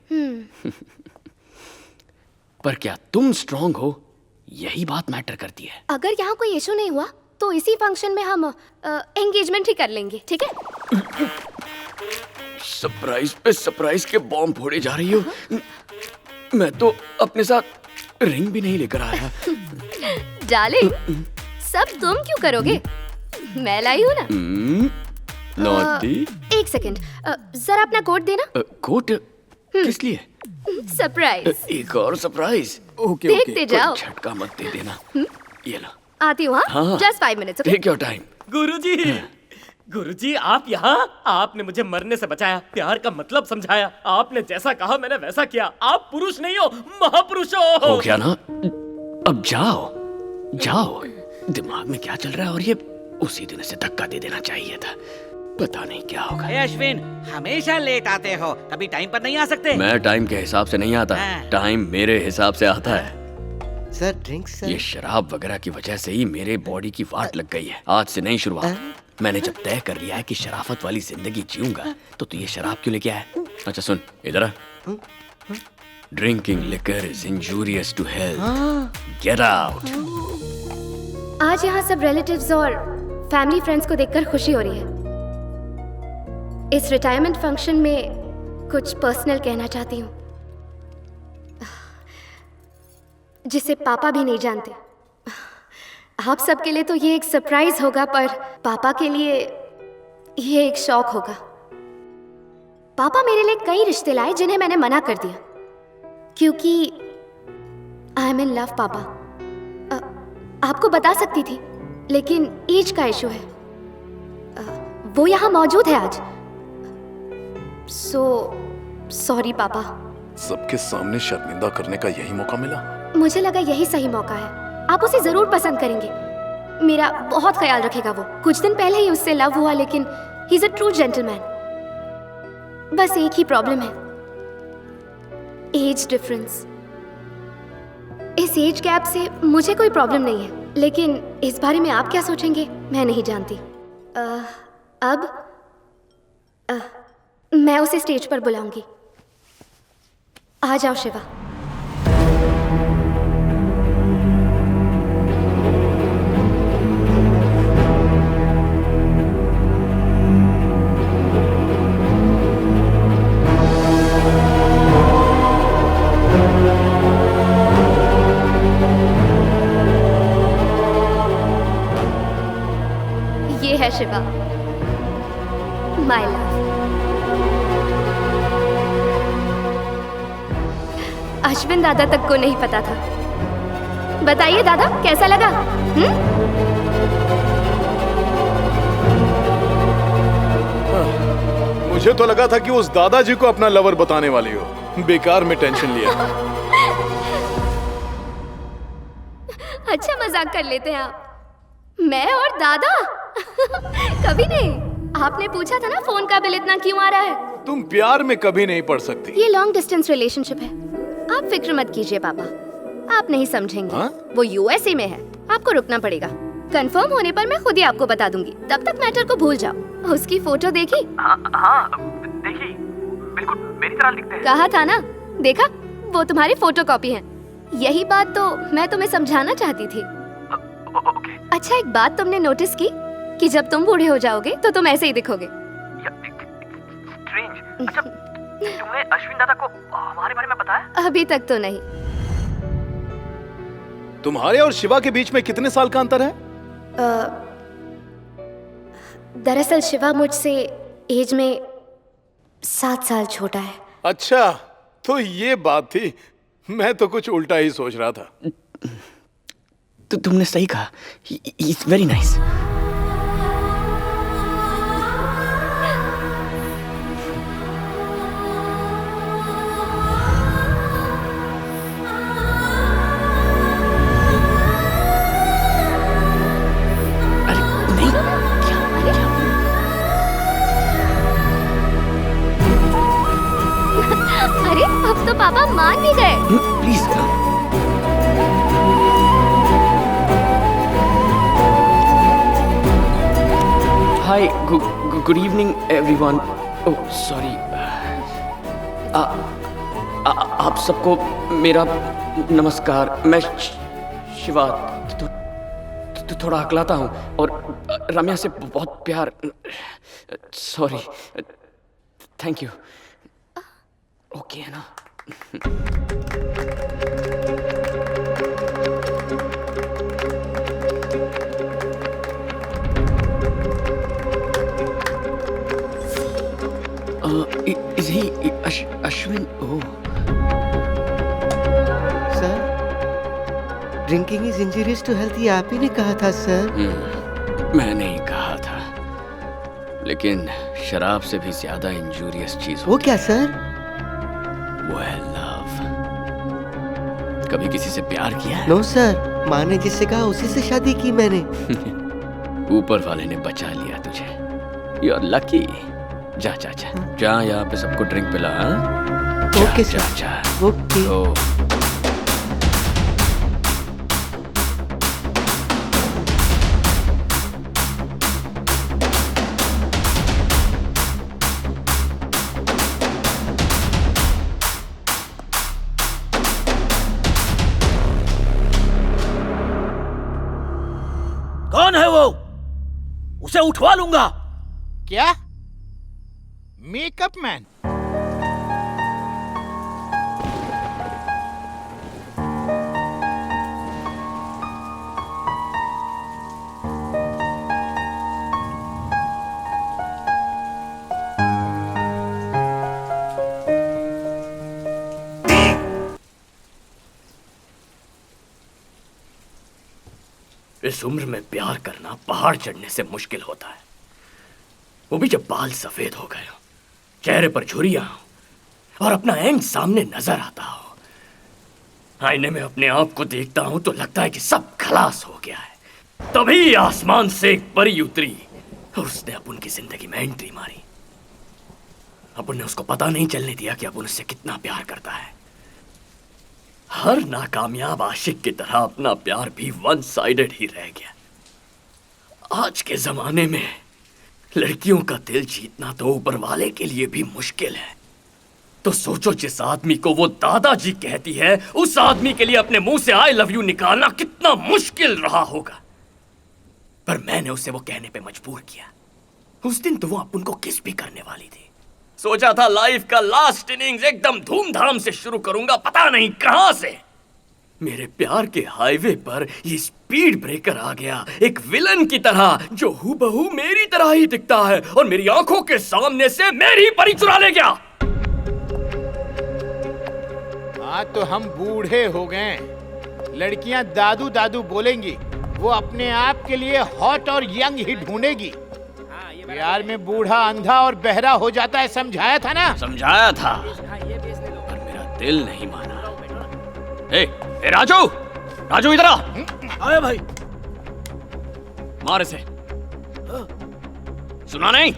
पर क्या तुम स्ट्रांग हो, यही बात मैटर करती है। अगर यहाँ कोई इशू नहीं हुआ तो इसी फंक्शन में हम एंगेजमेंट ही कर लेंगे, ठीक है? सरप्राइज पे सरप्राइज के बॉम्ब फोड़े जा रही हो। मैं तो अपने साथ रिंग भी नहीं लेकर आया। डार्लिंग, सब तुम क्यों करोगे? मैं लाई हूँ ना। नॉटी। एक सेकंड, जरा अपना कोट देना। कोट किस लिए? सरप्राइज। एक और सरप्राइज। ओके देखते जाओ। झटका मत दे देना। ये लो। आती हूँ। हाँ, just 5 minutes. Take your time. Guruji, आप यहाँ? आपने मुझे मरने से बचाया, प्यार का मतलब समझाया। आपने जैसा कहा मैंने वैसा किया। आप पुरुष नहीं हो, महापुरुष हो गया ना? अब जाओ जाओ। दिमाग में क्या चल रहा है? और ये उसी दिन से धक्का दे देना चाहिए था। पता नहीं क्या होगा। अश्विन, हमेशा लेट आते हो, कभी टाइम पर नहीं आ सकते? मैं टाइम के हिसाब से नहीं आता, टाइम मेरे हिसाब से आता है। Sir drinks sir. ये शराब वगैरह की वजह से ही मेरे बॉडी की वाट लग गई है। आज से नई शुरुआत। मैंने जब तय कर लिया है कि शराफत वाली जिंदगी जीऊंगा, तो तू ये शराब क्यों लेके आया? अच्छा सुन, इधर आ। Drinking liquor is injurious to health. Get out. आज यहाँ सब रिलेटिव्स और फैमिली फ्रेंड्स को देखकर खुशी हो रही है। इस रिटायरमेंट फंक्शन में कुछ पर्सनल कहना चाहती हूँ, जिसे पापा भी नहीं जानते। आप सबके लिए तो ये एक सरप्राइज होगा, पर पापा के लिए ये एक शॉक होगा। पापा मेरे लिए कई रिश्ते लाए जिन्हें मैंने मना कर दिया, क्योंकि आई एम इन लव। पापा आपको बता सकती थी, लेकिन एज का इशू है। वो यहाँ मौजूद है आज। सॉरी पापा। सबके सामने शर्मिंदा करने का यही मौका मिला? मुझे लगा यही सही मौका है। आप उसे जरूर पसंद करेंगे। मेरा बहुत ख्याल रखेगा वो। कुछ दिन पहले ही उससे लव हुआ, लेकिन he is a true gentleman. बस एक ही प्रॉब्लम है, एज डिफरेंस। इस एज गैप से मुझे कोई प्रॉब्लम नहीं है, लेकिन इस बारे में आप क्या सोचेंगे मैं नहीं जानती। अब मैं उसे स्टेज पर बुलाऊंगी। आ जाओ शिवा। ये है शिवा, माय लव। अश्विन दादा तक को नहीं पता था। बताइए दादा, कैसा लगा? मुझे तो लगा था कि उस दादाजी को अपना लवर बताने वाली हो। बेकार में टेंशन लिया। अच्छा मजाक कर लेते हैं आप। मैं और दादा? कभी नहीं। आपने पूछा था ना फोन का बिल इतना क्यों आ रहा है। तुम प्यार में कभी नहीं पड़ सकती। ये लॉन्ग डिस्टेंस रिलेशनशिप है। आप फिक्र मत कीजिए पापा, आप नहीं समझेंगे। वो यूएसए में है, आपको रुकना पड़ेगा। कंफर्म होने पर मैं खुद ही आपको बता दूंगी। तब तक मैटर को भूल जाओ। उसकी फोटो देखी? हाँ, देखी। बिल्कुल मेरी तरह दिखते हैं। कहा था ना, देखा? वो तुम्हारी फोटोकॉपी है। यही बात तो मैं तुम्हें समझाना चाहती थी। अच्छा, एक बात तुमने नोटिस की कि जब तुम बूढ़े हो जाओगे तो तुम ऐसे ही दिखोगे। अच्छा, तुमने अश्विन दादा को हमारे बारे में बताया? अभी तक तो नहीं। तुम्हारे और शिवा के बीच में कितने साल का अंतर है? दरअसल शिवा मुझसे एज में 7 साल छोटा है। अच्छा, तो ये बात थी। मैं तो कुछ उल्टा ही सोच रहा था। तो तुमने सही कहा। He is very nice. अरे अब तो पापा मान भी गए। Please. Hi, good evening everyone. Oh sorry. आप सबको मेरा नमस्कार। मैं शिवा थोड़ा हकलाता हूँ और रम्या से बहुत प्यार। सॉरी। Thank you. ओके है ना? Is he Ashwin? Oh. Sir, drinking is injurious to health, ये आप ही ने कहा था सर। मैंने ही कहा था, लेकिन शराब से भी ज्यादा इंजूरियस चीज वो क्या सर? वो है लव। कभी किसी से प्यार किया है? नो सर, माँ ने जिससे कहा उसी से शादी की मैंने। ऊपर वाले ने बचा लिया तुझे। You are lucky. जा जा जा जा, यहाँ पे सबको ड्रिंक पिला। ओके जा जा। ओके। कौन है वो? उसे उठवा लूंगा। क्या? Makeup man? इस उम्र में प्यार करना पहाड़ चढ़ने से मुश्किल होता है, वो भी जब बाल सफेद हो गए हो, चेहरे पर झुर्रियां हो और अपना एंड सामने नजर आता हो। आईने में अपने आप को देखता हूं तो लगता है कि सब खलास हो गया है। तभी आसमान से एक परी उतरी और उसने अपुन की जिंदगी में एंट्री मारी। अपुन ने उसको पता नहीं चलने दिया कि अपुन उससे कितना प्यार करता है। हर नाकामयाब आशिक की तरह अपना प्यार भी वन साइडेड ही रह गया। आज के जमाने में लड़कियों का दिल जीतना तो ऊपर वाले के लिए भी मुश्किल है। तो सोचो, जिस आदमी को वो दादाजी कहती है, उस आदमी के लिए अपने मुंह से आई लव यू निकालना कितना मुश्किल रहा होगा। पर मैंने उसे वो कहने पे मजबूर किया। उस दिन तो वो अपुन को किस भी करने वाली थी। सोचा था लाइफ का लास्ट इनिंग्स एकदम धूमधाम से शुरू करूंगा, पता नहीं कहां से मेरे प्यार के हाईवे पर ये स्पीड ब्रेकर आ गया, एक विलन की तरह जो हूबहू मेरी तरह ही दिखता है और मेरी आंखों के सामने से मेरी परी चुरा ले गया। हाँ, तो हम बूढ़े हो गए, लड़कियां दादू दादू बोलेंगी, वो अपने आप के लिए हॉट और यंग ही ढूंढेगी। प्यार में बूढ़ा अंधा और बहरा हो जाता है, समझाया था ना? समझाया था, पर मेरा दिल नहीं माना। ए राजू, राजू इधर आ। आया भाई। मार इसे। सुना नहीं?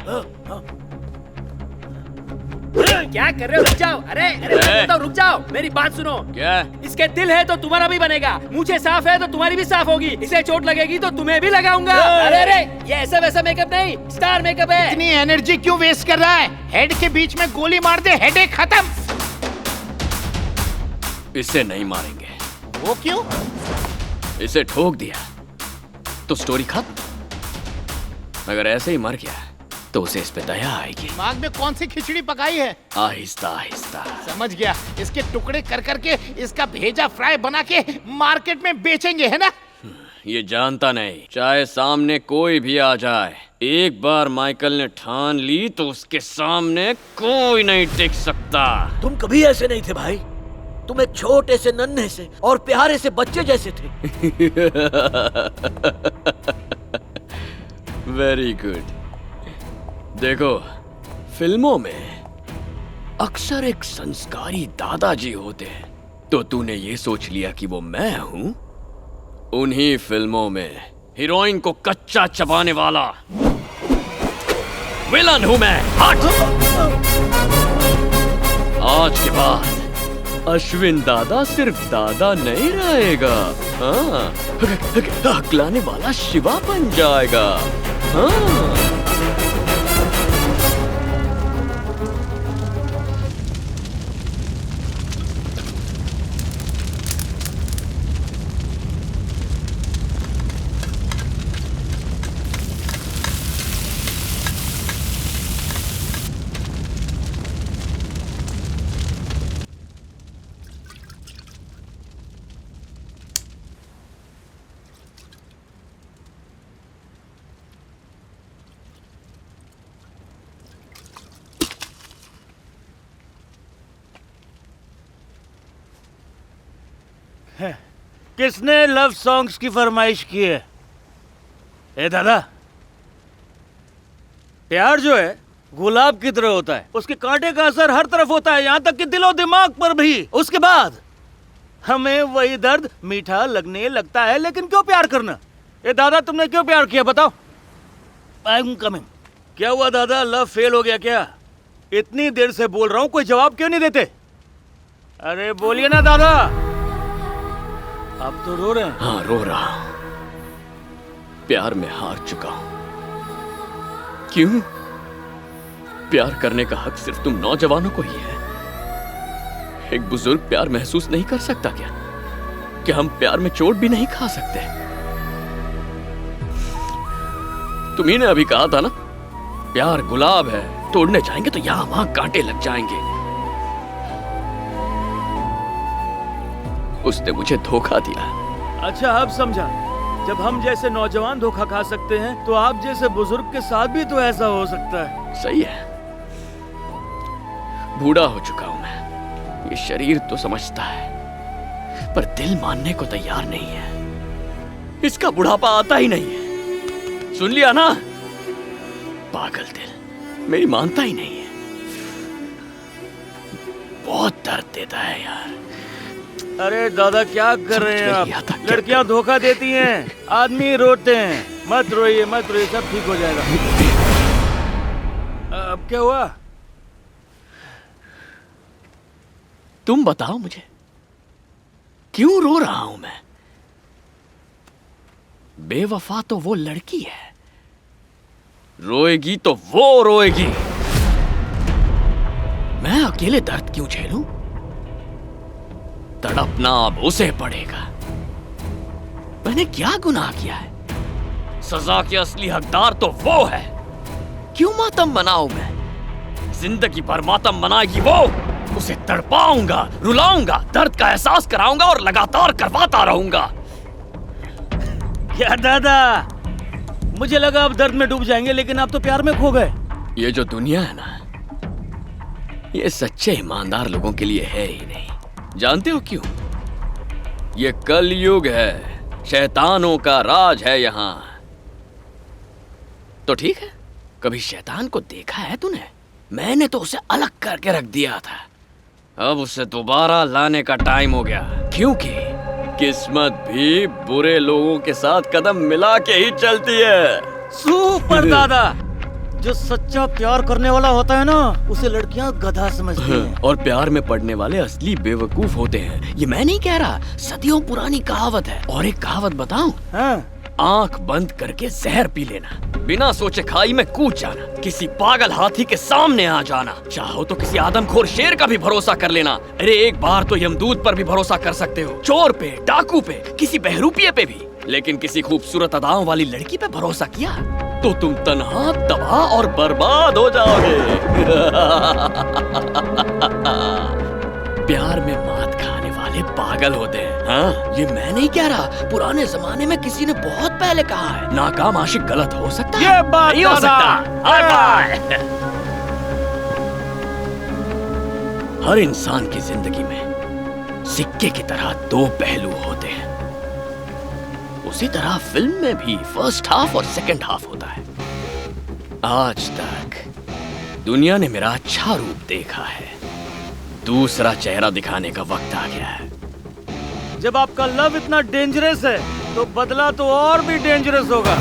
क्या कर रहे हो? रुक जाओ। अरे अरे रुक जाओ, मेरी बात सुनो। क्या? इसके दिल है तो तुम्हारा भी बनेगा, मुझे साफ है तो तुम्हारी भी साफ होगी, इसे चोट लगेगी तो तुम्हें भी लगाऊंगा। अरे अरे, ये ऐसा वैसा मेकअप नहीं, स्टार मेकअप है। इतनी एनर्जी क्यों वेस्ट कर रहा है? हेड के बीच में गोली मार दे, हेडेक खत्म। इसे नहीं मारेंगे। वो क्यों? इसे ठोक दिया तो स्टोरी खत्म। अगर ऐसे ही मर गया तो उसे इस पे दया आएगी। दिमाग में कौन सी खिचड़ी पकाई है? आहिस्ता आहिस्ता। समझ गया, इसके टुकड़े कर करके इसका भेजा फ्राई बना के मार्केट में बेचेंगे, है ना? ये जानता नहीं, चाहे सामने कोई भी आ जाए, एक बार माइकल ने ठान ली तो उसके सामने कोई नहीं टिक सकता। तुम कभी ऐसे नहीं थे भाई, तुम एक छोटे से नन्हे से और प्यारे से बच्चे जैसे थे। Very good. देखो, फिल्मों में अक्सर एक संस्कारी दादाजी होते हैं, तो तूने ये सोच लिया कि वो मैं हूं? उन्हीं फिल्मों में हीरोइन को कच्चा चबाने वाला विलन हूं मैं। हट! आज के बाद अश्विन दादा सिर्फ दादा नहीं रहेगा, हाँ, हकलाने वाला शिवा बन जाएगा। हाँ। किसने लव सॉन्ग्स की फरमाइश की है? ए दादा, प्यार जो है गुलाब की तरह होता है, उसके कांटे का असर हर तरफ होता है, यहाँ तक कि दिलो दिमाग पर भी। उसके बाद हमें वही दर्द मीठा लगने लगता है। लेकिन क्यों प्यार करना? ए दादा, तुमने क्यों प्यार किया बताओ? I am coming. क्या हुआ दादा, लव फेल हो गया क्या? इतनी देर से बोल रहा हूँ, कोई जवाब क्यों नहीं देते? अरे बोलिए ना दादा। अब तो रो रहे हैं। हाँ, रो रहा हूं। प्यार में हार चुका हूं। क्यों? प्यार करने का हक सिर्फ तुम नौजवानों को ही है। एक बुजुर्ग प्यार महसूस नहीं कर सकता क्या? कि हम प्यार में चोट भी नहीं खा सकते? तुम्ही ने अभी कहा था ना, प्यार गुलाब है, तोड़ने जाएंगे तो यहां वहां कांटे लग जाएंगे। उसने मुझे धोखा दिया। अच्छा, अब समझा। जब हम जैसे नौजवान धोखा खा सकते हैं, तो आप जैसे बुजुर्ग के साथ भी तो ऐसा हो सकता है। सही है, बूढ़ा हो चुका हूं मैं। ये शरीर तो समझता है, पर दिल मानने को तैयार नहीं है। इसका बुढ़ापा आता ही नहीं है। सुन लिया ना? पागल दिल मेरी मानता ही नहीं है। बहुत दर्द देता है यार। अरे दादा, क्या कर रहे हैं आप? लड़कियां धोखा देती हैं, आदमी रोते हैं। मत रोइए, मत रोइए, सब ठीक हो जाएगा। अब क्या हुआ? तुम बताओ मुझे, क्यों रो रहा हूं मैं? बेवफा तो वो लड़की है, रोएगी तो वो रोएगी। मैं अकेले दर्द क्यों झेलूं? तड़पना अब उसे पड़ेगा। मैंने क्या गुनाह किया है? सजा के असली हकदार तो वो है। क्यों मातम मनाऊं मैं? जिंदगी भर मातम मनाएगी वो। उसे तड़पाऊंगा, रुलाऊंगा, दर्द का एहसास कराऊंगा और लगातार करवाता रहूंगा। क्या दादा, मुझे लगा आप दर्द में डूब जाएंगे, लेकिन आप तो प्यार में खो गए। ये जो दुनिया है ना, ये सच्चे ईमानदार लोगों के लिए है ही नहीं। जानते हो क्यों? ये कलयुग है, शैतानों का राज है यहाँ। तो ठीक है, कभी शैतान को देखा है तूने? मैंने तो उसे अलग करके रख दिया था। अब उसे दोबारा लाने का टाइम हो गया, क्योंकि किस्मत भी बुरे लोगों के साथ कदम मिला के ही चलती है। सुपर दादा। जो सच्चा प्यार करने वाला होता है ना, उसे लड़कियां गधा समझती हैं। और प्यार में पड़ने वाले असली बेवकूफ होते हैं। ये मैं नहीं कह रहा, सदियों पुरानी कहावत है। और एक कहावत बताऊं? हाँ। आंख बंद करके जहर पी लेना, बिना सोचे खाई में कूद जाना, किसी पागल हाथी के सामने आ जाना, चाहो तो किसी आदमखोर शेर का भी भरोसा कर लेना। अरे एक बार तो यमदूत पर भी भरोसा कर सकते हो, चोर पे, डाकू पे, किसी बहरूपिये पे भी, लेकिन किसी खूबसूरत अदाओं वाली लड़की पे भरोसा किया? तो तुम तन्हा, तबाह और बर्बाद हो जाओगे। प्यार में मात खाने वाले पागल होते हैं। हाँ, ये मैं नहीं कह रहा, पुराने जमाने में किसी ने बहुत पहले कहा है। नाकाम आशिक गलत हो सकता है, ये बात नहीं हो सकता। Hi bye. हर इंसान की जिंदगी में सिक्के की तरह दो पहलू होते हैं। उसी तरह फिल्म में भी फर्स्ट हाफ और सेकंड हाफ होता है। आज तक दुनिया ने मेरा अच्छा रूप देखा है, दूसरा चेहरा दिखाने का वक्त आ गया है। जब आपका लव इतना डेंजरस है तो बदला तो और भी डेंजरस होगा।